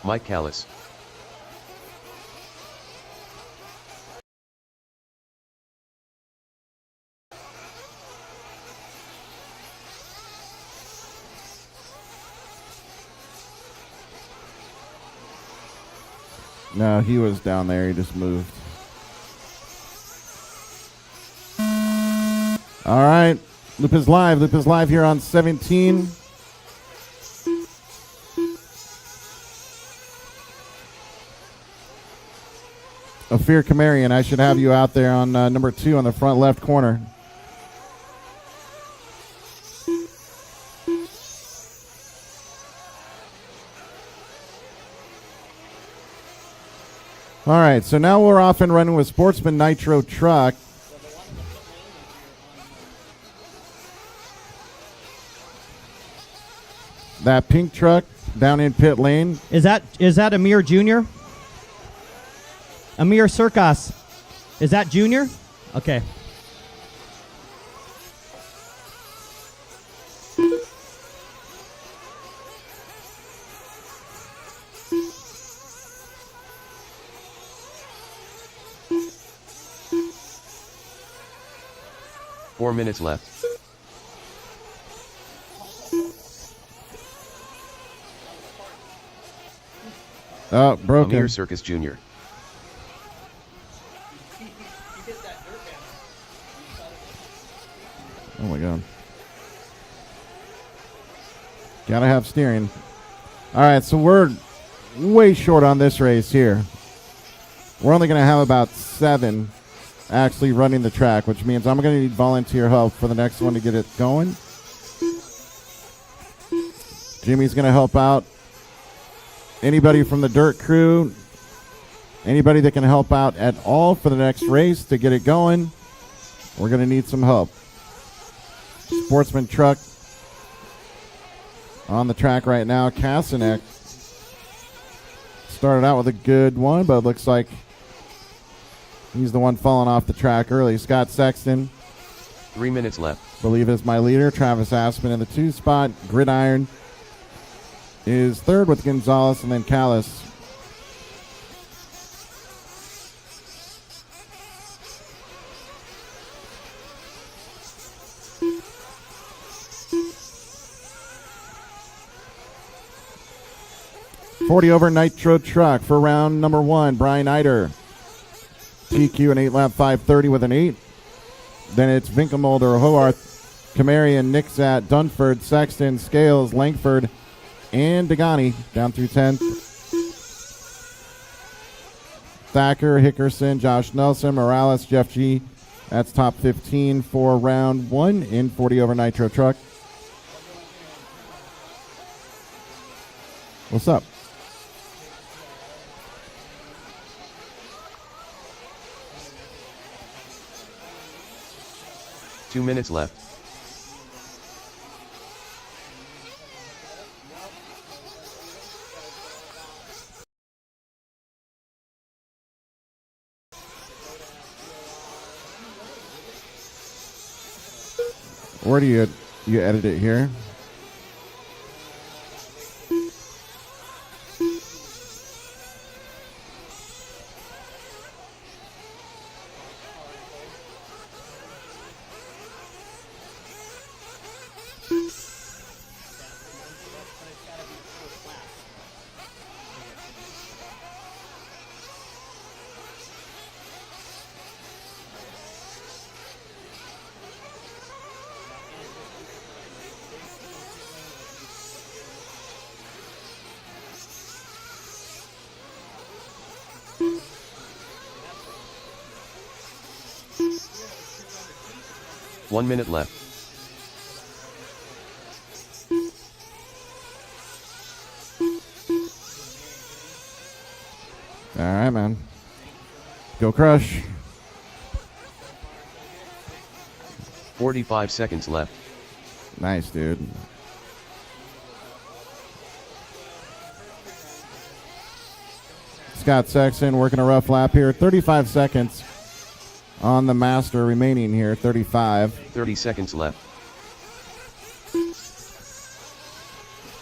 Mike Callis. No, he was down there. He just moved. All right. Loop is live. Loop is live here on 17. Ophir Kamarian, I should have you out there on number 2 on the front left corner. All right, so now we're off and running with Sportsman Nitro truck. That pink truck down in pit lane. Is that Amir Jr.? Amir Circus. Is that Junior? Okay. Four minutes left. Oh, broken. Amir Circus Jr. Oh my God. Gotta have steering. All right, so we're way short on this race here. We're only going to have about 7 actually running the track, which means I'm going to need volunteer help for the next one to get it going. Jimmy's going to help out. Anybody from the dirt crew, anybody that can help out at all for the next race to get it going, we're going to need some help. Sportsman truck on the track right now. Kasanek Started out with a good one, but it looks like he's the one falling off the track early. Scott Sexton, 3 minutes left. believe is my leader. Travis Aspen in the 2 spot. Gridiron is third with Gonzalez, and then Callis. .40 over Nitro truck for round number 1. Brian Eider. TQ an 8-lap 5:30 with an 8. Then it's Vinkelmolder, Hoarth, Camarian, Nixat, Dunford, Sexton, Scales, Langford, and Degani down through 10th. Thacker, Hickerson, Josh Nelson, Morales, Jeff G. That's top 15 for round 1 in 40 over Nitro truck. What's up? Two minutes left. Where do you edit it here? One minute left. All right, man. Go Crush. 45 seconds left. Nice, dude. Scott Sexton working a rough lap here. 35 seconds on the master remaining here. 35. 30 seconds left.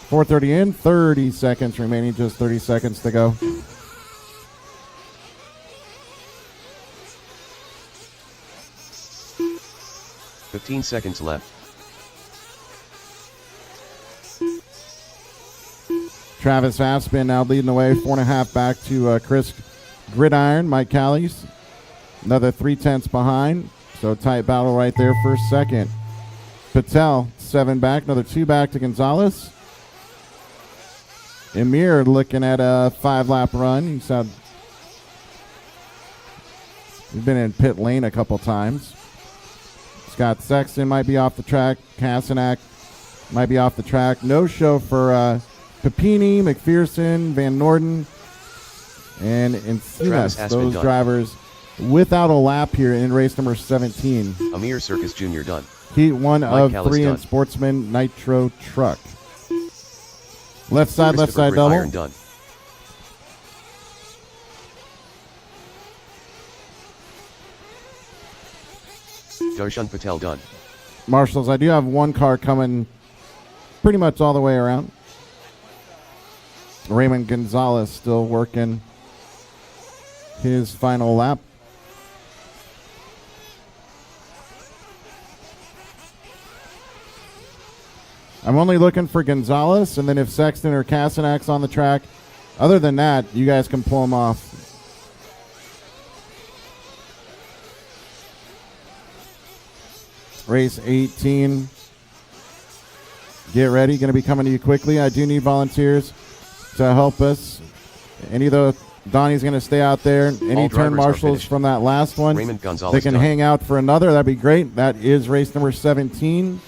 4:30 in. 30 seconds remaining. Just 30 seconds to go. Fifteen seconds left. Travis Aspen now leading the way. 4.5 back to Chris Gridiron. Mike Callies. Another 3/10 behind. So tight battle right there for second. Patel, 7 back. Another 2 back to Gonzalez. Emir looking at a 5-lap run. He's been in pit lane a couple times. Scott Sexton might be off the track. Kasanak might be off the track. No show for Papini, McPherson, Van Norden, and Encinas. Those done. drivers without a lap here in race number 17. Amir Circus Jr. done. Heat 1 of Callis 3 in done. Sportsman Nitro truck. Left side Christopher double. Gridiron done. Darshan Patel done. Marshals, I do have one car coming pretty much all the way around. Raymond Gonzalez still working his final lap. I'm only looking for Gonzalez, and then if Sexton or Kasanak's on the track, other than that, you guys can pull them off. Race 18. Get ready. Going to be coming to you quickly. I do need volunteers to help us. Any of the Donnie's going to stay out there. Any All turn drivers are marshals finished. from that last one, Raymond Gonzalez they can done. hang out for another. That'd be great. That is race number 17.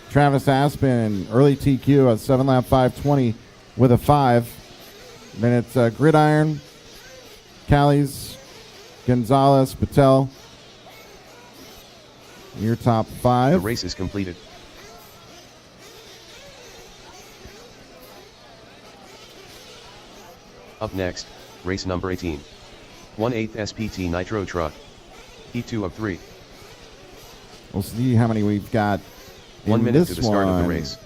Travis Aspen, early TQ, a 7-lap 5:20 with a 5. Then it's Gridiron, Callies, Gonzalez, Patel. Your top 5. The race is completed. Up next, race number 18. 1/8 SPT Nitro truck. Heat 2 of 3. We'll see how many we've got. 1 in minute this to the start of the one. race.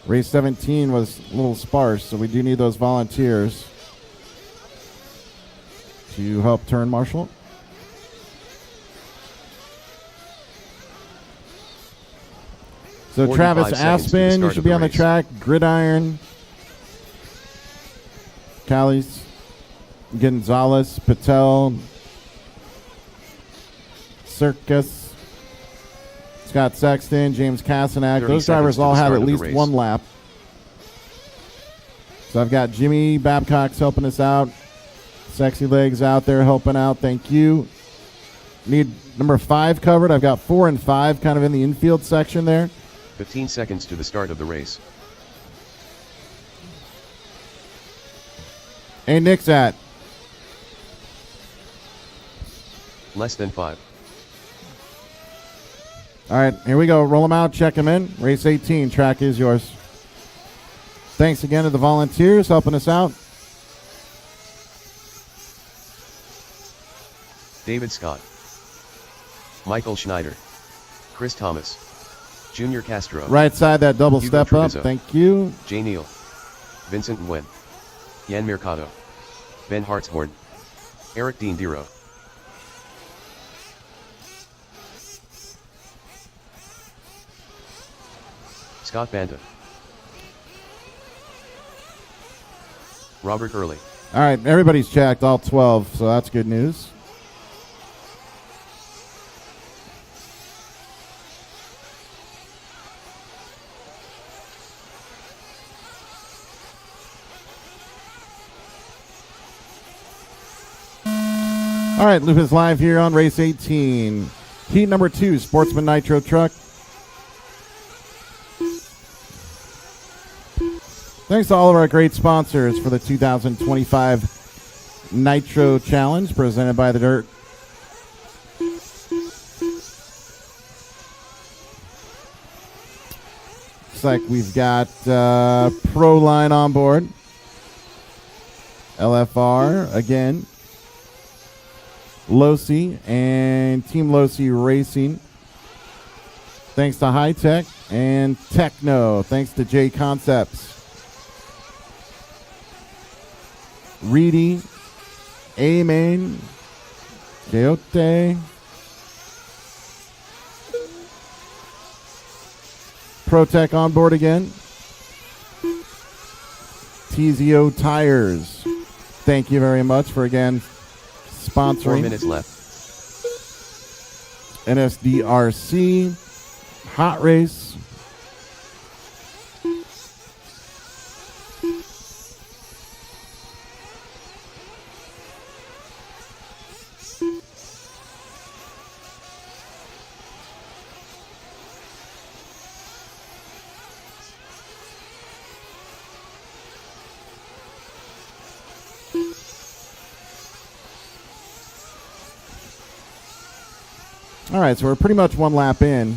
Race 17 was a little sparse, so we do need those volunteers to help turn marshal. So 45 Travis seconds to the Aspen, you start should of be the on the race. track. Gridiron, Callies, Gonzalez, Patel, Circus, Scott Sexton, James Kasanak. 30 Those seconds drivers to the all have start at of the least race. one lap. So I've got Jimmy Babcock's helping us out. Sexy Legs out there helping out. Thank you. Need number 5 covered. I've got 4 and 5 kind of in the infield section there. 15 seconds to the start of the race. Hey, Nick's at. Less than 5. All right, here we go. Roll them out, check them in. Race 18, track is yours. Thanks again to the volunteers helping us out. David Scott. Michael Schneider. Chris Thomas. Junior Castro. Right side, that double Hugo step up. Treviso. Thank you. J. Neal. Vincent Nguyen. Yan Mercado. Ben Hartshorn. Eric Dean Diro. Scott Banta. Robert Early. All right, everybody's checked, all 12, so that's good news. All right, Loop is live here on race 18. Heat number 2, Sportsman Nitro truck. Thanks to all of our great sponsors for the 2025 Nitro Challenge presented by The Dirt. Looks like we've got Proline on board. LFR again. Losi and Team Losi Racing. Thanks to High Tech and Techno. Thanks to J Concepts. Reedy, Amen, Coyote, ProTech on board again. TZO Tires. Thank you very much for again sponsoring. 4 minutes left. NSDRC, Hot Race. All right, so we're pretty much one lap in.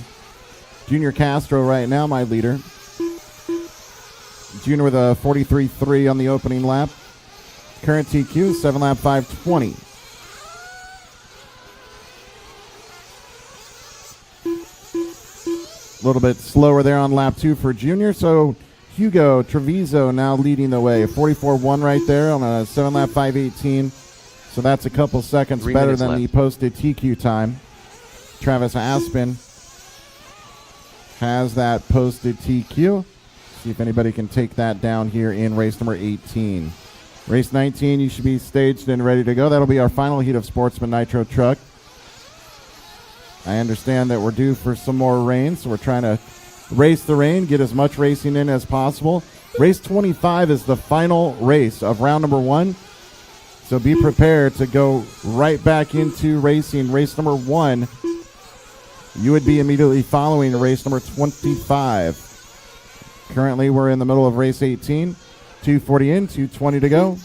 Junior Castro right now, my leader. Junior with a 43.3 on the opening lap. Current TQ, 7 lap 5:20. A little bit slower there on lap 2 for Junior, so Hugo Treviso now leading the way. 44.1 right there on a 7 lap 5:18. So that's a couple seconds 3 better minutes than left. the posted TQ time. Travis Aspen has that posted TQ. See if anybody can take that down here in race number 18. Race 19, you should be staged and ready to go. That'll be our final heat of Sportsman Nitro truck. I understand that we're due for some more rain, so we're trying to race the rain, get as much racing in as possible. Race 25 is the final race of round number 1. So be prepared to go right back into racing race number 1. You would be immediately following race number 25. Currently, we're in the middle of race 18. 240 in, 220 to go.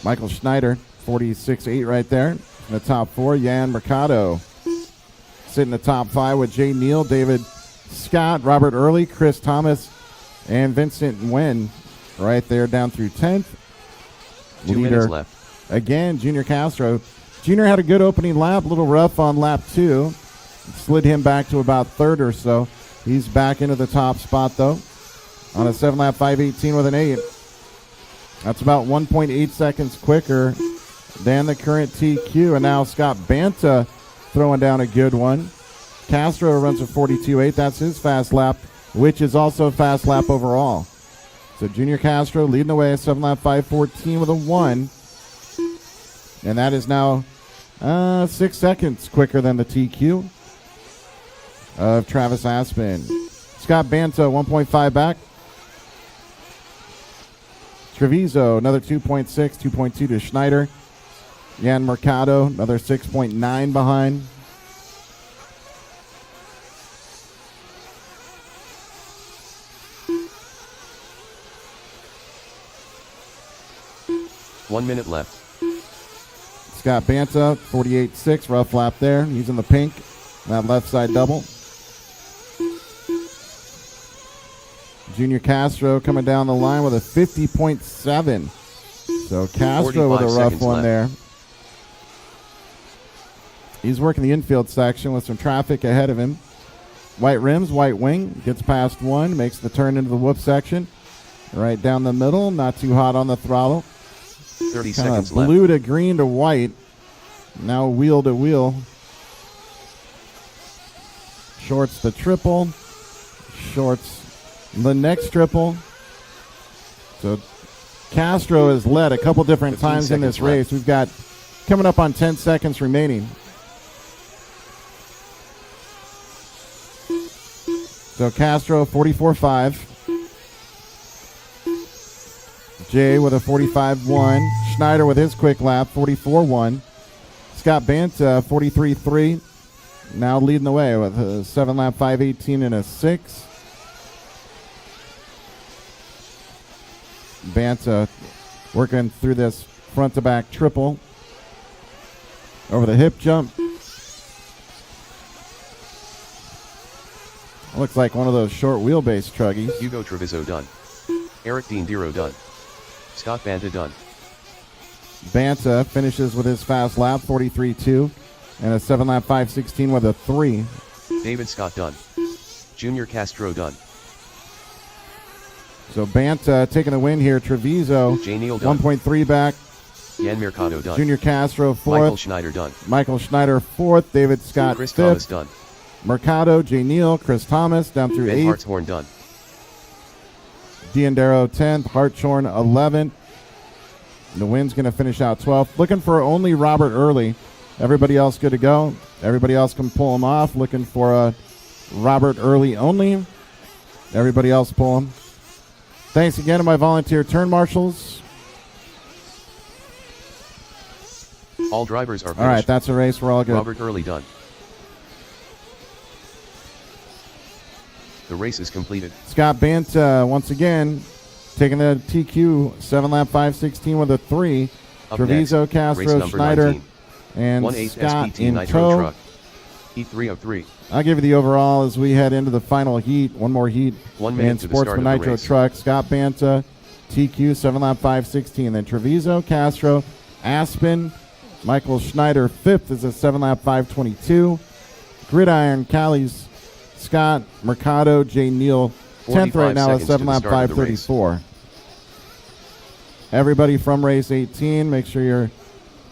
Michael Schneider, 46.8 right there. In the top 4, Yan Mercado. Sitting in the top 5 with Jay Neal, David Scott, Robert Early, Chris Thomas, and Vincent Nguyen. right there down through 10th. 2 minutes left. Again, Junior Castro. Junior had a good opening lap, a little rough on lap 2. Slid him back to about 3rd or so. He's back into the top spot, though, on a 7-lap 5:18 with an 8. That's about 1.8 seconds quicker than the current TQ. And now Scott Banta throwing down a good one. Castro runs a 42.8. That's his fast lap, which is also a fast lap overall. So Junior Castro leading the way, 7-lap 5:14 with a 1. And that is now 6 seconds quicker than the TQ of Travis Aspen. Scott Banta, 1.5 back. Treviso, another 2.6, 2.2 to Schneider. Jan Mercado, another 6.9 behind. One minute left. Scott Banta, 48.6, rough lap there. He's in the pink, that left side double. Junior Castro coming down the line with a 50.7. So Castro with a rough one there. He's working the infield section with some traffic ahead of him. White rims, white wing, gets past 1, makes the turn into the whoop section. Right down the middle, not too hot on the throttle. 30 seconds left. Blue to green to white. Now wheel to wheel. Shorts the triple. Shorts the next triple. So Castro has led a couple different times in this race. We've got coming up on 10 seconds remaining. So Castro 44.5. Jay with a 45.1. Schneider with his quick lap, 44.1. Scott Banta, 43.3. Now leading the way with a 7-lap 5:18 and a 6. Banta working through this front-to-back triple. Over the hip jump. Looks like one of those short wheelbase truggies. Hugo Treviso done. Eric Dindiro done. Scott Banta done. Banta finishes with his fast lap, 43.2, and a 7-lap 5:16 with a 3. David Scott done. Junior Castro done. So Banta taking the win here. Treviso, J. Neal done. 1.3 back. Jan Mercado done. Junior Castro, 4th. Michael Schneider done. Michael Schneider, 4th. David Scott, Chris 5th. Thomas done. Mercado, J. Neal, Chris Thomas, down through Ben 8th. Hartshorn done. Diandero, 10th. Hartshorn, 11th. The win's going to finish out 12th. Looking for only Robert Early. Everybody else good to go. Everybody else can pull him off. Looking for a Robert Early only. Everybody else pull him. Thanks again to my volunteer turn marshals. All drivers are finished. All right, that's a race. We're all good. Robert Early done. The race is completed. Scott Banta, once again, taking the TQ, 7-lap 5:16 with a 3. Up Treviso, next, Castro, race number Schneider, 19. and 1/8 Scott SPT in Nitro tow. truck. E303. I'll give you the overall as we head into the final heat. One more heat 1 minute in to the start Sportsman of the Nitro race. truck. Scott Banta, TQ, 7-lap 5:16. Then Treviso, Castro, Aspen, Michael Schneider, 5th is a 7-lap 5:22. Gridiron, Callies, Scott, Mercado, J. Neal, 10th right now, a 7-lap 5:34. Everybody from race 18, make sure you're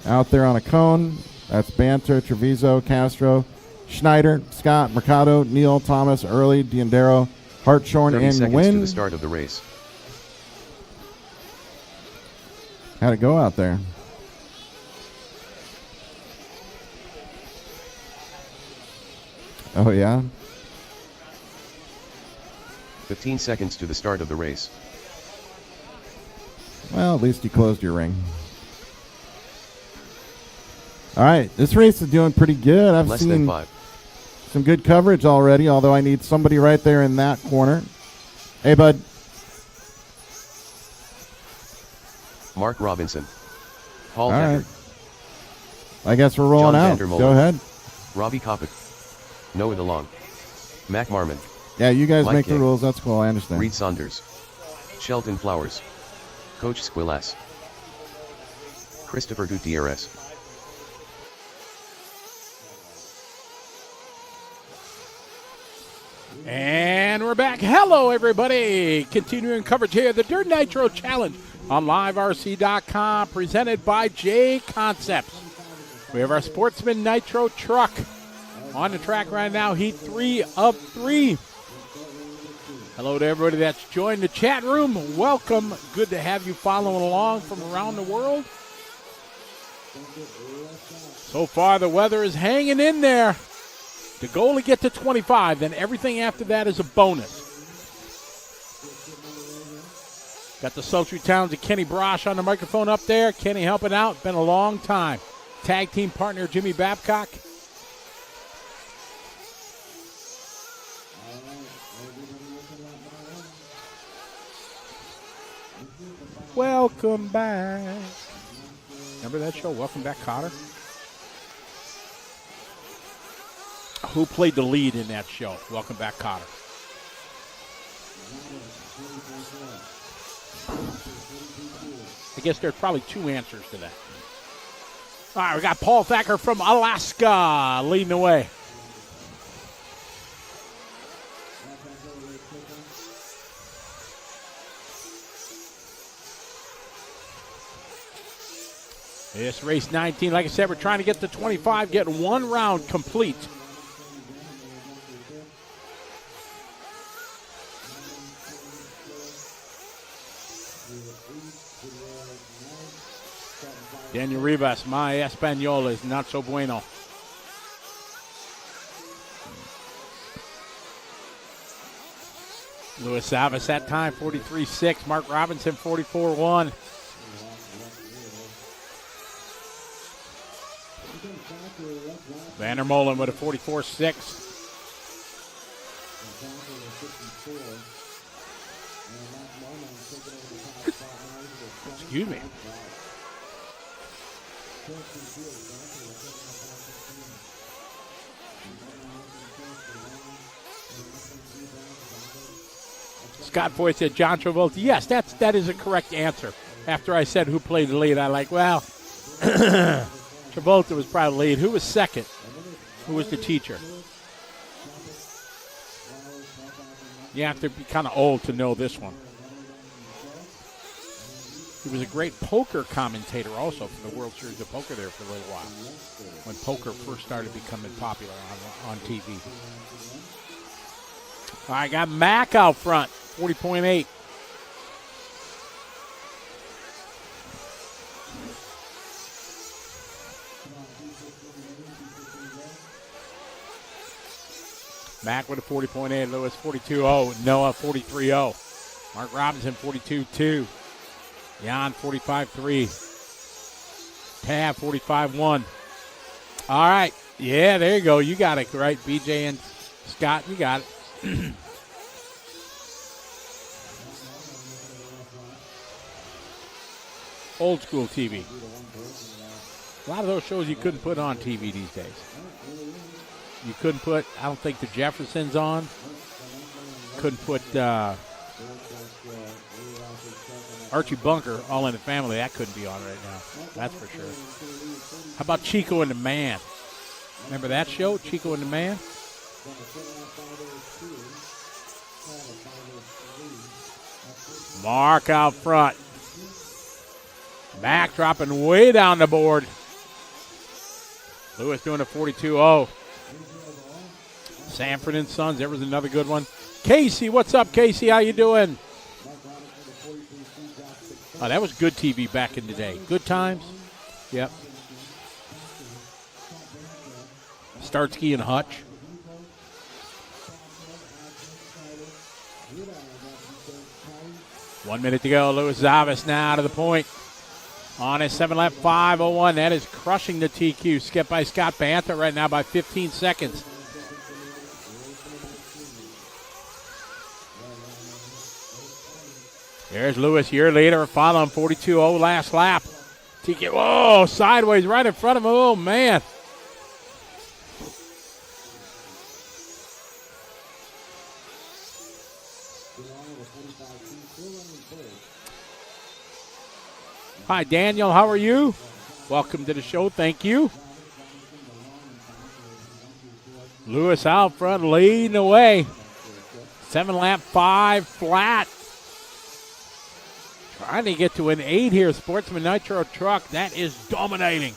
out there on a cone. That's Banta, Treviso, Castro, Schneider, Scott, Mercado, Neal, Thomas, Early, Diandero, Hartshorn, 30 and seconds to Wynn. the start of the race. How'd it go out there? Oh, yeah? 15 seconds to the start of the race. Well, at least you closed your ring. All right, this race is doing pretty good. I've Less than seen 5. some good coverage already, although I need somebody right there in that corner. Hey, bud. Mark Robinson. Paul All Decker. right. I guess we're rolling John out. Vandermolen. Go ahead. Robbie Kopic. Noah DeLong. Mac Marmon. Yeah, you guys Mike make the King. rules. That's cool. I understand. Reed Saunders. Shelton Flowers. Coach Squilas. Christopher Gutierrez. And we're back. Hello, everybody. Continuing coverage here of the Dirt Nitro Challenge on liverc.com, presented by J Concepts. We have our Sportsman Nitro truck on the track right now, heat 3 of 3. Hello to everybody that's joined the chat room. Welcome. Good to have you following along from around the world. So far, the weather is hanging in there. The goal to get to 25, then everything after that is a bonus. Got the sultry towns of Kenny Brosh on the microphone up there. Kenny helping out. Been a long time. Tag team partner Jimmy Babcock. Welcome back. Remember that show, Welcome Back, Cotter? Who played the lead in that show, Welcome Back, Cotter? I guess there's probably two answers to that. All right, we got Paul Thacker from Alaska leading the way. This race 19, like I said, we're trying to get to 25, get one round complete. Daniel Rivas, my Espanol is not so bueno. Luis Savas that time, 43.6. Mark Robinson, 44.1. Vandermolen with a 44.6. Excuse me. Scott Boyd said John Travolta. Yes, that is a correct answer. After I said who played the lead, I like, well, Travolta was probably lead. Who was second? Who was the teacher? You have to be kind of old to know this one. He was a great poker commentator also for the World Series of Poker there for a little while, when poker first started becoming popular on TV. All right, got Mac out front, 40.8. Mac with a 40.8, Lewis 42.0, Noah 43.0, Mark Robinson 42.2, Jan 45.3, Tab 45.1. All right, yeah, there you go. You got it right, BJ and Scott, you got it. Old school TV. A lot of those shows you couldn't put on TV these days. You couldn't put, I don't think, the Jeffersons on. Couldn't put Archie Bunker, All in the Family. That couldn't be on right now. That's for sure. How about Chico and the Man? Remember that show, Chico and the Man? Mark out front. Mac dropping way down the board. Lewis doing a 42.0. Sanford and Sons, there was another good one. Casey, what's up, Casey? How you doing? Oh, that was good TV back in the day. Good times. Yep. Starsky and Hutch. One minute to go. Luis Zavis now to the point. On his 7-lap 5:01. That is crushing the TQ. Skipped by Scott Bantha right now by 15 seconds. There's Lewis, your leader, following 42.0 last lap. TQ, whoa, sideways right in front of him. Oh, man. Hi, Daniel. How are you? Welcome to the show. Thank you. Lewis out front leading the way. 7-lap 5 flat. Trying to get to an 8 here. Sportsman Nitro truck. That is dominating.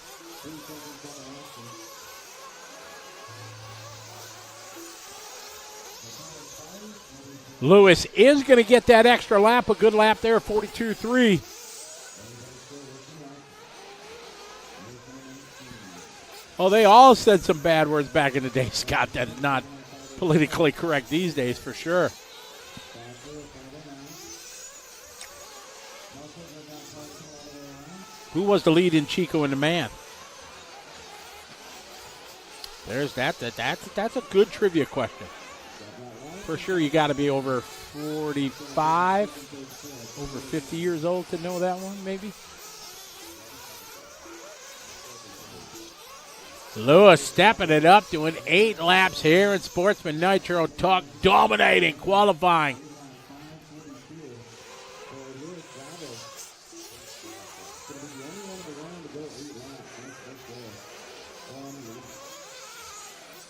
Lewis is going to get that extra lap. A good lap there, 42.3. Oh, they all said some bad words back in the day, Scott. That is not politically correct these days, for sure. Who was the lead in Chico and the Man? There's that. That's a good trivia question. For sure, you got to be over 45, over 50 years old to know that one, maybe. Lewis stepping it up, doing 8 laps here in Sportsman Nitro truck, dominating qualifying.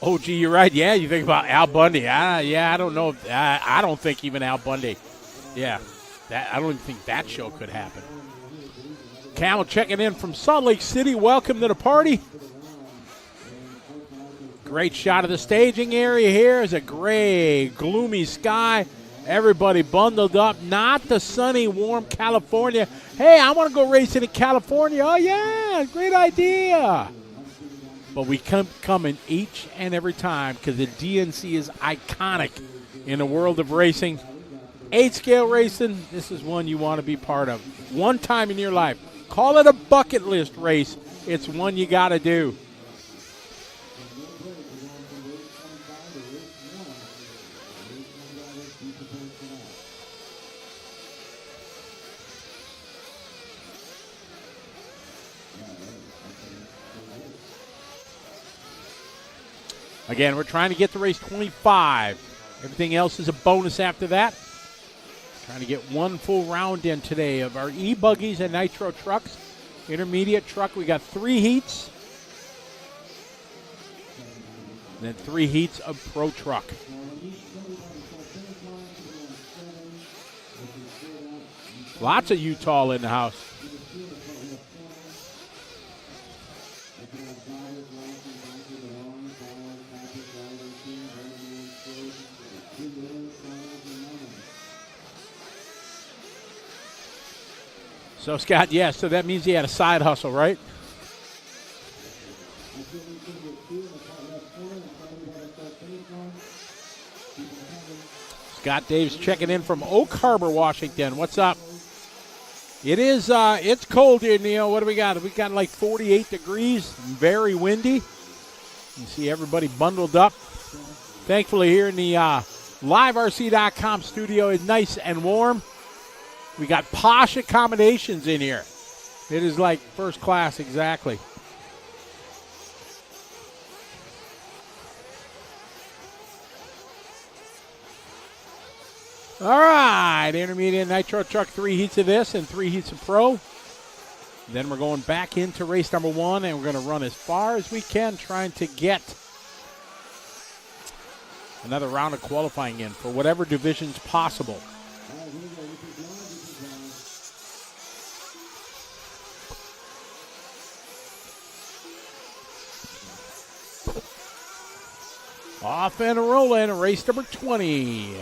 Oh, gee, you're right. Yeah, you think about Al Bundy. I don't know. I don't think even Al Bundy. Yeah, I don't even think that show could happen. Camel checking in from Salt Lake City. Welcome to the party. Great shot of the staging area here. Is a gray, gloomy sky. Everybody bundled up. Not the sunny, warm California. Hey, I want to go racing in California. Oh, yeah, great idea. But we come in each and every time because the DNC is iconic in the world of racing. 8-scale racing, this is one you want to be part of. One time in your life. Call it a bucket list race. It's one you got to do. Again, we're trying to get to race 25. Everything else is a bonus after that. Trying to get one full round in today of our E-buggies and Nitro trucks. Intermediate truck, we got 3 heats. And then 3 heats of Pro Truck. Lots of Utah in the house. So, Scott, yeah, so that means he had a side hustle, right? Scott Daves checking in from Oak Harbor, Washington. What's up? It is, it's cold here, Neil. What do we got? We got like 48 degrees, very windy. You see everybody bundled up. Thankfully, here in the liverc.com studio is nice and warm. We got posh accommodations in here. It is like first class, exactly. All right, intermediate Nitro truck, 3 heats of this and 3 heats of Pro. Then we're going back into race number 1, and we're going to run as far as we can, trying to get another round of qualifying in for whatever division's possible. Off and rolling, race number 20.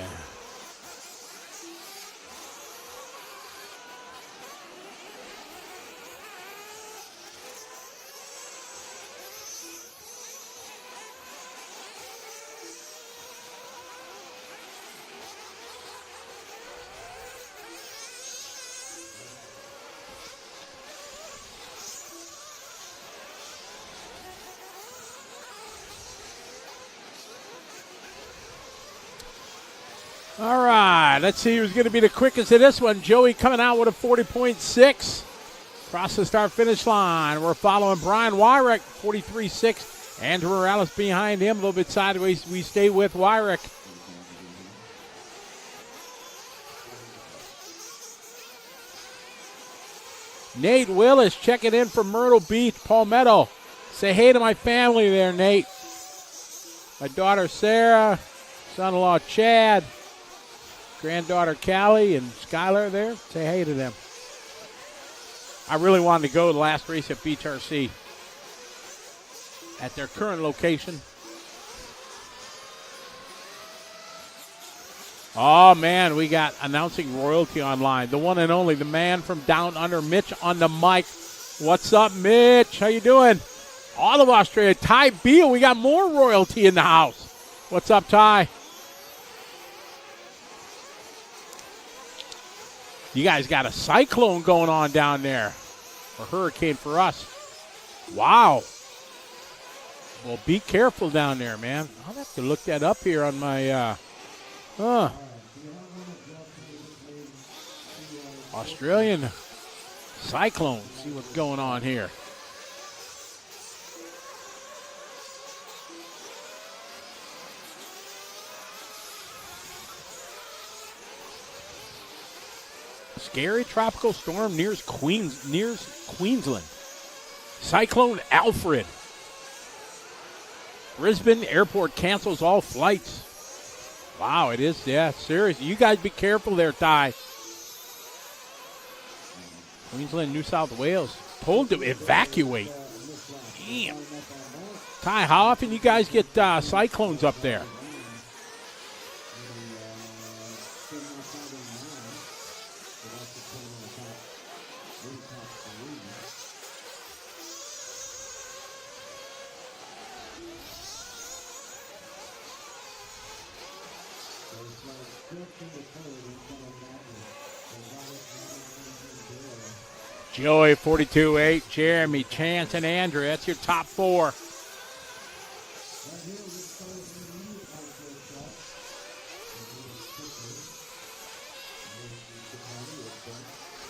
All right, let's see who's going to be the quickest of this one. Joey coming out with a 40.6. Across the start-finish line, we're following Brian Wyrick, 43.6. Andrew Morales behind him, a little bit sideways. We stay with Wyrick. Nate Willis checking in from Myrtle Beach, Palmetto. Say hey to my family there, Nate. My daughter Sarah, son-in-law Chad, granddaughter Callie, and Skylar there. Say hey to them. I really wanted to go to the last race at Beach RC at their current location. Oh, man, we got announcing royalty online. The one and only, the man from down under, Mitch on the mic. What's up, Mitch? How you doing? All of Australia. Ty Beal, we got more royalty in the house. What's up, Ty? You guys got a cyclone going on down there. Or hurricane for us. Wow. Well, be careful down there, man. I'll have to look that up here on my... Australian cyclone. See what's going on here. Scary tropical storm nears Queensland. Cyclone Alfred. Brisbane airport cancels all flights. Wow, it is, yeah, serious. You guys be careful there, Ty. Queensland, New South Wales, told to evacuate. Damn. Ty, how often you guys get cyclones up there? Joey, 42-8, Jeremy, Chance, and Andrew. That's your top four.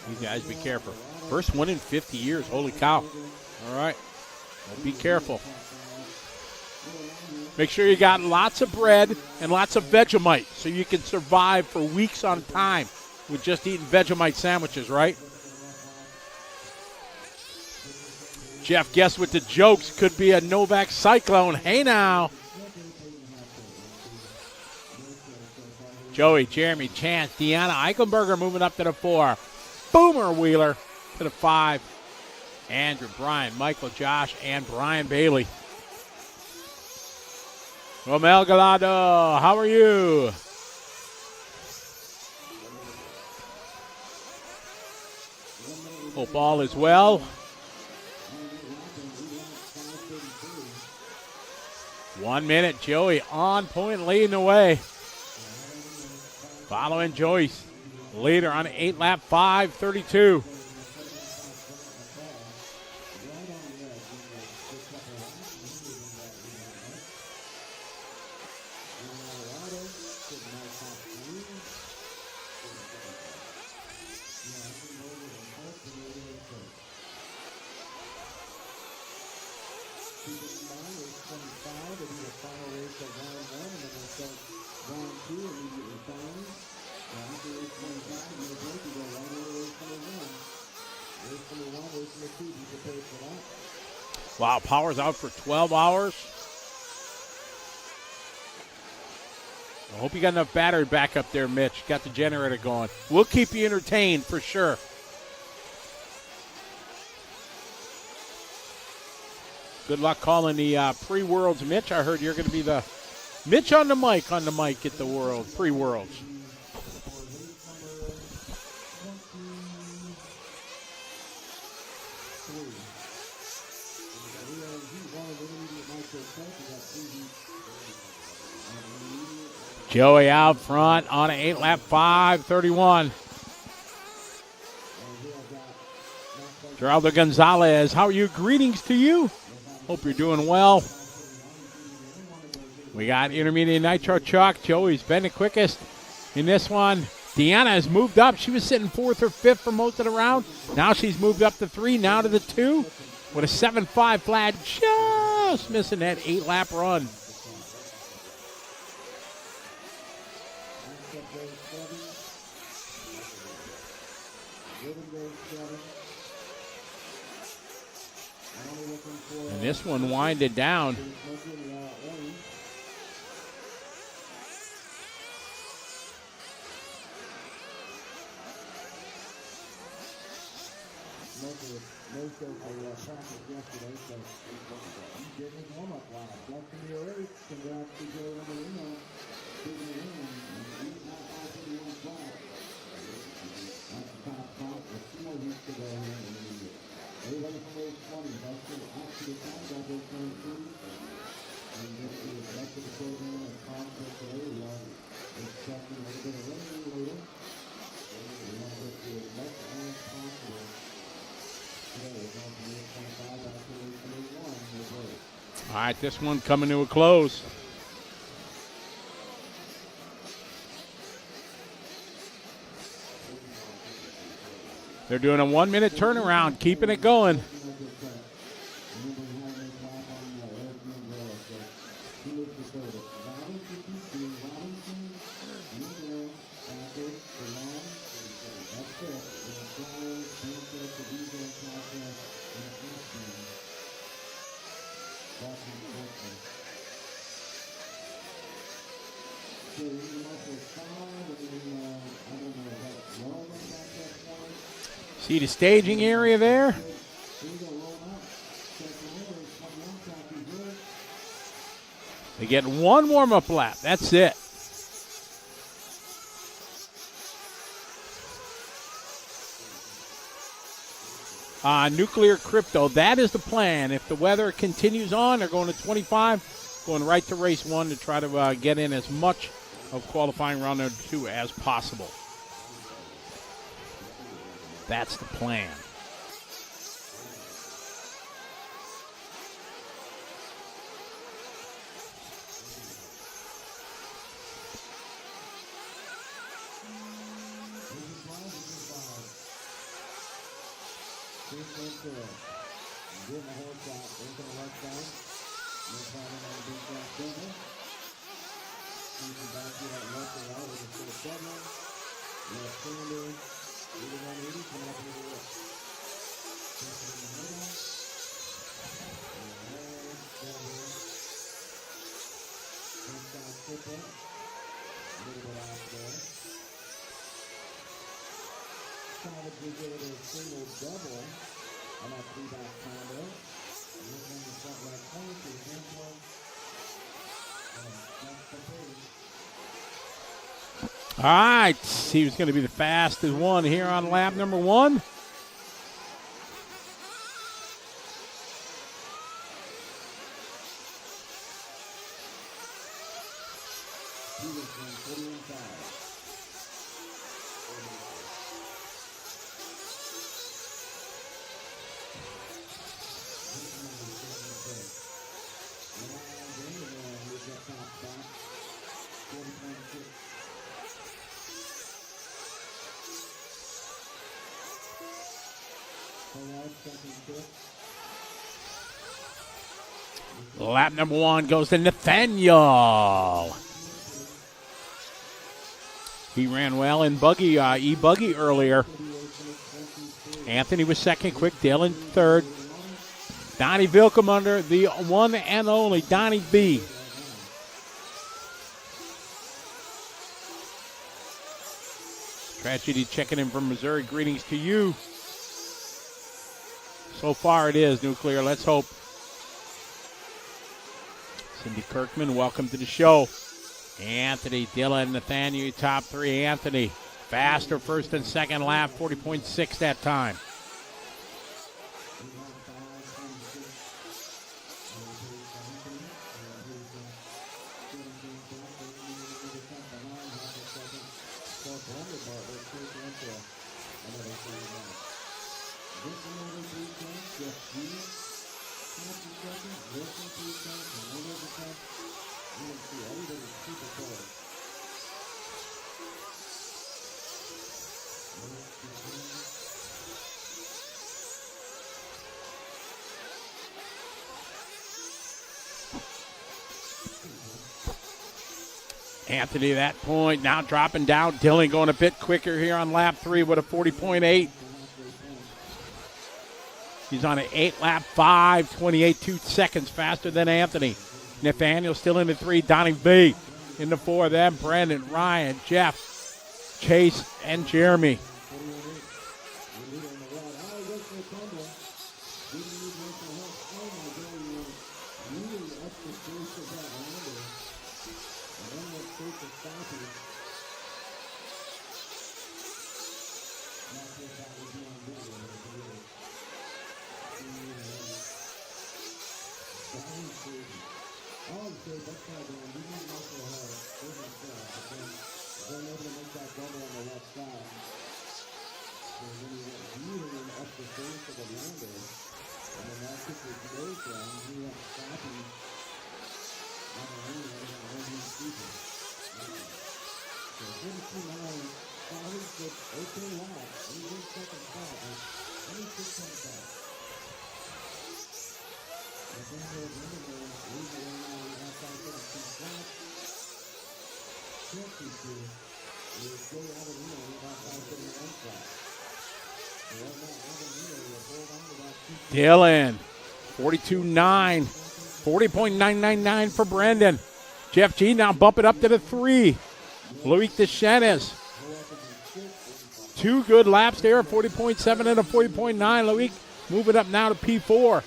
You guys be careful. First one in 50 years. Holy cow. All right. Well, be careful. Make sure you got lots of bread and lots of Vegemite so you can survive for weeks on time with just eating Vegemite sandwiches, right? Jeff, guess what the jokes could be a Novak cyclone. Hey now. Joey, Jeremy, Chance, Deanna Eichenberger moving up to the 4. Boomer Wheeler to the 5. Andrew, Brian, Michael, Josh, and Brian Bailey. Romel Galado, how are you? Hope all is well. One minute, Joey on point, leading the way. Following Joyce, leader on 8-lap 5:32. Wow, power's out for 12 hours. I hope you got enough battery back up there, Mitch. Got the generator going. We'll keep you entertained for sure. Good luck calling the pre-Worlds, Mitch. I heard you're going to be the Mitch on the mic at the World pre-Worlds. Joey out front on an 8-lap 5:31. Geraldo Gonzalez, how are you? Greetings to you. Hope you're doing well. We got Intermediate Nitro Chuck. Joey's been the quickest in this one. Deanna has moved up. She was sitting 4th or 5th for most of the round. Now she's moved up to 3, now to the 2 with a 7.5 flat, just missing that 8-lap run. And this one winded down. No show for practice yesterday, so he did his warm-up lap. Left in the race. Congrats to Joe Marino. Digging it in, and he's not out in the one flat. That's the top spot with 2 weeks to go here in the year. Everybody from race 20, that's the absolute time that they're trying to do. And this is the rest of the program and conference today. We are expecting a little bit of rain later. We want to get to as much as possible. All right, this one coming to a close. They're doing a 1-minute turnaround, keeping it going. See the staging area there? They get 1 warm-up lap. That's it. Nuclear Crypto, that is the plan. If the weather continues on, they're going to 25, going right to race 1 to try to get in as much of qualifying round number 2 as possible. That's the plan. All right, he was going to be the fastest one here on lap number 1. Lap number 1 goes to Nathaniel. He ran well in buggy, e-buggy earlier. Anthony was second, quick Dylan third. Donnie Vilkemunder, the one and only Donnie B. Tragedy checking in from Missouri. Greetings to you. So far it is, Nuclear. Let's hope. Cindy Kirkman, welcome to the show. Anthony, Dylan, Nathaniel, top 3. Anthony, faster first and second lap, 40.6 that time. Anthony at that point, now dropping down. Dylan going a bit quicker here on lap 3 with a 40.8. He's on an 8-lap 5:28, 2 seconds faster than Anthony. Nathaniel still in the 3. Donnie V in the 4. Then Brandon, Ryan, Jeff, Chase, and Jeremy. Dylan, 42.9, 40.999 for Brendan. Jeff G now bump it up to the 3. Loic Deschenes. 2 good laps there, a 40.7 and a 40.9. Loic moving up now to P4.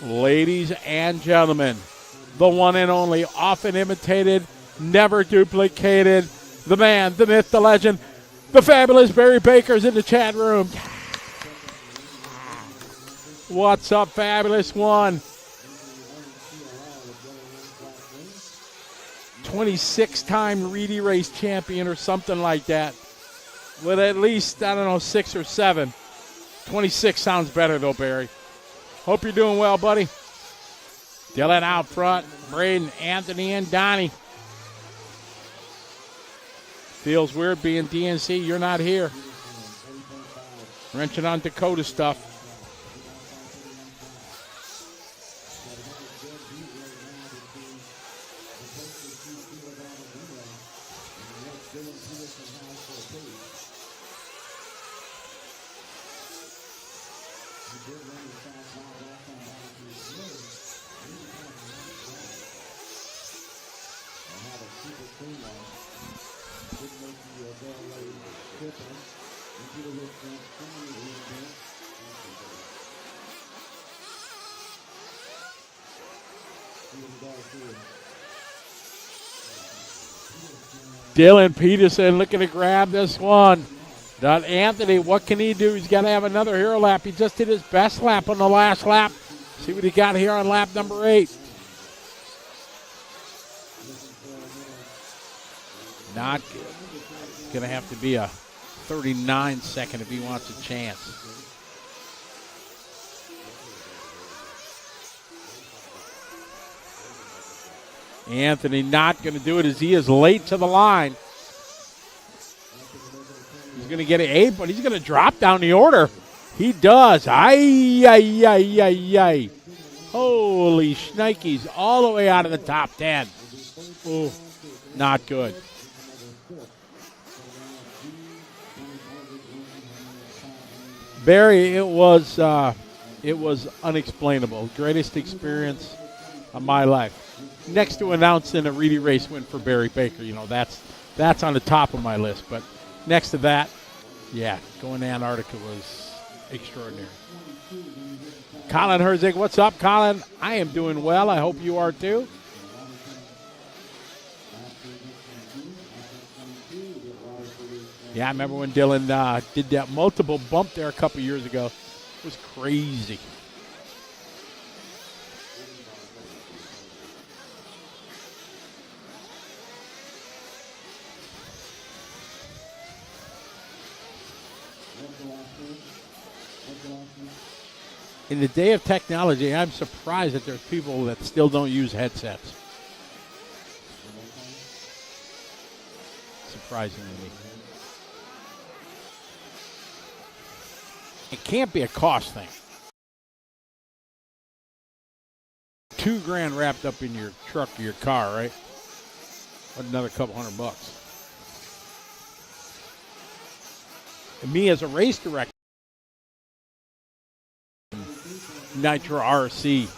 Ladies and gentlemen, the one and only, often imitated, never duplicated, the man, the myth, the legend, the fabulous Barry Baker's in the chat room. What's up, Fabulous One? 26-time Reedy Race champion or something like that. With at least, 6 or 7. 26 sounds better though, Barry. Hope you're doing well, buddy. Dylan out front. Braden, Anthony, and Donnie. Feels weird being DNC. You're not here. Wrenching on Dakota stuff. Dylan Peterson looking to grab this one. Anthony, what can he do? He's got to have another hero lap. He just did his best lap on the last lap. See what he got here on lap number 8. Not good. It's going to have to be a 39 second if he wants a chance. Anthony not going to do it as he is late to the line. He's going to get an 8, but he's going to drop down the order. He does. Ay. Holy shnikes. All the way out of the top 10. Ooh, not good. Barry, it was unexplainable. Greatest experience of my life. Next to announcing a Reedy Race win for Barry Baker, that's on the top of my list. But next to that, yeah, going to Antarctica was extraordinary. Colin Herzig, what's up, Colin? I am doing well. I hope you are too. Yeah, I remember when Dylan did that multiple bump there a couple years ago. It was crazy. In the day of technology, I'm surprised that there's people that still don't use headsets. Surprising to me. It can't be a cost thing. $2,000 wrapped up in your truck or your car, right? What, another couple $100. me as a race director, Nitro RC,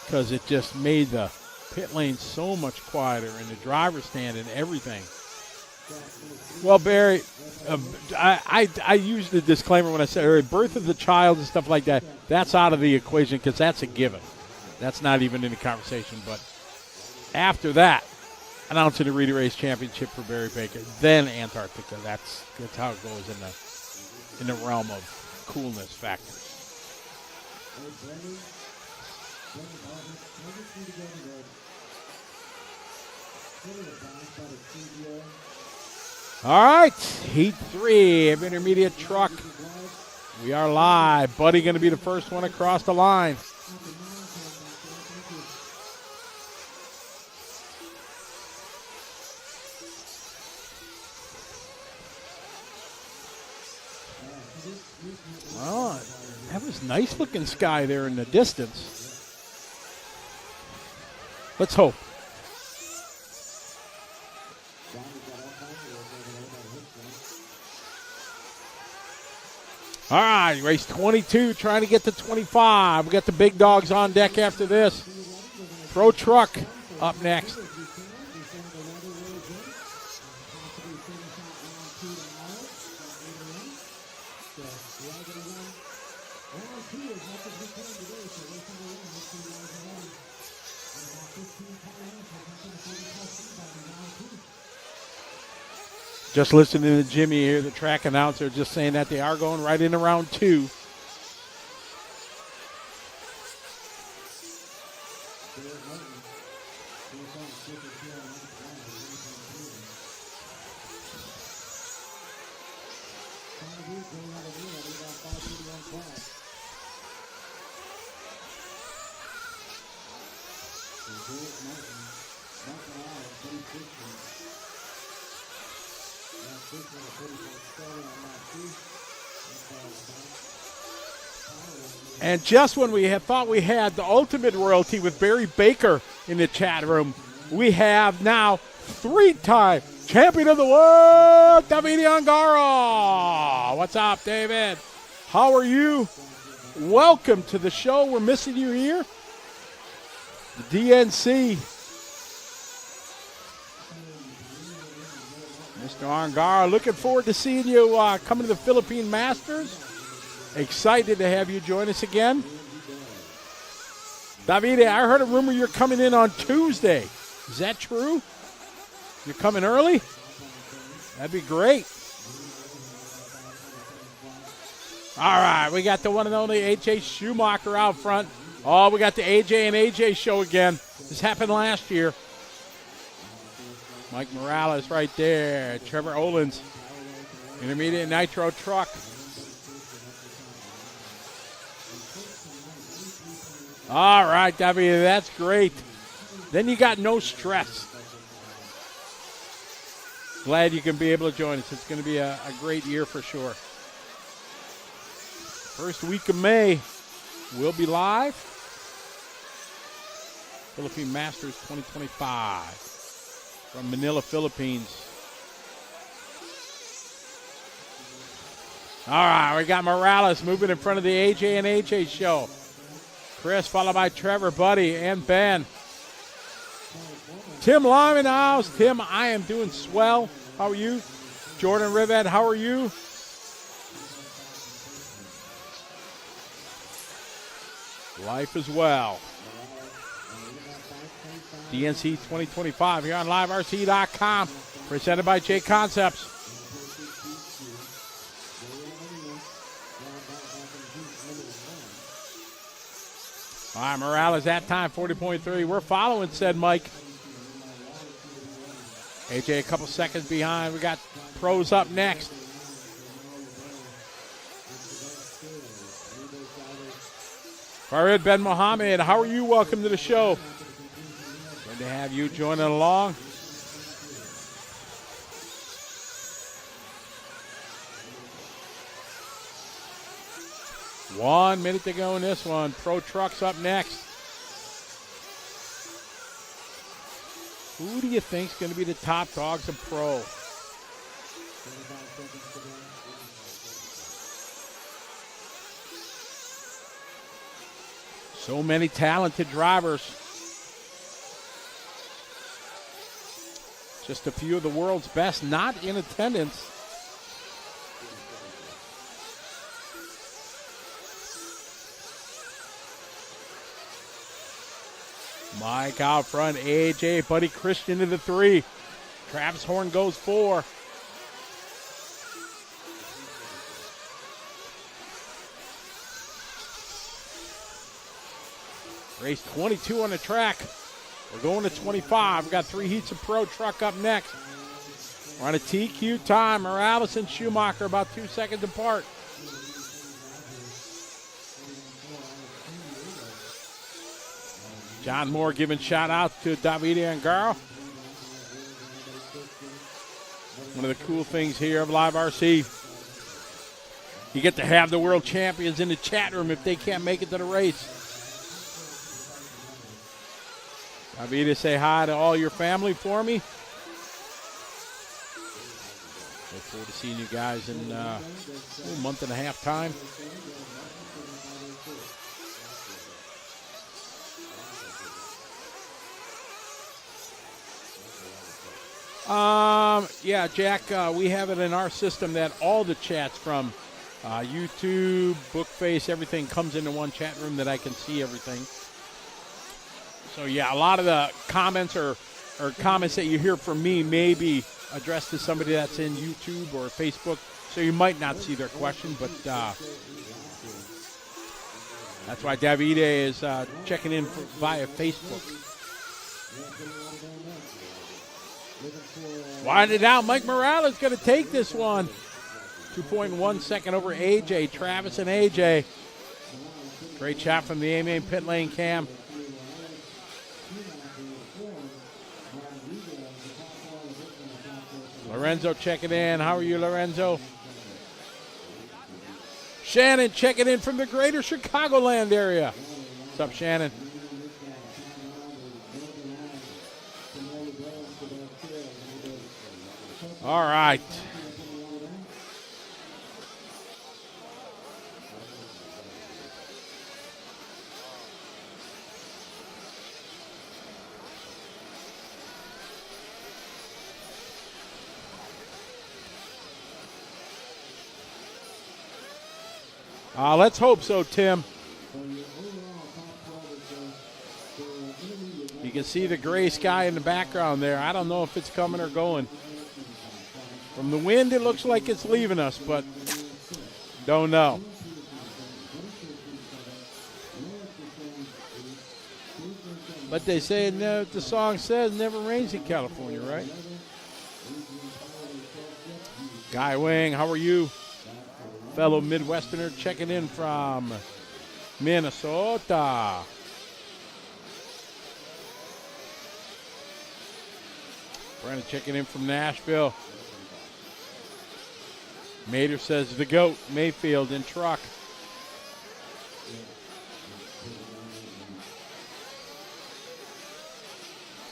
because it just made the pit lane so much quieter and the driver's stand and everything. Well, Barry, I used the disclaimer when I said birth of the child and stuff like that. That's out of the equation because that's a given. That's not even in the conversation. But after that, announcing the Rita Race Championship for Barry Baker, then Antarctica. That's how it goes in the realm of coolness factor. All right, Heat 3 of intermediate truck. We are live. Buddy going to be the first one across the line. Oh, that was nice looking sky there in the distance. Let's hope. All right, race 22, trying to get to 25. We got the big dogs on deck after this. Pro Truck up next. Just listening to Jimmy here, the track announcer, just saying that they are going right into round 2. And just when we had thought we had the ultimate royalty with Barry Baker in the chat room, we have now 3-time champion of the world, David Angara. What's up, David? How are you? Welcome to the show. We're missing you here. The DNC. Mr. Angara, looking forward to seeing you coming to the Philippine Masters. Excited to have you join us again. Davide, I heard a rumor you're coming in on Tuesday. Is that true? You're coming early? That'd be great. All right, we got the one and only AJ Schumacher out front. Oh, we got the AJ and AJ show again. This happened last year. Mike Morales right there. Trevor Olins, intermediate nitro truck. All right, W, that's great. Then you got no stress. Glad you can be able to join us. It's going to be a great year for sure. First week of May, we'll be live. Philippine Masters 2025 from Manila, Philippines. All right, we got Morales moving in front of the AJ and AJ show. Chris, followed by Trevor, Buddy, and Ben. Tim Lime in the house. Tim, I am doing swell. How are you? Jordan Rivet, how are you? Life as well. DNC 2025 here on liverc.com. Presented by J Concepts. All right, Morales that time, 40.3. We're following, said Mike. AJ a couple seconds behind. We got pros up next. Farid Ben Mohammed, how are you? Welcome to the show. Good to have you joining along. One minute to go in this one. Pro Trucks up next. Who do you think is going to be the top dogs of Pro? So many talented drivers. Just a few of the world's best not in attendance. Mike out front, AJ, Buddy Christian to the 3. Travis Horn goes 4. Race 22 on the track. We're going to 25. We've got 3 heats of Pro Truck up next. We're on a TQ time. Morales and Schumacher about 2 seconds apart. John Moore giving shout out to Davide Angaro. One of the cool things here of Live RC. You get to have the world champions in the chat room if they can't make it to the race. Davide, say hi to all your family for me. Look forward to seeing you guys in a month and a half time. Yeah, Jack, we have it in our system that all the chats from YouTube, Bookface, everything comes into one chat room that I can see everything. So, yeah, a lot of the comments or comments that you hear from me may be addressed to somebody that's in YouTube or Facebook, so you might not see their question, but that's why Davide is checking in via Facebook. Winding out, Mike Morales going to take this one. 2.1 second over AJ, Travis and AJ. Great shot from the A-Main pit lane cam. Lorenzo checking in. How are you, Lorenzo? Shannon checking in from the greater Chicagoland area. What's up, Shannon? All right. Let's hope so, Tim. You can see the gray sky in the background there. I don't know if it's coming or going. From the wind, it looks like it's leaving us, but don't know. But they say, the song says, never rains in California, right? Guy Wing, how are you? Fellow Midwesterner checking in from Minnesota. Brandon checking in from Nashville. Mater says the GOAT, Mayfield in truck.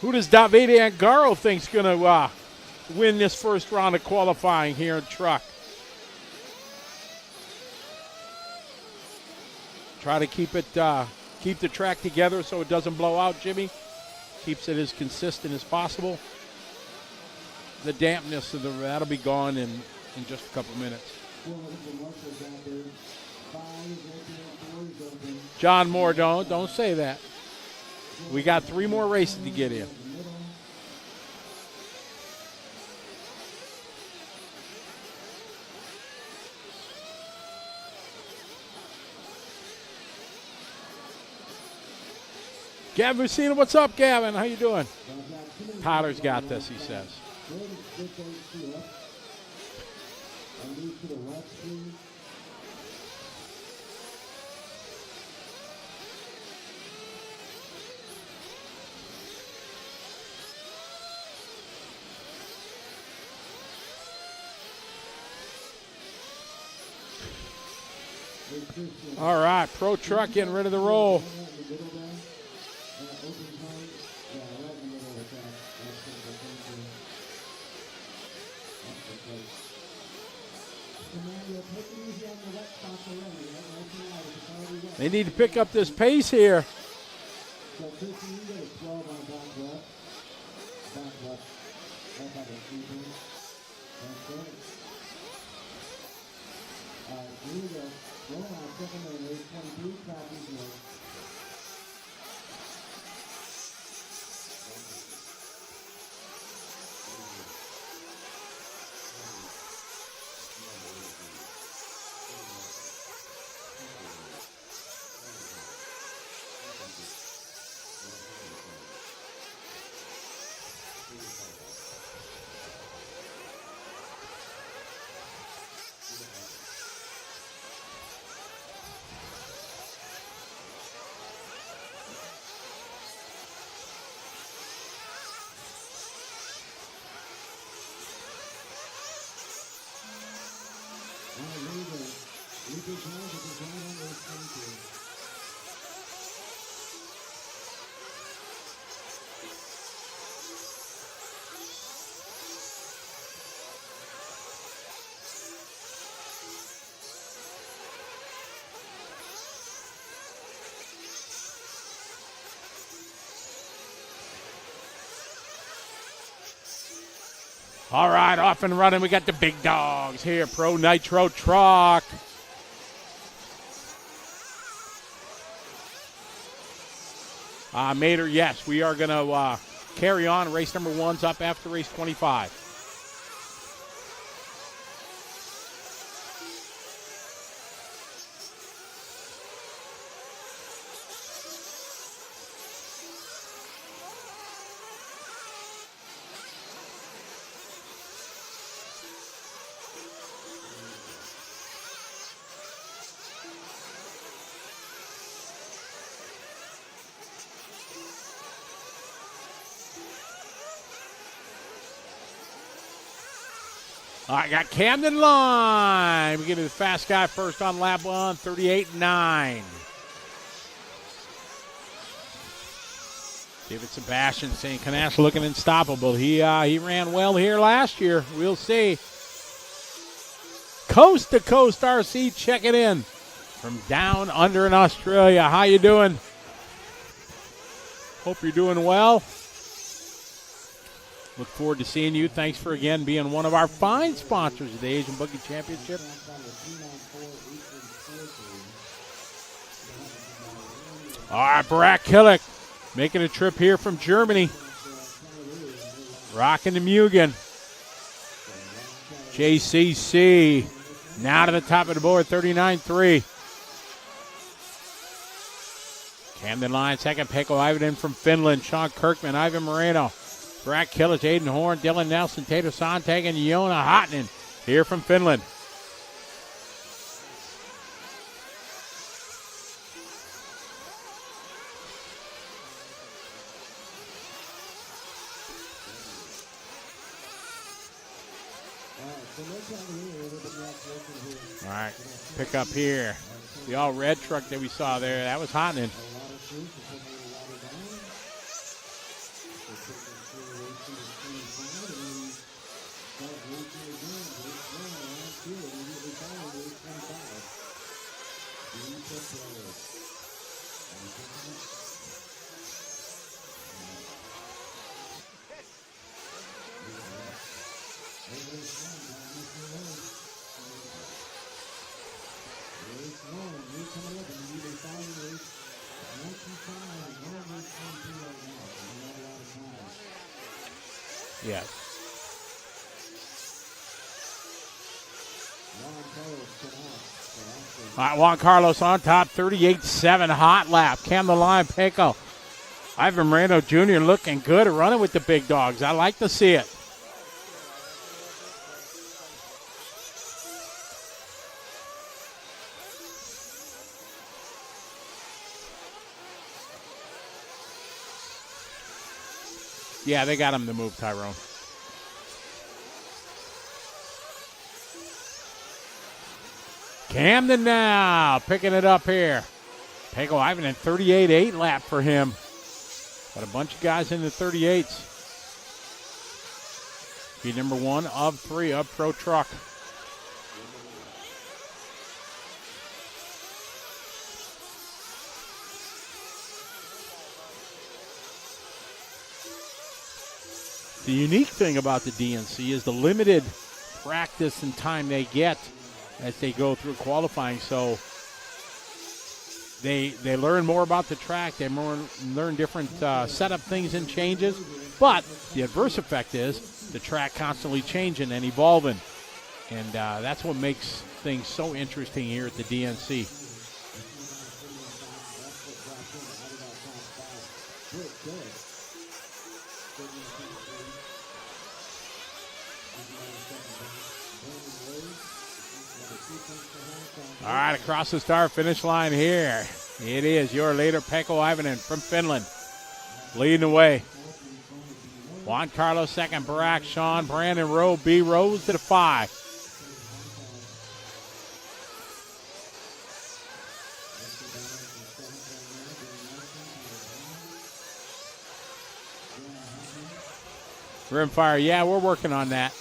Who does Davide Angaro think's going to win this first round of qualifying here in truck? Try to keep the track together so it doesn't blow out, Jimmy. Keeps it as consistent as possible. The dampness of that'll be gone in just a couple minutes. John Moore, don't say that. We got 3 more races to get in. Gavin Vicina, what's up, Gavin? How you doing? Tyler's got this, he says. All right, Pro Truck getting rid of the roll. They need to pick up this pace here. So 13, you get a 12 on the back left. Back left. That's how they keep him. That's good. Here we go. Going on second lane, race 22, tracking north. All right, off and running. We got the big dogs here. Pro Nitro Truck. Mater, yes, we are going to carry on. Race number 1's up after race 25. All right, got Camden line. We get to the fast guy first on lap 1, 38.9. David Sebastian, St. Canash looking unstoppable. He ran well here last year. We'll see. Coast to Coast RC checking in from down under in Australia. How you doing? Hope you're doing well. Look forward to seeing you. Thanks for, again, being one of our fine sponsors of the Asian Buggy Championship. All right, Barack Killick making a trip here from Germany. Rocking the Mugen. JCC now to the top of the board, 39.3. Camden line, second. Pekko Ivanen from Finland. Sean Kirkman, Ivan Moreno. Barack Killich, Aiden Horn, Dylan Nelson, Tato Sontag, and Joona Hotnen here from Finland. All right, pick up here. The all red truck that we saw there, that was Hotnen. Yes. All right, Juan Carlos on top, 38.7, hot lap. Cam the line, Pekko. Ivan Moreno Jr. looking good, running with the big dogs. I like to see it. Yeah, they got him to move, Tyrone. Camden now, picking it up here. Pekko Ivanen, 38.8 lap for him. Got a bunch of guys in the 38s. Be number 1 of 3 of Pro Truck. The unique thing about the DNC is the limited practice and time they get as they go through qualifying. So they learn more about the track. They learn different setup things and changes. But the adverse effect is the track constantly changing and evolving. And that's what makes things so interesting here at the DNC. All right, across the start finish line here. It is your leader, Pekko Ivanen from Finland, leading the way. Juan Carlos second, Barack, Sean, Brandon, Rowe, B. Rose to the 5. Rimfire, yeah, we're working on that.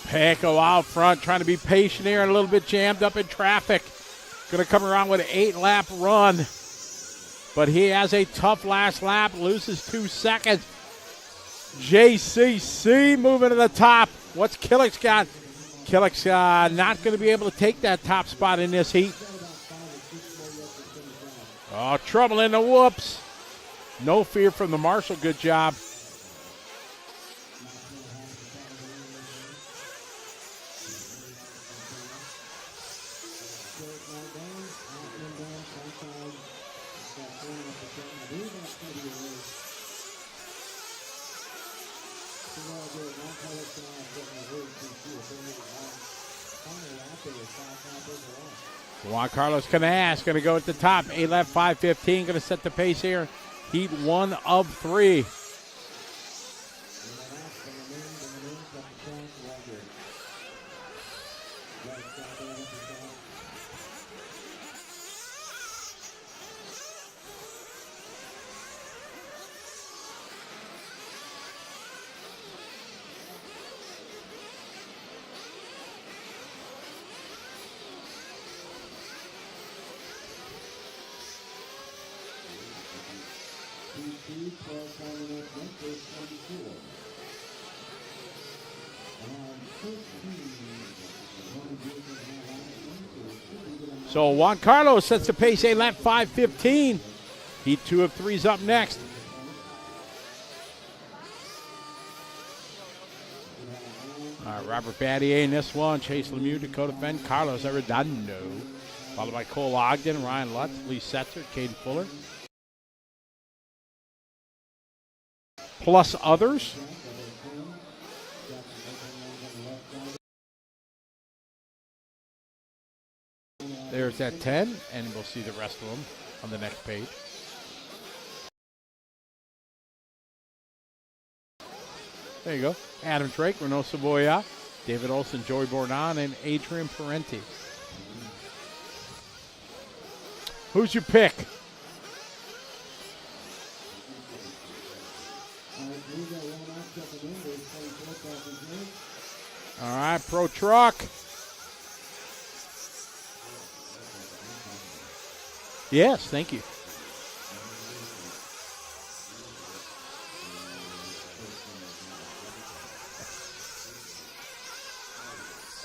Pekko out front, trying to be patient here and a little bit jammed up in traffic. Going to come around with an 8-lap run. But he has a tough last lap, loses 2 seconds. JCC moving to the top. What's Killick's got? Killick's not going to be able to take that top spot in this heat. Oh, trouble in the whoops. No fear from the marshal. Good job. Juan Carlos Canas going to go at the top. 8-lap 5:15, going to set the pace here. Heat 1 of 3. So Juan Carlos sets the pace, 8-lap 5:15. Heat 2 of 3 is up next. All right, Robert Battier in this one. Chase Lemieux, Dakota Fenn, Carlos Arredondo. Followed by Cole Ogden, Ryan Lutz, Lee Setzer, Caden Fuller. Plus others. There's that 10, and we'll see the rest of them on the next page. There you go. Adam Drake, Renaud Savoya, David Olson, Joey Bourdon, and Adrian Parenti. Who's your pick? All right, Pro Truck. Yes, thank you.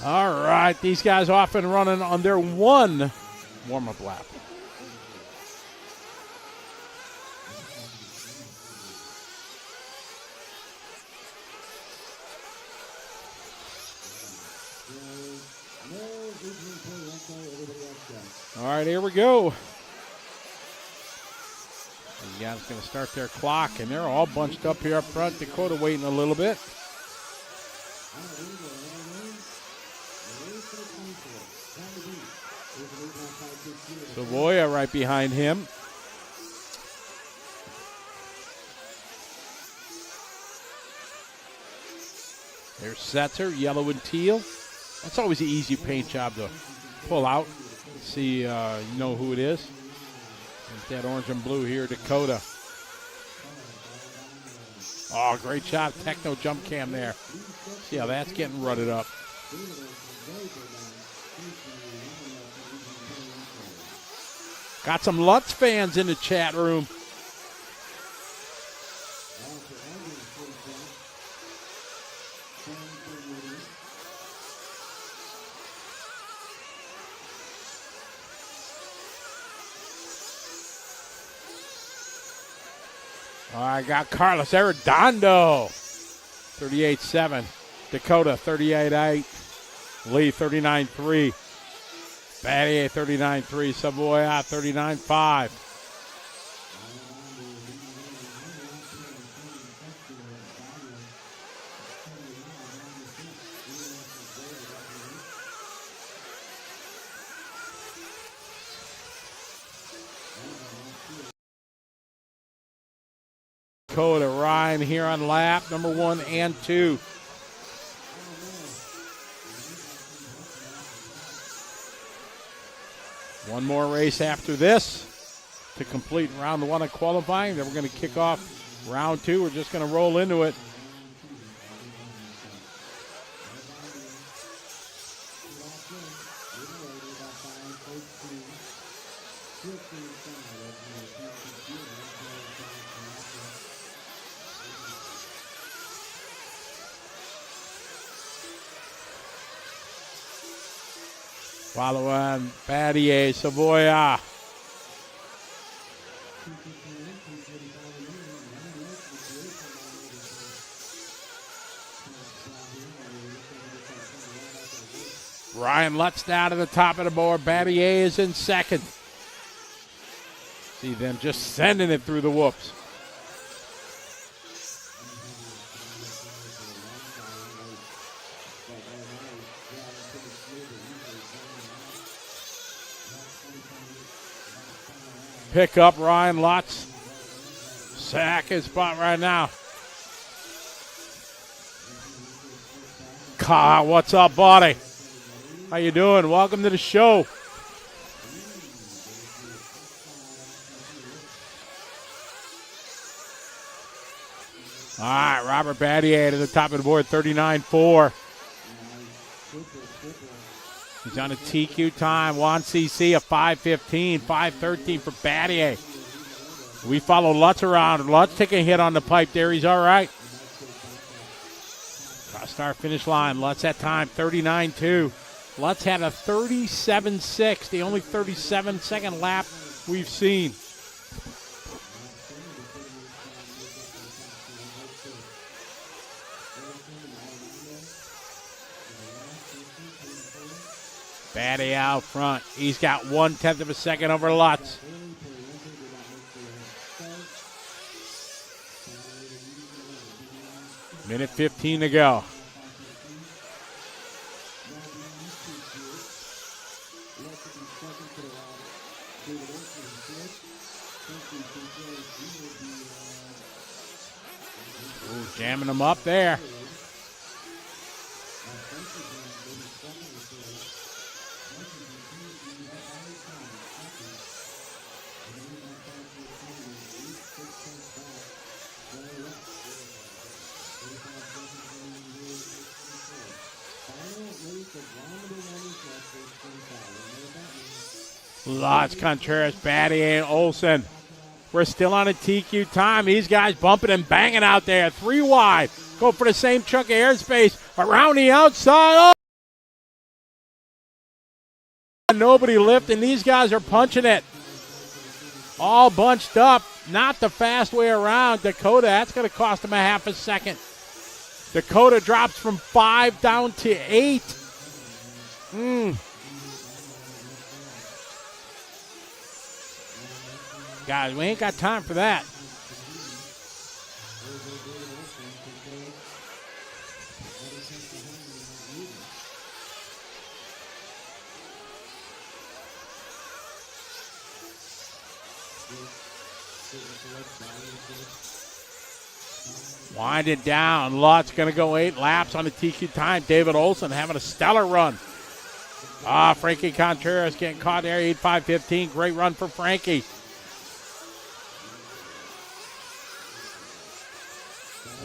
All right, these guys off and running on their 1 warm-up lap. All right, here we go. The guys going to start their clock, and they're all bunched up here up front. Dakota waiting a little bit. Savoya right behind him. There's Setzer, yellow and teal. That's always an easy paint job to pull out. See, you know who it is. There's that orange and blue here, Dakota. Oh, great shot. Techno jump cam there. See how that's getting rutted up. Got some Lutz fans in the chat room. I got Carlos Arredondo, 38-7. Dakota, 38-8. Lee, 39-3. Battier, 39-3. Savoya, 39-5. Dakota, Ryan here on lap number 1 and 2. One more race after this to complete round 1 of qualifying. Then we're going to kick off round 2. We're just going to roll into it. Following Battier, Savoya. Ryan Lutz down to the top of the board. Battier is in second. See them just sending it through the whoops. Pick up Ryan Lutz. Sack his spot right now. Kyle, what's up, buddy? How you doing? Welcome to the show. All right, Robert Battier to the top of the board, 39-4. He's on a TQ time. Juan CC, a 5:15, 5:13 for Battier. We follow Lutz around. Lutz take a hit on the pipe there. He's all right. Start finish line. Lutz at time, 39-2. Lutz had a 37-6, the only 37-second lap we've seen. Batty out front. He's got 1/10 of a second over Lutz. Minute 15 to go. Ooh, jamming them up there. Lutz, Contreras, Battier, Olsen. We're still on a TQ time. These guys bumping and banging out there. 3 wide. Go for the same chunk of airspace. Around the outside. Oh! Nobody lifting. These guys are punching it. All bunched up. Not the fast way around. Dakota, that's going to cost him a half a second. Dakota drops from 5 down to 8. Guys, we ain't got time for that. Wind it down. Lutz going to go 8 laps on the TQ time. David Olsen having a stellar run. Frankie Contreras getting caught there. 8.5.15. Great run for Frankie.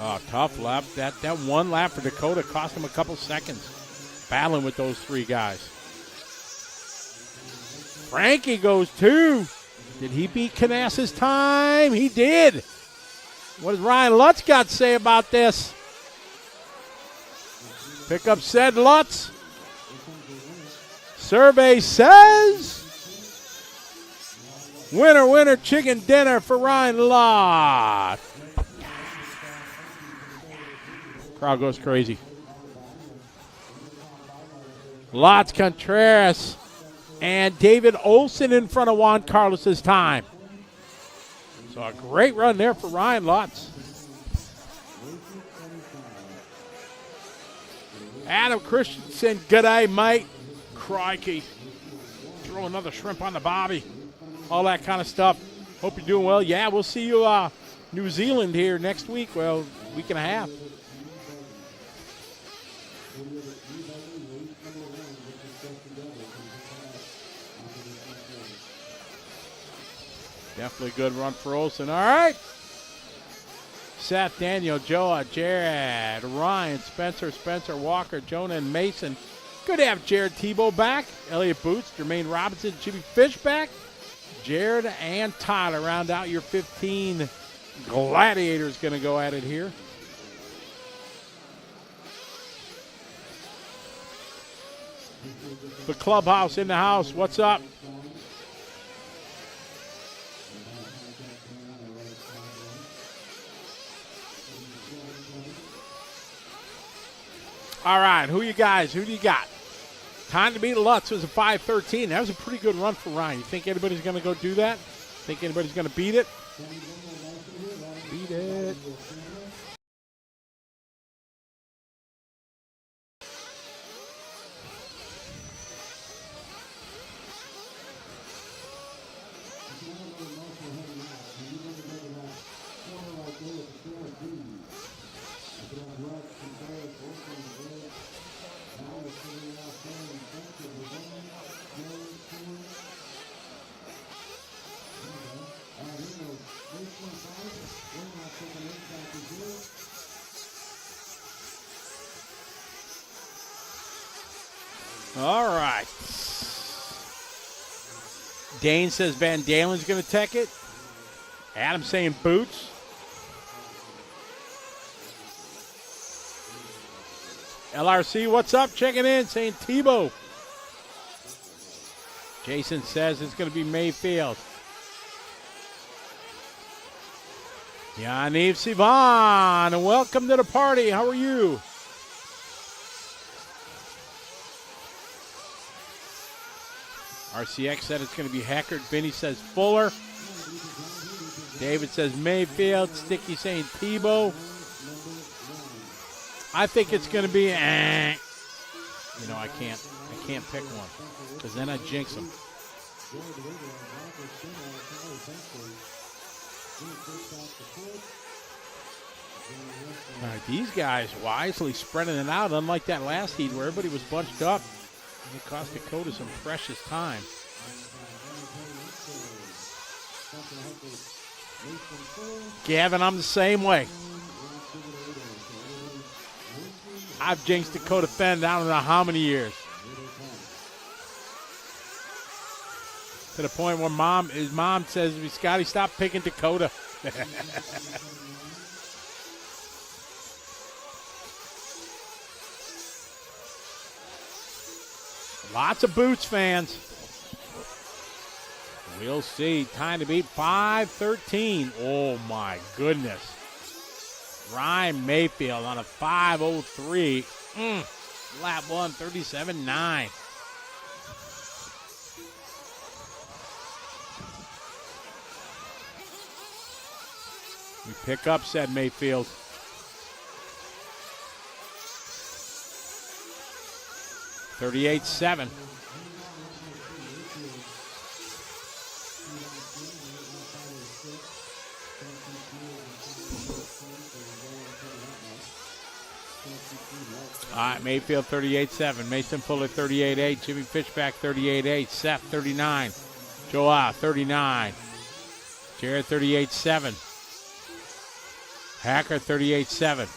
Oh, tough lap. That one lap for Dakota cost him a couple seconds. Battling with those three guys. Frankie goes 2. Did he beat Canassa's time? He did. What does Ryan Lutz got to say about this? Pick up said Lutz. Survey says winner, winner, chicken dinner for Ryan Lutz. Crowd goes crazy. Lutz, Contreras, and David Olson in front of Juan Carlos's time. So a great run there for Ryan Lutz. Adam Christensen, good day, mate. Crikey. Throw another shrimp on the bobby. All that kind of stuff. Hope you're doing well. Yeah, we'll see you New Zealand here next week. Well, week and a half. Definitely a good run for Olsen. All right. Seth, Daniel, Joa, Jared, Ryan, Spencer, Walker, Jonah, and Mason. Good to have Jared Tebow back. Elliot Boots, Jermaine Robinson, Jimmy Fish back. Jared and Tyler round out your 15 Gladiators going to go at it here. The clubhouse in the house. What's up? All right, who do you got? Time to beat Lutz was a 5:13. That was a pretty good run for Ryan. You think anybody's going to go do that? Think anybody's going to beat it? Beat it. All right. Dane says Van Dalen's going to take it. Adam saying Boots. LRC, what's up? Checking in, saying Tebow. Jason says it's going to be Mayfield. Yaniv Sivan, welcome to the party. How are you? RCX said it's going to be Heckert. Vinny says Fuller. David says Mayfield. Sticky saying Tebow. I think it's going to be, You know, I can't pick one because then I jinx them. All right, these guys wisely spreading it out, unlike that last heat where everybody was bunched up. It cost Dakota some precious time. Gavin, I'm the same way. I've jinxed Dakota Fenn I don't know how many years. To the point where his mom says, Scotty, stop picking Dakota. Lots of Boots fans. We'll see. Time to beat 5:13. Oh, my goodness. Ryan Mayfield on a 5:03. Lap 1, 37.9. We pick up, said Mayfield. $38.7. All right, Mayfield 38.7. Mason Fuller 38.8. Jimmy Fishback 38.8. Seth 39. Joa 39. Jared 38.7. Hacker 38.7.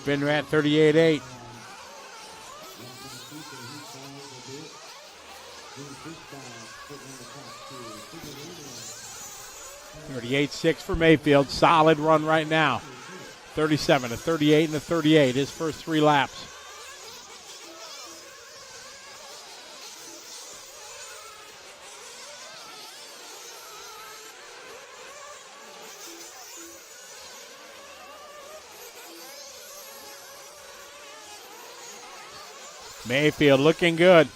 Spin rat 38.8. 38.6 for Mayfield. Solid run right now. 37, a 38, and a 38. His first 3 laps. Mayfield looking good.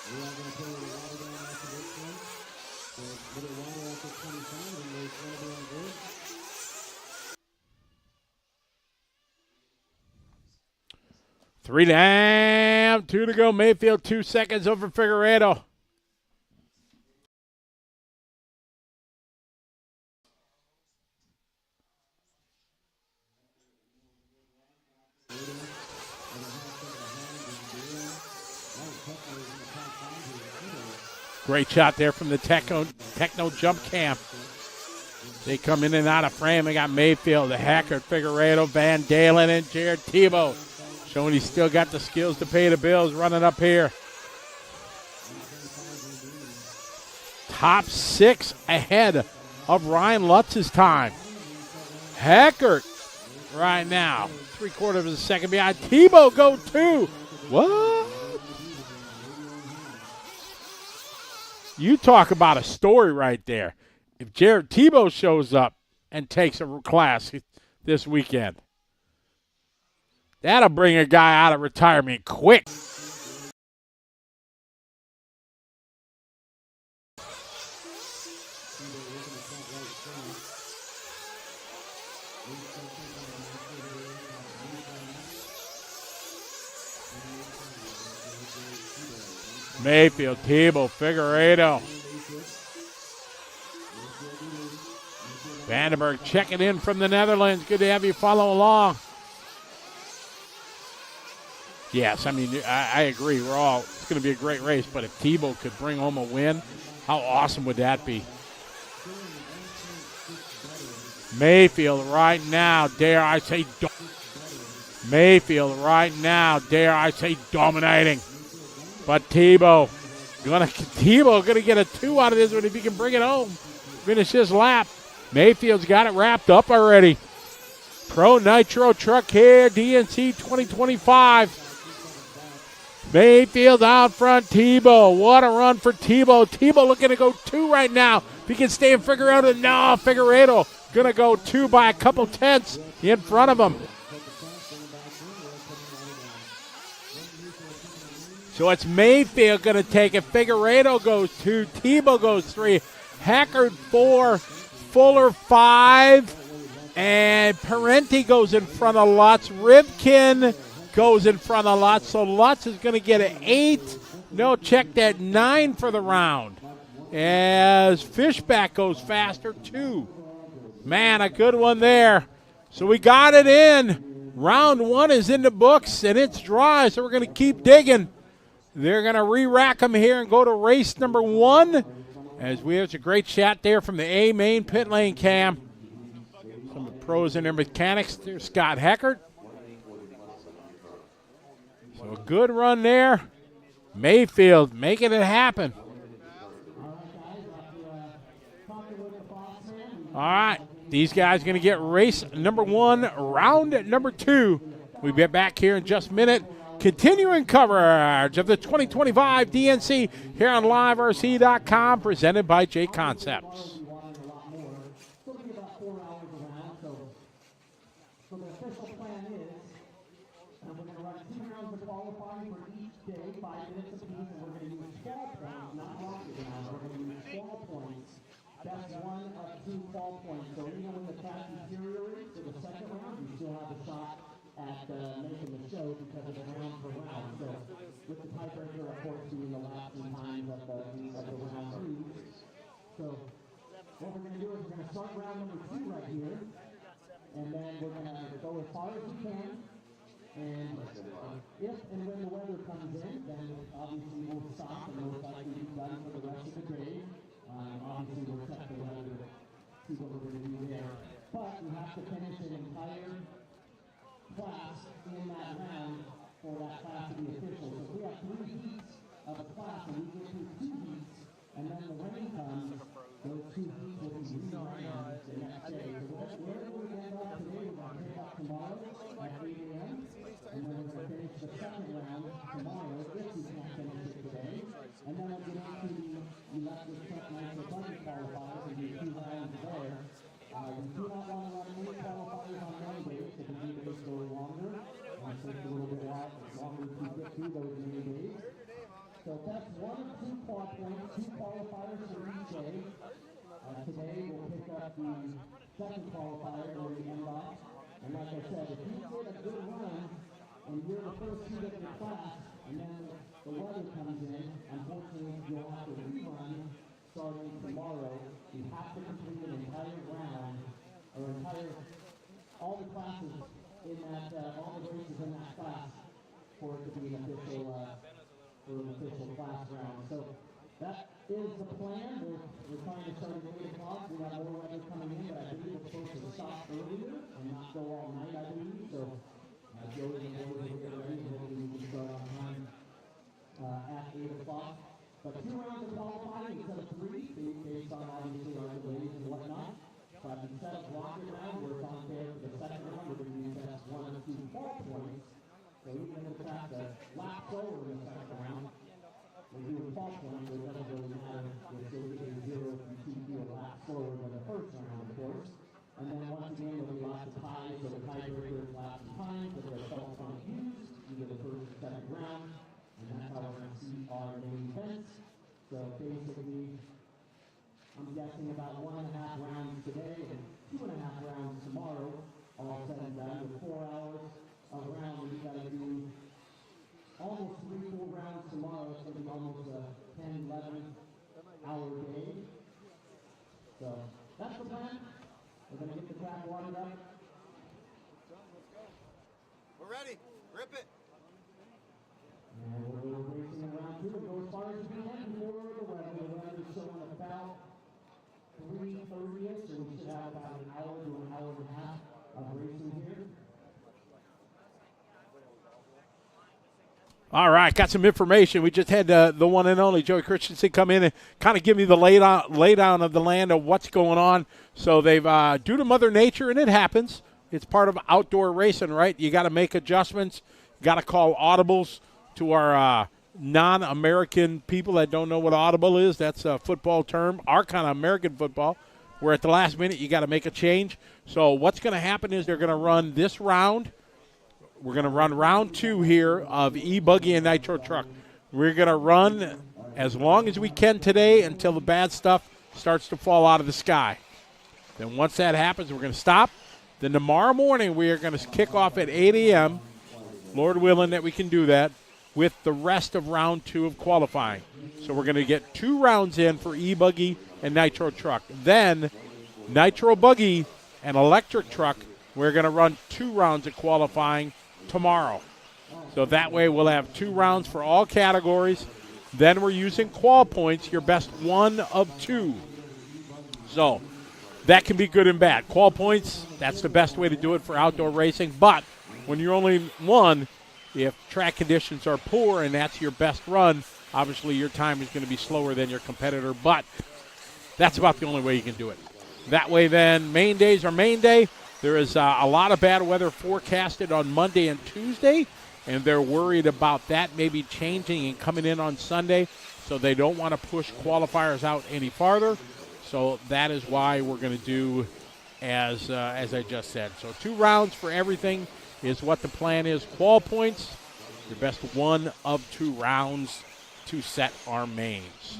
We are going to play with a water down after this one. So a little water after 25 and we're going to be on good. Three down, 2 to go. Mayfield 2 seconds over Figueredo. Great shot there from the Techno jump cam. They come in and out of frame. They got Mayfield, the Hacker, Figueredo, Van Dalen, and Jared Tebow. Showing he's still got the skills to pay the bills running up here. Top 6 ahead of Ryan Lutz's time. Hacker right now, 3/4 of a second behind. Tebow go 2. What? You talk about a story right there. If Jared Tebow shows up and takes a class this weekend, that'll bring a guy out of retirement quick. Mayfield, Tebow, Figueredo. Vandenberg checking in from the Netherlands. Good to have you follow along. Yes, I mean, I agree. It's going to be a great race, but if Tebow could bring home a win, how awesome would that be? Mayfield right now, dare I say, dominating. But Tebow gonna get a 2 out of this one if he can bring it home. Finish his lap. Mayfield's got it wrapped up already. Pro Nitro truck here, DNC 2025. Mayfield out front, Tebow. What a run for Tebow. Tebow looking to go 2 right now. If he can stay in Figueredo, no, Figueredo gonna go 2 by a couple tenths in front of him. So it's Mayfield going to take it. Figueredo goes 2. Tebow goes 3. Hackard 4. Fuller 5. And Parenti goes in front of Lutz. Rivkin goes in front of Lutz. So Lutz is going to get an 8. No, check that, 9 for the round. As Fishback goes faster, 2. Man, a good one there. So we got it in. Round 1 is in the books, and it's dry, so we're going to keep digging. They're going to re-rack them here and go to race number 1. As we have a great shot there from the A main pit lane cam. Some of the pros in their mechanics. There's Scott Heckert. So a good run there. Mayfield making it happen. All right. These guys are going to get race number 1, round number 2. We'll be back here in just a minute. Continuing coverage of the 2025 DNC here on LiveRC.com, presented by J Concepts. That's 1 of 2 fall points. So even when the track deteriorates for the second round, you still have a shot at lengthen the show because of the round per round. So with the tiebreaker, of course, being the last two times of the round three. So what we're going to do is we're going to start round number 2 right here, and then we're going to go as far as we can. And if and when the weather comes in, then obviously we'll stop and most likely be done for the rest of the day. Obviously we'll check the weather to see what we're going to do there. But we have to finish an entire class in that round for that class to be official. So if we have 3 heats of a class and we get through 2 heats, and then the rain comes, those 2 heats will be rerun the next day. So wherever we end up today, we're going to pick up tomorrow at 8 a.m. And then we're going to finish the second round tomorrow if we can't finish it today. And then we'll get into the electric truck Nitro buggy qualifiers and do 2 rounds there. We do not want to run any qualifiers on Mondays if the main days go longer. It takes a little bit while longer to get through those main days. So that's 1 of 2 quad points, 2 qualifiers for each day. Today we'll pick up the second qualifier where we end off. And like I said, if you get a good run and you're the first heat of your class, and then the weather comes in, unfortunately you'll have to rerun starting tomorrow. You have to complete an entire round, or all the classes in that, all the races in that class for it to be an official, class round. So that is the plan. We're trying to start at 8 o'clock. We have more weather coming in, but I believe we're supposed to stop earlier and not go all night, I believe. So Joey and the boys will get ready, and hopefully we can start on time at 8 o'clock. But 2 rounds of qualifying instead of 3, based on obviously our delays and whatnot. But instead of rocket round, we're on there for the second round. We're going to use that 1 of 2 quad points. So even if it's at the lap slower in the second round, we're doing quad points, so it doesn't really matter. We're still getting 0 if you feel a lap slower than the first round, of course. And then once again, there'll be lots of ties, so the tiebreaker is laps and times, but they're all fun used, either the first or second round. And that's how we're going to see our main events. So basically, I'm guessing about 1.5 rounds today and 2.5 rounds tomorrow, all said and done. With 4 hours of round, we've got to do almost 3 full rounds tomorrow. It's going to be almost a 10, 11 hour day. So that's the plan. We're going to get the track watered up. We're ready. Rip it. And we're racing around 2 and go as far as we can before the weather. The weather is showing about 3:30ish, so we should have about an hour to an hour and a half of racing here. All right, got some information. We just had the one and only Joey Christensen come in and kind of give me the laydown of the land of what's going on. So they've, due to Mother Nature, and it happens, it's part of outdoor racing, right? You got to make adjustments. You got to call audibles to our non-American people that don't know what audible is. That's a football term, our kind of American football, where at the last minute you got to make a change. So what's going to happen is they're going to run this round. We're going to run round 2 here of E-buggy and Nitro truck. We're going to run as long as we can today until the bad stuff starts to fall out of the sky. Then once that happens, we're going to stop. Then tomorrow morning we are going to kick off at 8 a.m., Lord willing that we can do that, with the rest of round 2 of qualifying. So we're going to get 2 rounds in for E-buggy and Nitro truck. Then Nitro buggy and electric truck, we're going to run 2 rounds of qualifying tomorrow. So that way we'll have 2 rounds for all categories. Then we're using qual points, your best 1 of 2. So that can be good and bad. Qual points, that's the best way to do it for outdoor racing. But when you're only 1, if track conditions are poor and that's your best run, obviously your time is going to be slower than your competitor. But that's about the only way you can do it. That way then main days are main day. There is a lot of bad weather forecasted on Monday and Tuesday, and they're worried about that maybe changing and coming in on Sunday, so they don't want to push qualifiers out any farther. So that is why we're going to do as I just said. So 2 rounds for everything is what the plan is. Qual points, your best 1 of 2 rounds to set our mains.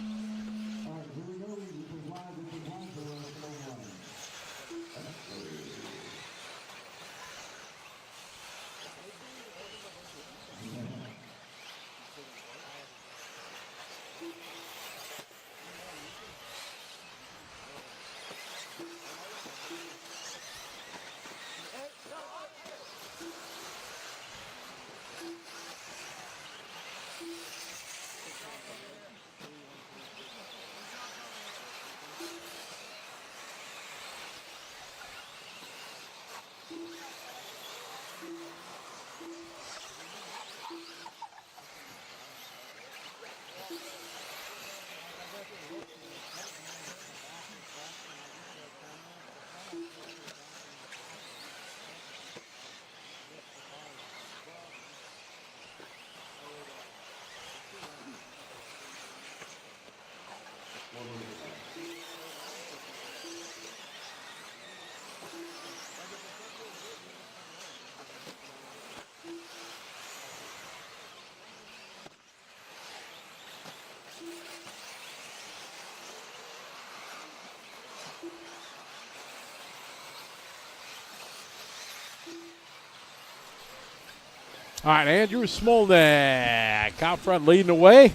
All right, Andrew Smolnik out front leading the way.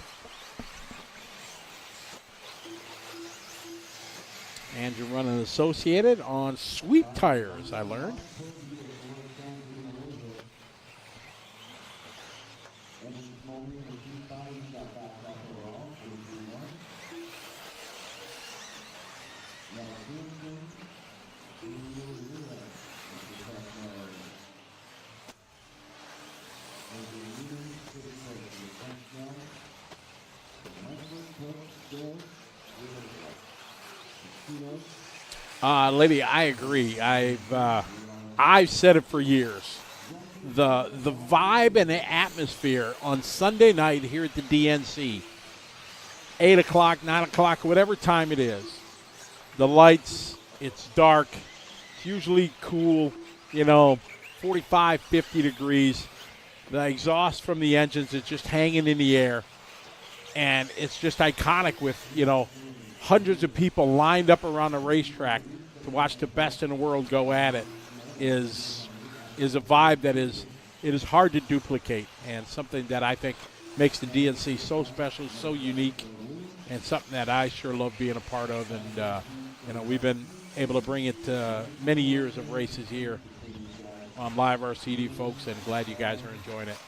Andrew running Associated on sweep tires, I learned. Lady, I agree. I've said it for years. The vibe and the atmosphere on Sunday night here at the DNC, 8 o'clock, 9 o'clock, whatever time it is, the lights, it's dark, it's usually cool, 45, 50 degrees. The exhaust from the engines is just hanging in the air, and it's just iconic with, hundreds of people lined up around the racetrack to watch the best in the world go at it is a vibe that is hard to duplicate, and something that I think makes the DNC so special, so unique, and something that I sure love being a part of. And we've been able to bring it to many years of races here on Live RCD, folks, and glad you guys are enjoying it.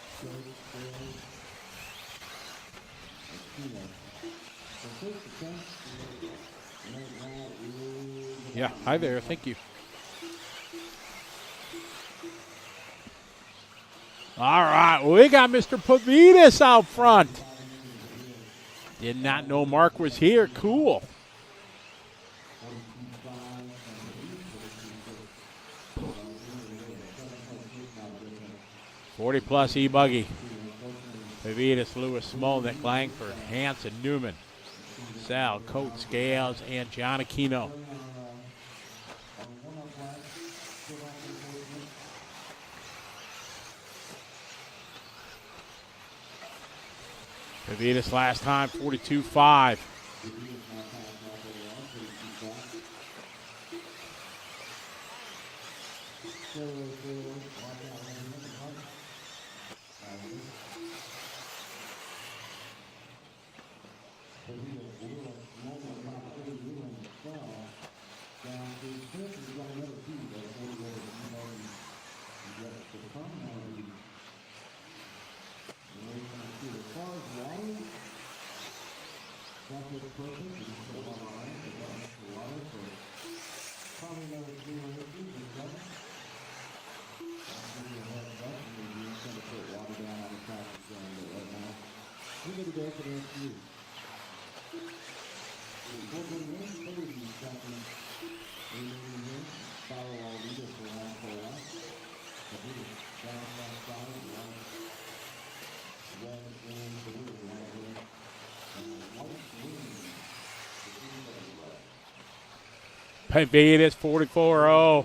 Yeah, hi there. Thank you. All right, we got Mr. Pavitas out front. Did not know Mark was here. Cool. +40 E-buggy. Pavitas, Lewis, Smolnik, Langford, Hansen, Newman, Sal, Coates, Scales, and John Aquino. Pavitas last time, 42.5. Pavitas 44.0.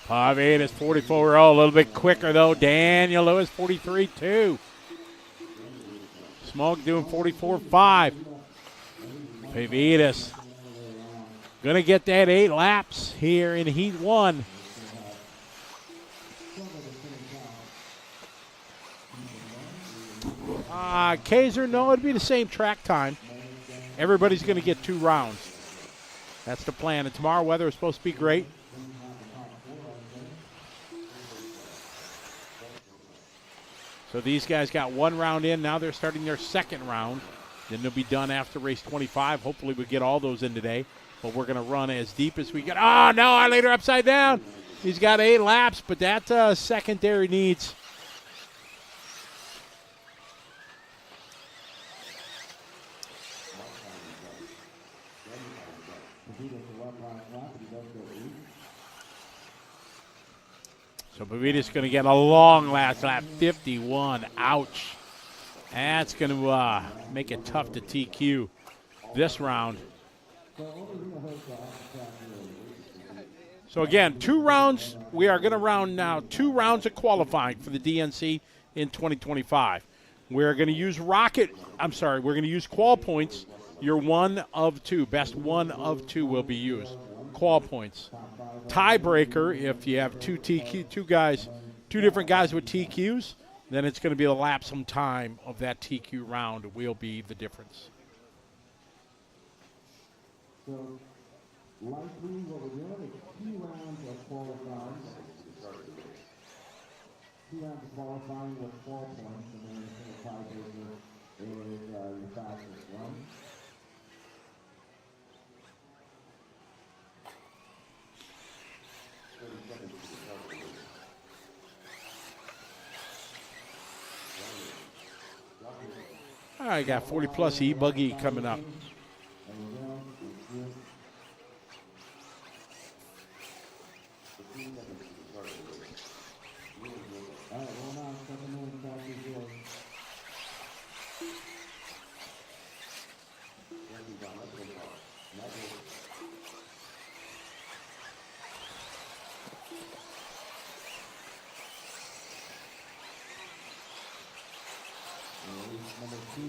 Pavitas 44.0, a little bit quicker though. Daniel Lewis 43.2. Smoke doing 44.5. Pavitas gonna get that 8 laps here in Heat 1. Kaiser, no, it'd be the same track time. Everybody's gonna get 2 rounds. That's the plan. And tomorrow weather is supposed to be great. So these guys got 1 round in. Now they're starting their 2nd round. Then they'll be done after race 25. Hopefully we get all those in today. But we're going to run as deep as we can. Oh, no, I laid her upside down. He's got 8 laps, but that's secondary needs. So Pavitas going to get a long last lap, 51. Ouch. That's going to make it tough to TQ this round. So again, 2 rounds. We are going to round now 2 rounds of qualifying for the DNC in 2025. We're going to use we're going to use qual points. Your 1 of 2, best 1 of 2 will be used. Qual points. Tiebreaker, if you have two different guys with TQs, then it's going to be the lapsum time of that TQ round will be the difference. So, likely what we're doing is 2 rounds of qualifying. 2 rounds of qualifying with 4 points, and then the tiebreaker is your fastest run. All right, got 40-plus E-buggy coming up. Number 2.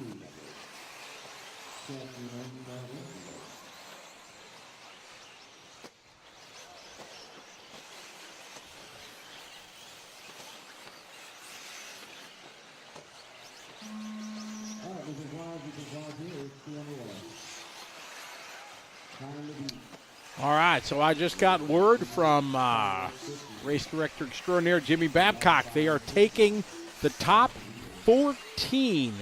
All right, so I just got word from race director extraordinaire Jimmy Babcock. They are taking the top 14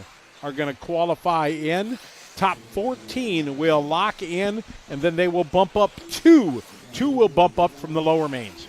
are going to qualify in. Top 14 will lock in, and then they will bump up 2. 2 will bump up from the lower mains.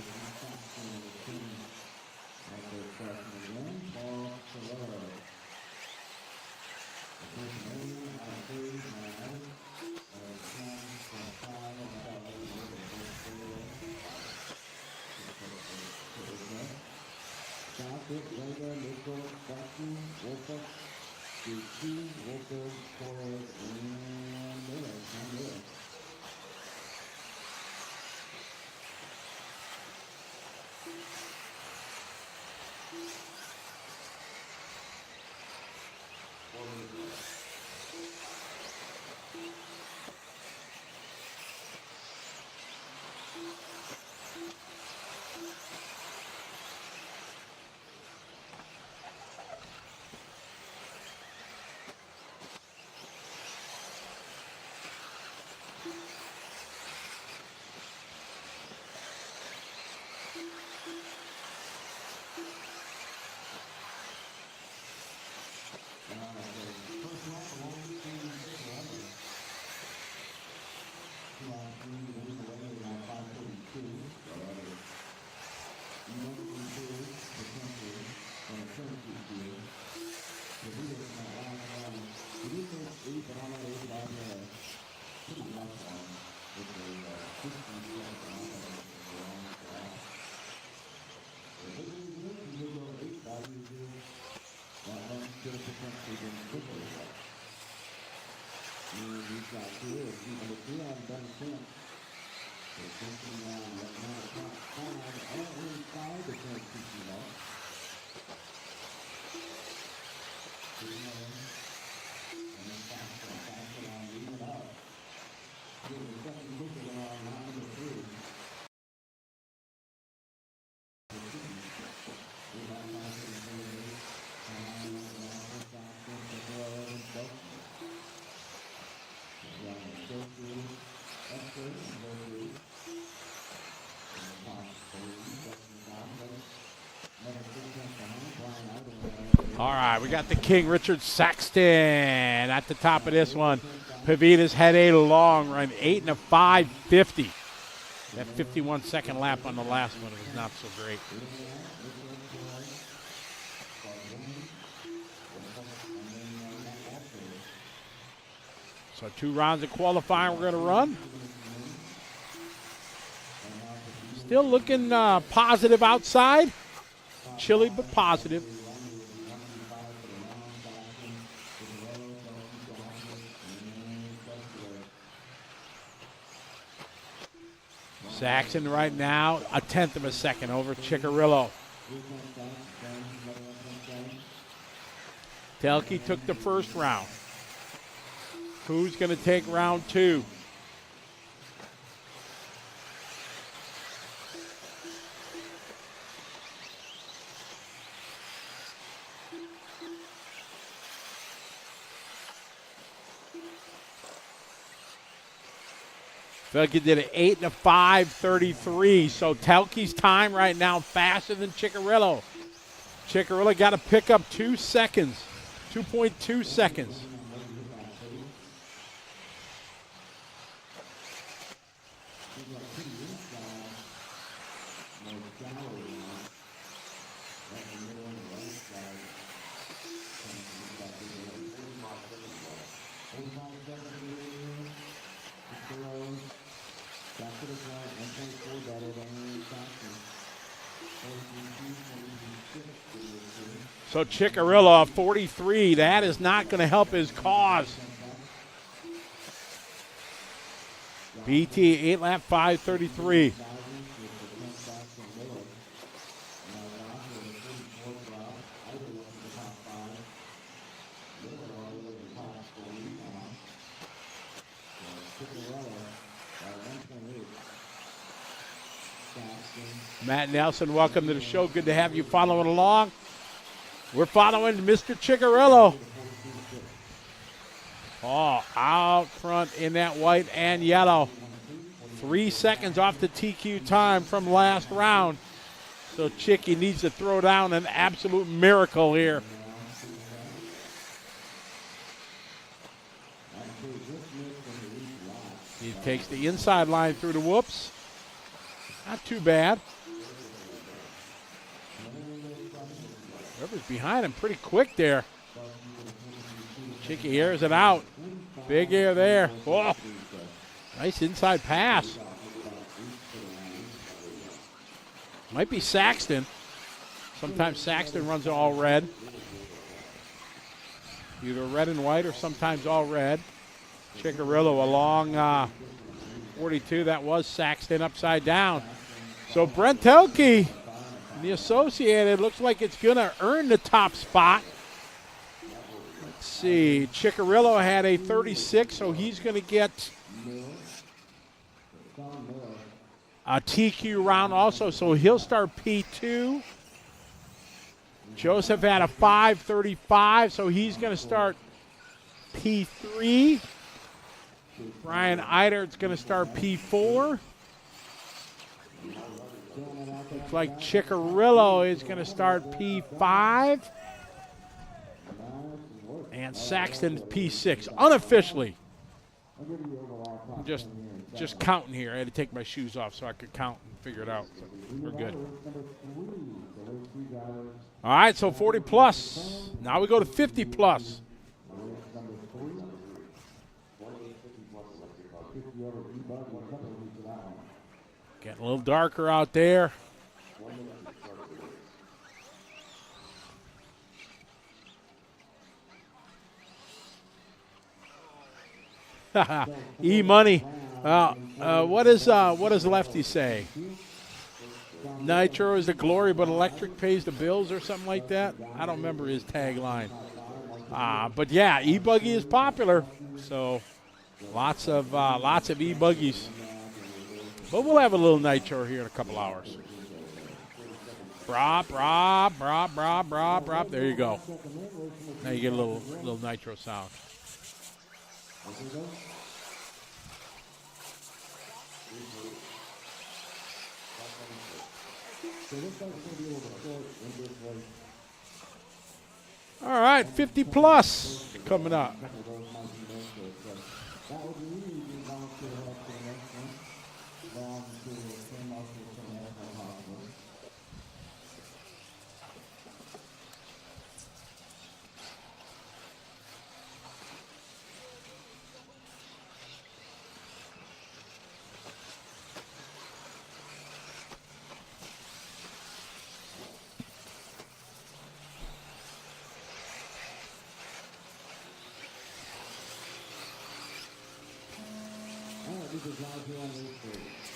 All right, we got the King, Richard Saxton, at the top of this one. Pavita's had a long run, 8 and a 5.50. That 51-second lap on the last one was not so great. So 2 rounds of qualifying we're going to run. Still looking positive outside. Chilly, but positive. Saxon right now, 1/10 of a second over Ciccarello. Telke took the first round. Who's going to take round 2? Telke did an 8 and a 5:33. So Telke's time right now faster than Ciccarello. Ciccarello got to pick up 2 seconds, 2.2 seconds. So Ciccarello, 43, that is not going to help his cause. BT, 8 lap 5:33. Matt Nelson, welcome to the show. Good to have you following along. We're following Mr. Ciccarello. Oh, out front in that white and yellow. 3 seconds off the TQ time from last round. So Chicky needs to throw down an absolute miracle here. He takes the inside line through the whoops. Not too bad. Whoever's behind him pretty quick there. Chicky airs it out. Big air there. Oh, nice inside pass. Might be Saxton. Sometimes Saxton runs all red. Either red and white or sometimes all red. Ciccarello along 42. That was Saxton upside down. So Brent Telke, the Associated, looks like it's going to earn the top spot. Let's see. Ciccarello had a 36, so he's going to get a TQ round also, so he'll start P2. Joseph had a 5:35, so he's going to start P3. Brian Eidert's going to start P4. Looks like Ciccarello is going to start P5. And Saxton P6, unofficially. I'm just counting here. I had to take my shoes off so I could count and figure it out. So we're good. All right, so 40 plus. Now we go to 50 plus. Getting a little darker out there. E-money. What does Lefty say? Nitro is the glory, but electric pays the bills, or something like that. I don't remember his tagline. But yeah, E-buggy is popular, so lots of E-buggies. But we'll have a little Nitro here in a couple hours. Brop, brop, brop, brop, brop, brop. There you go. Now you get a little Nitro sound. All right, 50 plus coming up.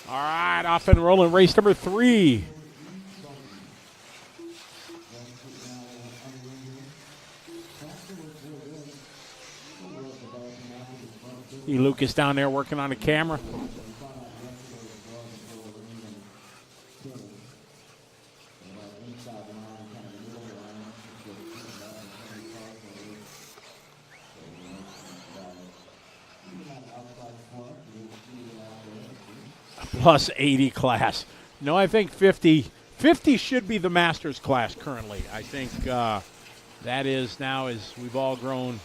All right, off and rolling, race number 3. See Lucas down there working on the camera. Plus 80 class. No, I think 50 should be the Masters class currently. I think that is now, as we've all grown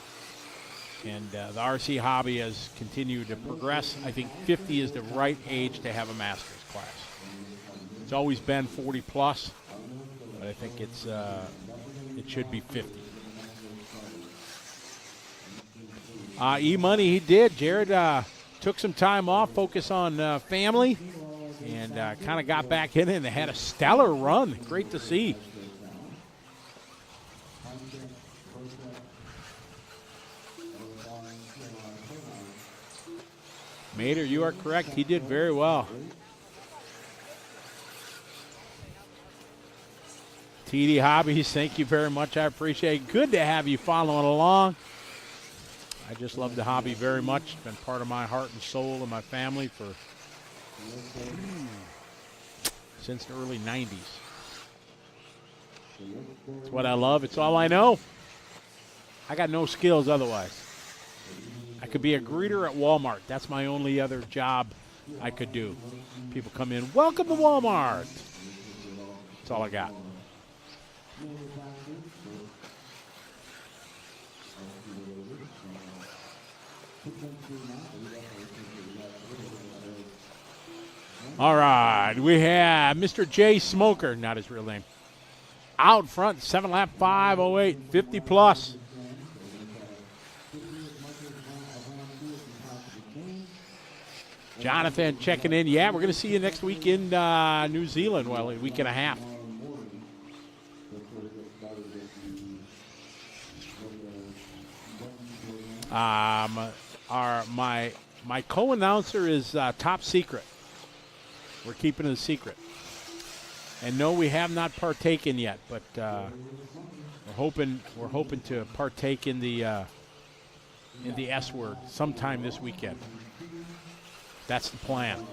and the RC hobby has continued to progress, I think 50 is the right age to have a Masters class. It's always been 40 plus, but I think it should be 50. E-Money, he did. Jared took some time off, focus on family, and kind of got back in it and had a stellar run. Great to see. Mater, you are correct. He did very well. TD Hobbies, thank you very much. I appreciate it. Good to have you following along. I just love the hobby very much. It's been part of my heart and soul and my family since the early 90s. It's what I love. It's all I know. I got no skills otherwise. I could be a greeter at Walmart. That's my only other job I could do. People come in, welcome to Walmart. That's all I got. All right, we have Mr. J Smoker, not his real name, out front, 7-lap 5:08, 50 plus. Jonathan checking in. Yeah, we're going to see you next week in New Zealand. Well, a week and a half. My co-announcer is top secret. We're keeping it a secret. And no, we have not partaken yet, but we're hoping to partake in the S word sometime this weekend. That's the plan.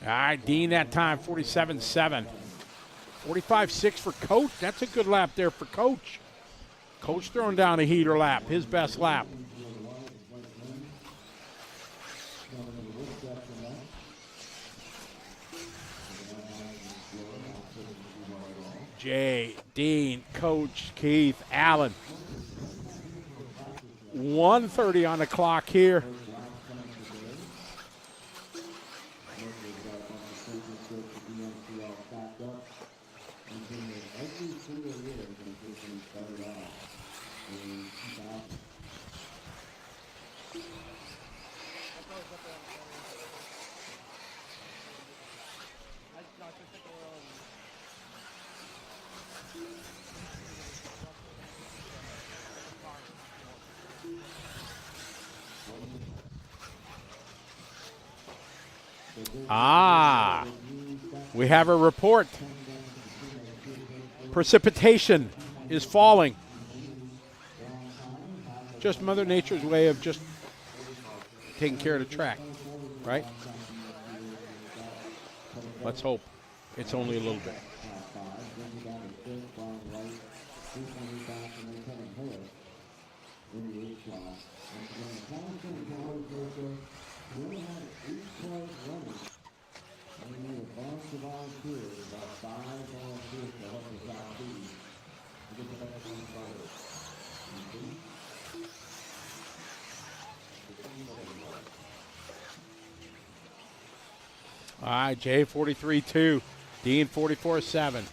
All right, Dean, that time, 47.7. 45.6 for Coach. That's a good lap there for Coach. Coach throwing down a heater lap, his best lap. Jay, Dean, Coach, Keith, Allen. 1:30 on the clock here. We have a report. Precipitation is falling. Just Mother Nature's way of just taking care of the track, right? Let's hope it's only a little bit. All right, Jay 43.2, Dean 44.7.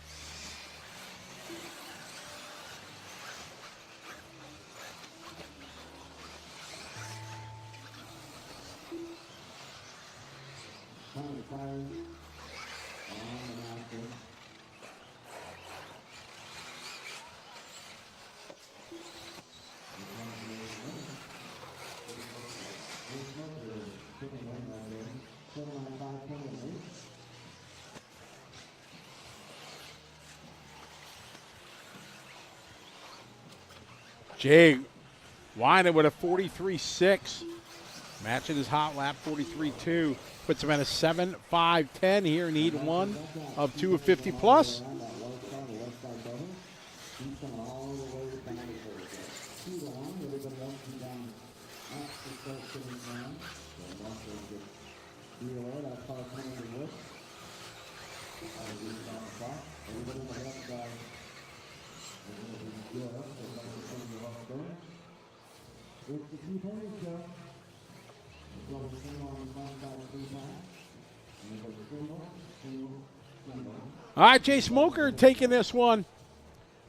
Jay winding with a 43.6. Matching his hot lap 43.2. Puts him at a 7.5.10 here in heat 1 of 2 of 50 plus. All right, Jay Smoker taking this one.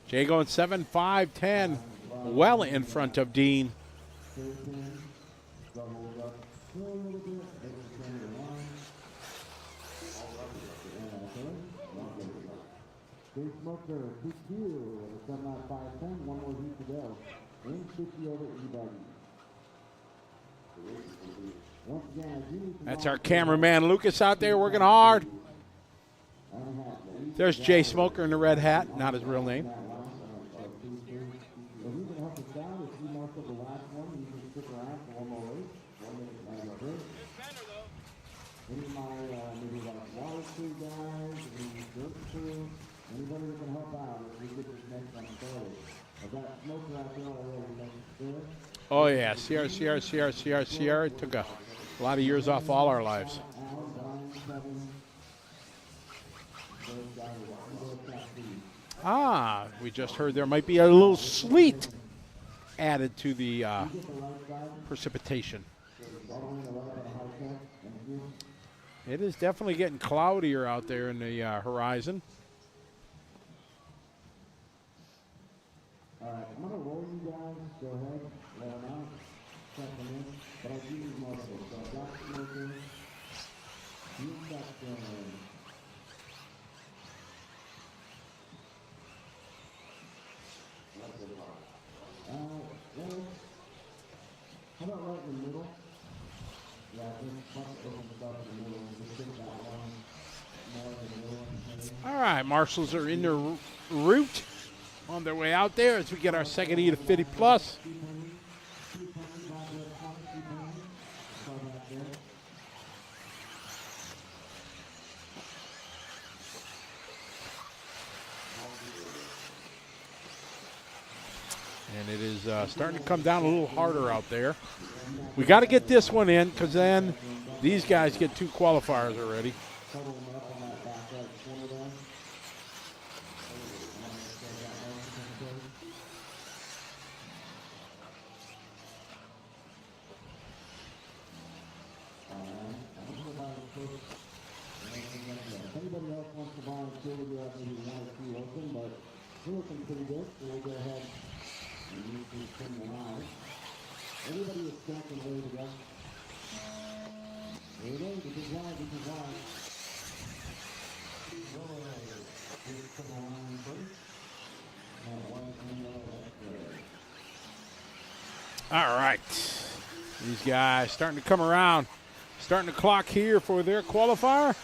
Jay going 7.5.10, well in front of Dean. Jay Smoker, PQ, 7.5.10, one more heat to go. In 50 over E-buggy. Once again, I do need to That's our cameraman Lucas out there working hard. There's Jay Smoker in the red hat, not his real name. Anybody that can help out as we get this next one started. I've got Smoker out there already. Oh yeah, Sierra. It took a lot of years off all our lives. Ah, we just heard there might be a little sleet added to the precipitation. It is definitely getting cloudier out there in the horizon. All right, I'm going to roll you guys. Go ahead, let them out, check them in. But I do need multiple. So I've got Smoker. You've got how about right in the middle? Yeah, just bunch of stuff in the middle. Just take that one more in the middle. All right, marshals are in their route on their way out there as we get our second heat of 50 plus. And it is starting to come down a little harder out there. We got to get this one in because then these guys get 2 qualifiers already. Anybody else wants to volunteer, we have maybe 1 or 2 open, but we're looking pretty good, so we'll go ahead and use these 10 out. Everybody is set and ready to go. There you go, this is wide, this is wide. Just put my line first. All right. These guys starting to come around. Starting to clock here for their qualifier.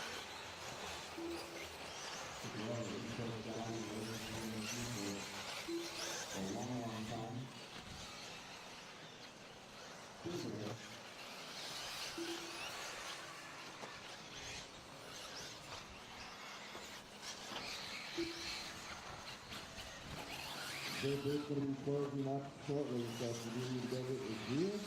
They're going to be closing up shortly, so if you need to get it, it's here.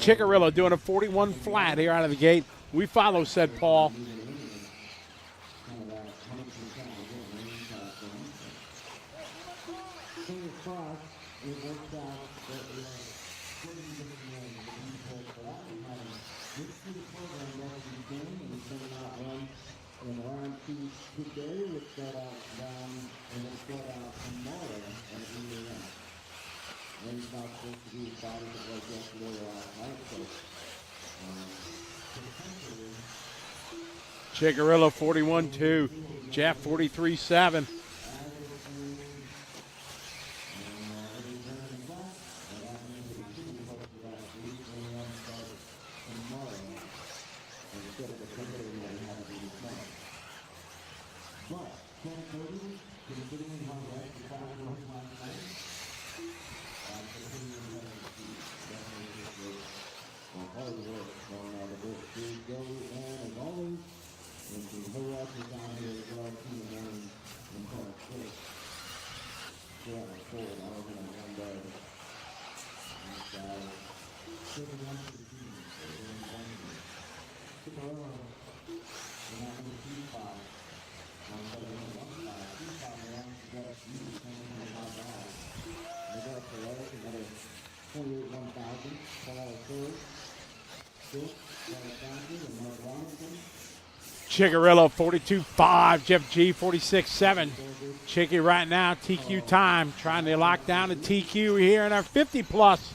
Chickarillo doing a 41 flat here out of the gate. We follow, said Paul. he's not supposed to be his body that was yesterday or last night. So, Chigarillo 41-2. Jeff 43-7. Chigarillo 42-5, Jeff G 46-7. Chicky right now, TQ time, trying to lock down the TQ here in our 50 plus.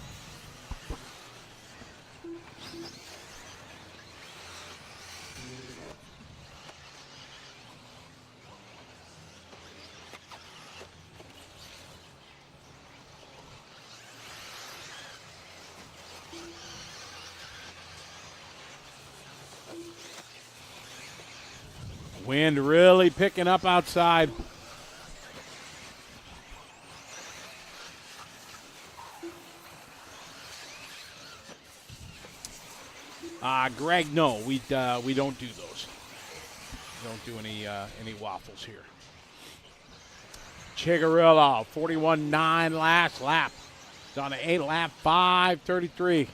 Wind really picking up outside. Greg, no, we don't do those. We don't do any waffles here. Chigarillo, 41-9 last lap. It's on an 8-lap, 5:33.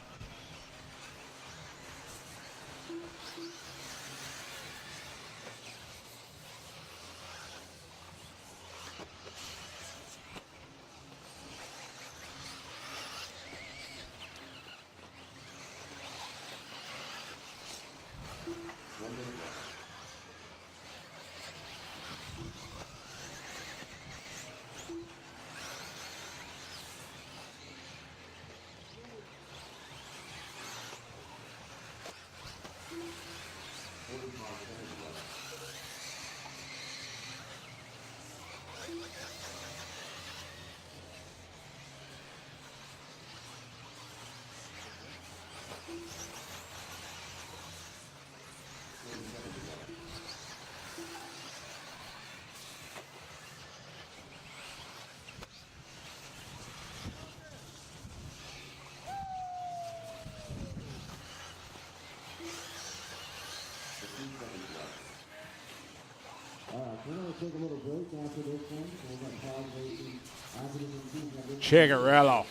We're going to take a little break after this one. We're going to pause racing after this Chigarillo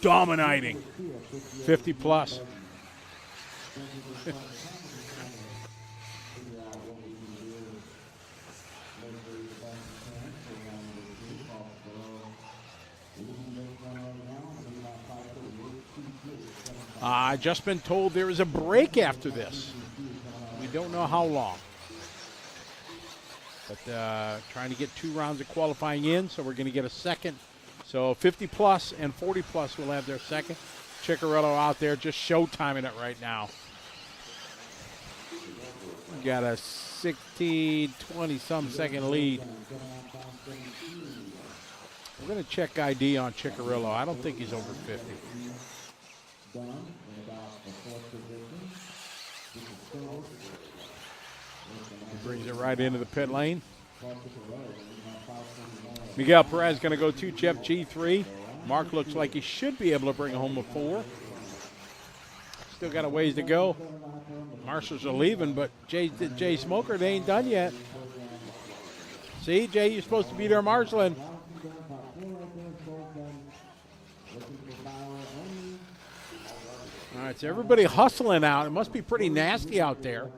dominating 50 plus. I just been told there is a break after this. We don't know how long. But trying to get 2 rounds of qualifying in, so we're going to get a second. So 50 plus and 40 plus will have their second. Chigarillo out there just showtiming it right now. We got a 16, 20-some second lead. We're going to check ID on Chigarillo. I don't think he's over 50. He brings it right into the pit lane. Miguel Perez going to go 2, Jeff G 3. Mark looks like he should be able to bring home a 4. Still got a ways to go. Marshals are leaving, but Jay Smoker, they ain't done yet. See, Jay, you're supposed to be there marshaling. All right, so everybody hustling out. It must be pretty nasty out there.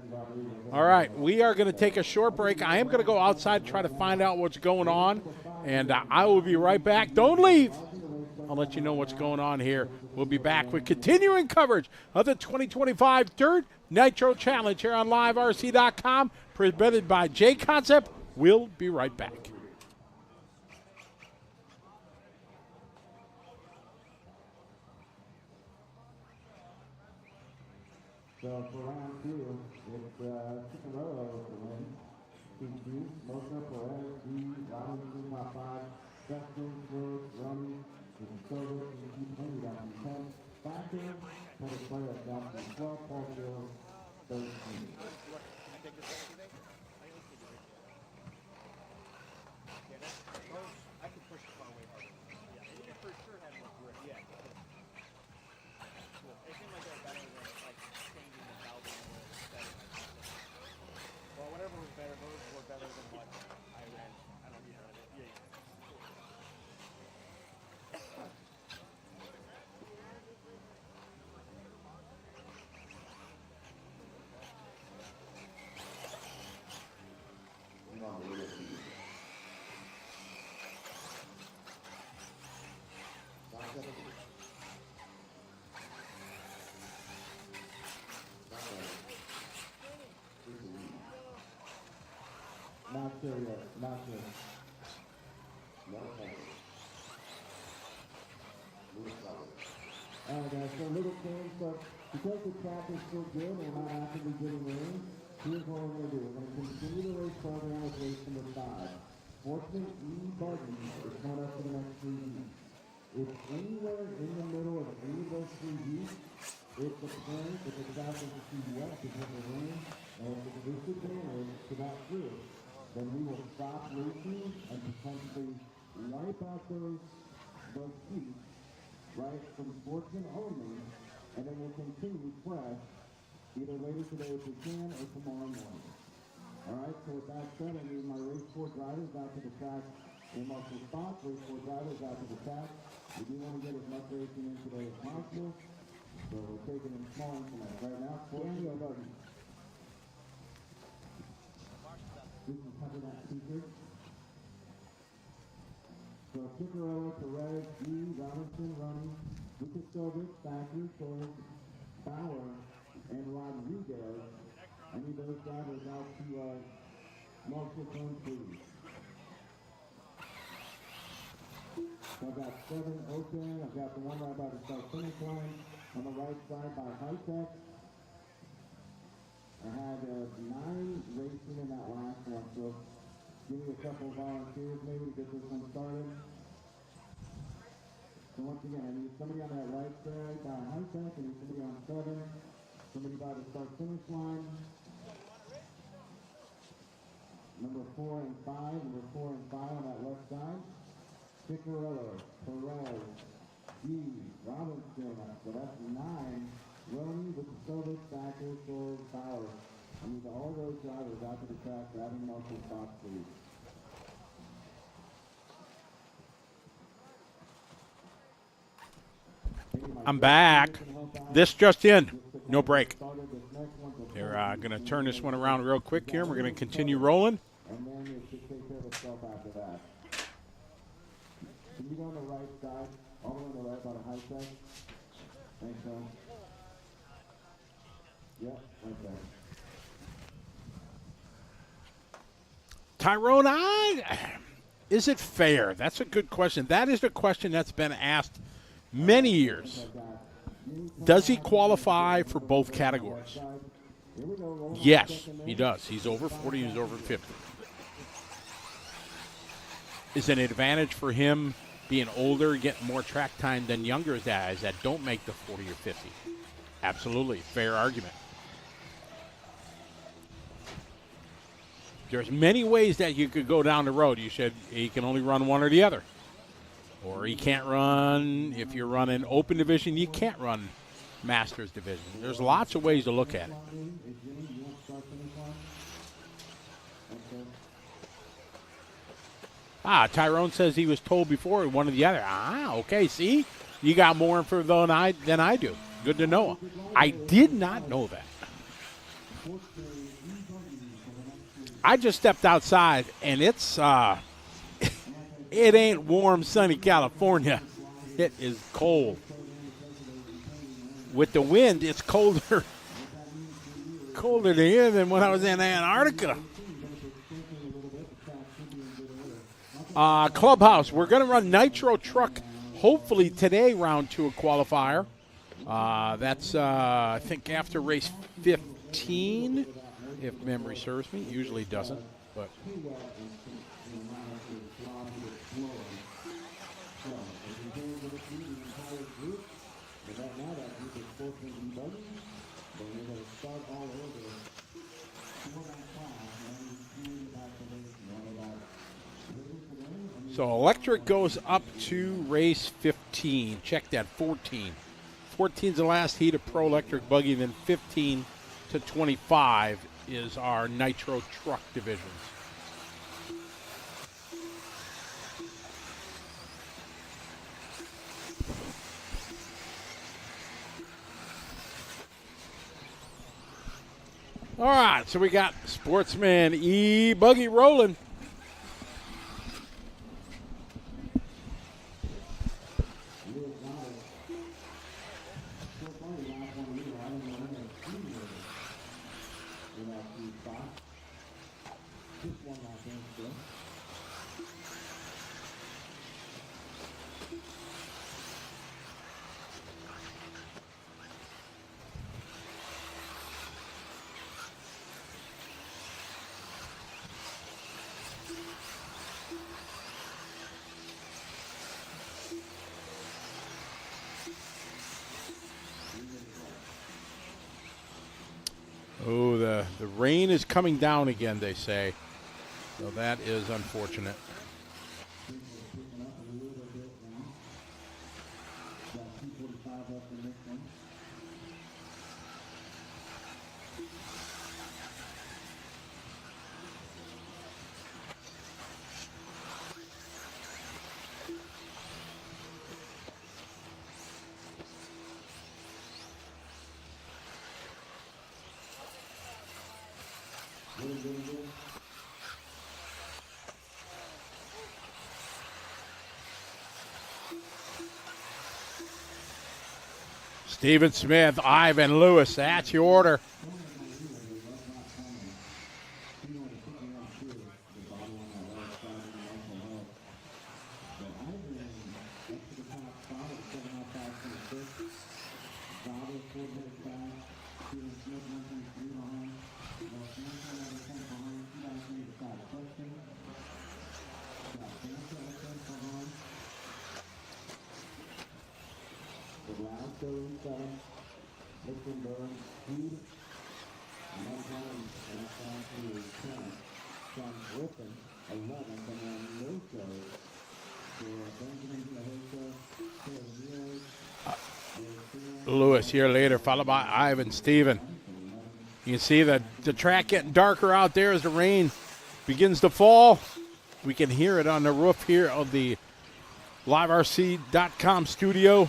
All right, we are going to take a short break. I am going to go outside and try to find out what's going on, and I will be right back. Don't leave. I'll let you know what's going on here. We'll be back with continuing coverage of the 2025 Dirt Nitro Challenge here on LiveRC.com, presented by J Concept. We'll be right back. So for round 2, it's Cicarello to win. T2, Mocha, Perez, D, Robinson, top 5, Sexton, Rhodes, Rummy, Service, and T20 down to 10. Factor, Pettis Player down to 12, Paul Field, 13. I could push the car way harder. Yeah, you can for sure have more grip. Yeah. Cool. It seemed like they were better than like changing the valve in a way that's better. Well, whatever was better, those were better than what I ran. I don't know. Yeah. Not sure yet, not sure. Alright guys, so little change, but because the track is still good and we're not actively getting in, here's what we're going to do. We're going to continue the race program with race number 5. Sportsman E-buggy is coming up for the next 3 heats. If anywhere in the middle of any of those 3 heats, it's a point if it's out of the CBS because of the rain, and if it's disadvantage to that group, then we will stop racing and potentially wipe out those heats, right, from Sportsman only, and then we'll continue fresh either later today if we can or tomorrow morning. Alright, so with that said, I need my race 4 drivers out to the track in multiple spots, race 4 drivers out to the track. We do want to get as much racing in today as possible, so we're taking in small increments. Right now, Sportsman E-buggy. We can cover that feature. So Cicarello, Perez, G, Robinson, Rummy, Lukasovic, Thacker, Torres, Bauer, and Rodriguez. I need those drivers out to multiple turn, please. So I've got 7 open. I've got the one right by the start finish line on the right side by High Tech. I had 9 racing in that last one, so give me a couple of volunteers maybe to get this one started. So once again, I need somebody on that right side by High Tech, I need somebody on 7, somebody by the start finish line. Number 4 and 5, number 4 and 5 on that left side. Cicarello, Perez, G, Robinson, so that's 9. Roney with the Silver, Thacker, Torres, Bauer. I need all those drivers out to the track driving multiple spots, please. I'm back. This just in. No break. They're going to turn this one around real quick here. We're going to continue rolling. And then it should take care of itself after that. Can you go on the right side? All the way on the right by the high side? Thanks, son. Yeah, right there. Tyrone, is it fair? That's a good question. That is the question that's been asked many years. Does he qualify for both categories? Yes, he does. He's over 40, he's over 50. Is it an advantage for him being older, getting more track time than younger guys that don't make the 40 or 50? Absolutely. Fair argument. There's many ways that you could go down the road. He can only run one or the other. Or he can't run, if you're running open division, you can't run Masters division. There's lots of ways to look at it. Tyrone says he was told before one or the other. Okay, see? You got more info than I do. Good to know. I did not know that. I just stepped outside, and it's it ain't warm, sunny California. It is cold. With the wind, it's colder here than when I was in Antarctica. Clubhouse, we're going to run Nitro truck hopefully today, round 2 of qualifier. That's, I think, after race 15, if memory serves me. Usually doesn't, but. So electric goes up to race 15. Check that, 14. 14 is the last heat of Pro Electric Buggy, then 15 to 25 is our Nitro truck divisions. All right, so we got Sportsman E-buggy rolling. Oh, the rain is coming down again, they say. So that is unfortunate. Steven Smith, Ivan Lewis, that's your order. Lewis here later, followed by Ivan Steven. You can see that the track getting darker out there as the rain begins to fall. We can hear it on the roof here of the liverc.com studio.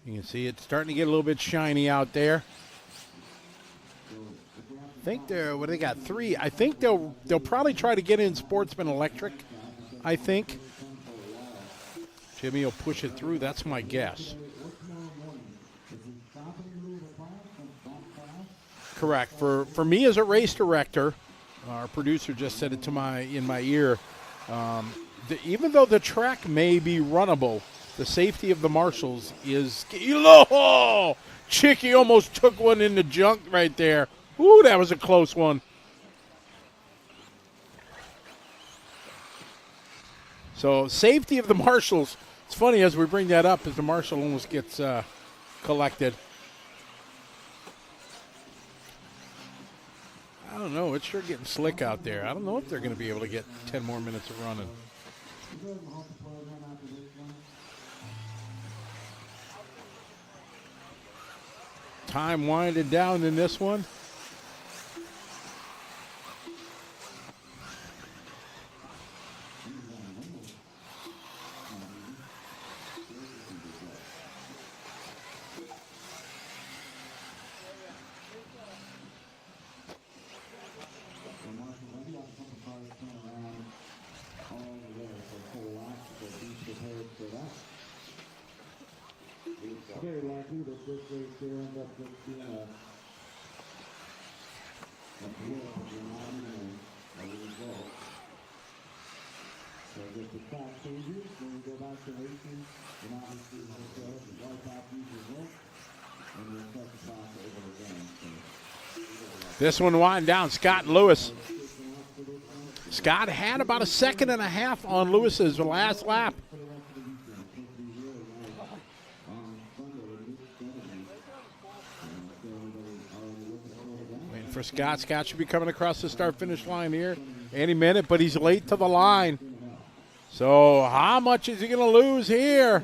You can see it's starting to get a little bit shiny out there. I think they're, what do they got? 3. I think they'll probably try to get in Sportsman Electric, I think. Jimmy will push it through, that's my guess. Correct. For me as a race director, our producer just said it to in my ear, even though the track may be runnable, the safety of the marshals is... Oh! Chicky almost took one in the junk right there. Ooh, that was a close one. So, safety of the marshals. It's funny as we bring that up as the marshal almost gets collected. I don't know. It's sure getting slick out there. I don't know if they're going to be able to get 10 more minutes of running. Time winding down in this one. very likely that this race there ends up just being a blip of the line as a result. So if the track changes, when we go back to racing, then obviously we'll go the white top usually won't, and we'll start the clock over again. So, This one winding down, Scott Lewis. Scott had about a second and a half on Lewis's last lap. Waiting for Scott. Scott should be coming across the start-finish line here any minute, but he's late to the line. So how much is he going to lose here?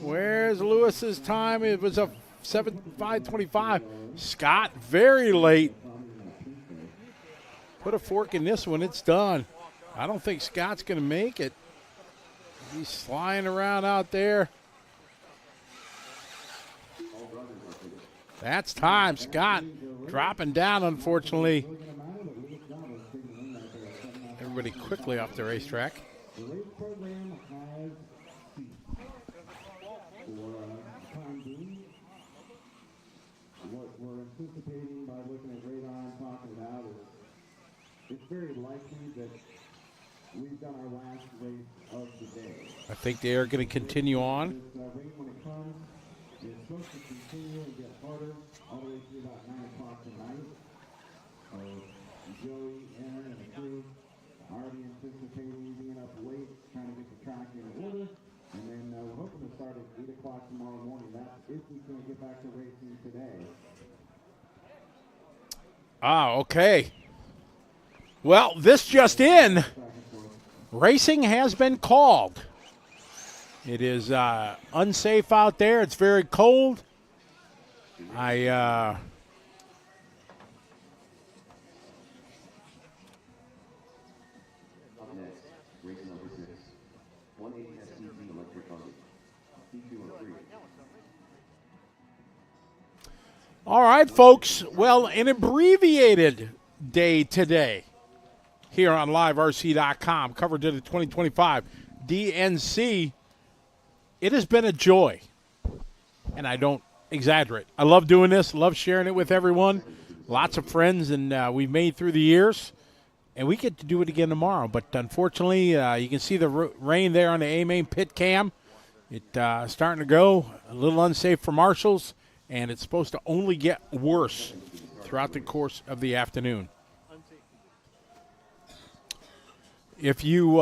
Where's Lewis's time? It was a 7:5:25. Scott very late. Put a fork in this one. It's done. I don't think Scott's going to make it. He's flying around out there. That's time. Scott dropping down, unfortunately. Everybody quickly off the racetrack. the race program has for time being. What we're anticipating by looking at radar and talking about is it's very likely that we've done our last race of the day. I think they are going to continue on. This race, when it comes, is supposed to continue and get harder all the way through about 9 o'clock tonight. So Joey, Aaron, and the crew are already anticipating being up late, trying to get the track in order. And then we're hoping to start at 8 o'clock tomorrow morning. That's if we can get back to racing today. Ah, okay. Well, this just in. Racing has been called. It is unsafe out there. It's very cold. Up next, race number 6. 180 SCC electric buggy. C203. All right, folks. Well, an abbreviated day today here on liverc.com. Coverage of the 2025 DNC. It has been a joy, and I don't exaggerate. I love doing this, love sharing it with everyone. Lots of friends, and we've made through the years, and we get to do it again tomorrow. But unfortunately, you can see the rain there on the A-main pit cam. It's starting to go a little unsafe for marshals, and it's supposed to only get worse throughout the course of the afternoon. If you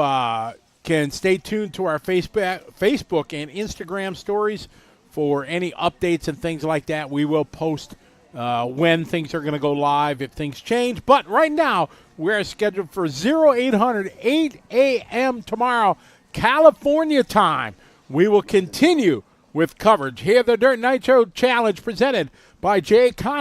can stay tuned to our Facebook and Instagram stories for any updates and things like that. We will post when things are going to go live if things change. But right now, we're scheduled for 0800 8 a.m. tomorrow, California time. We will continue with coverage here, the Dirt Nitro Challenge presented by Jay Con.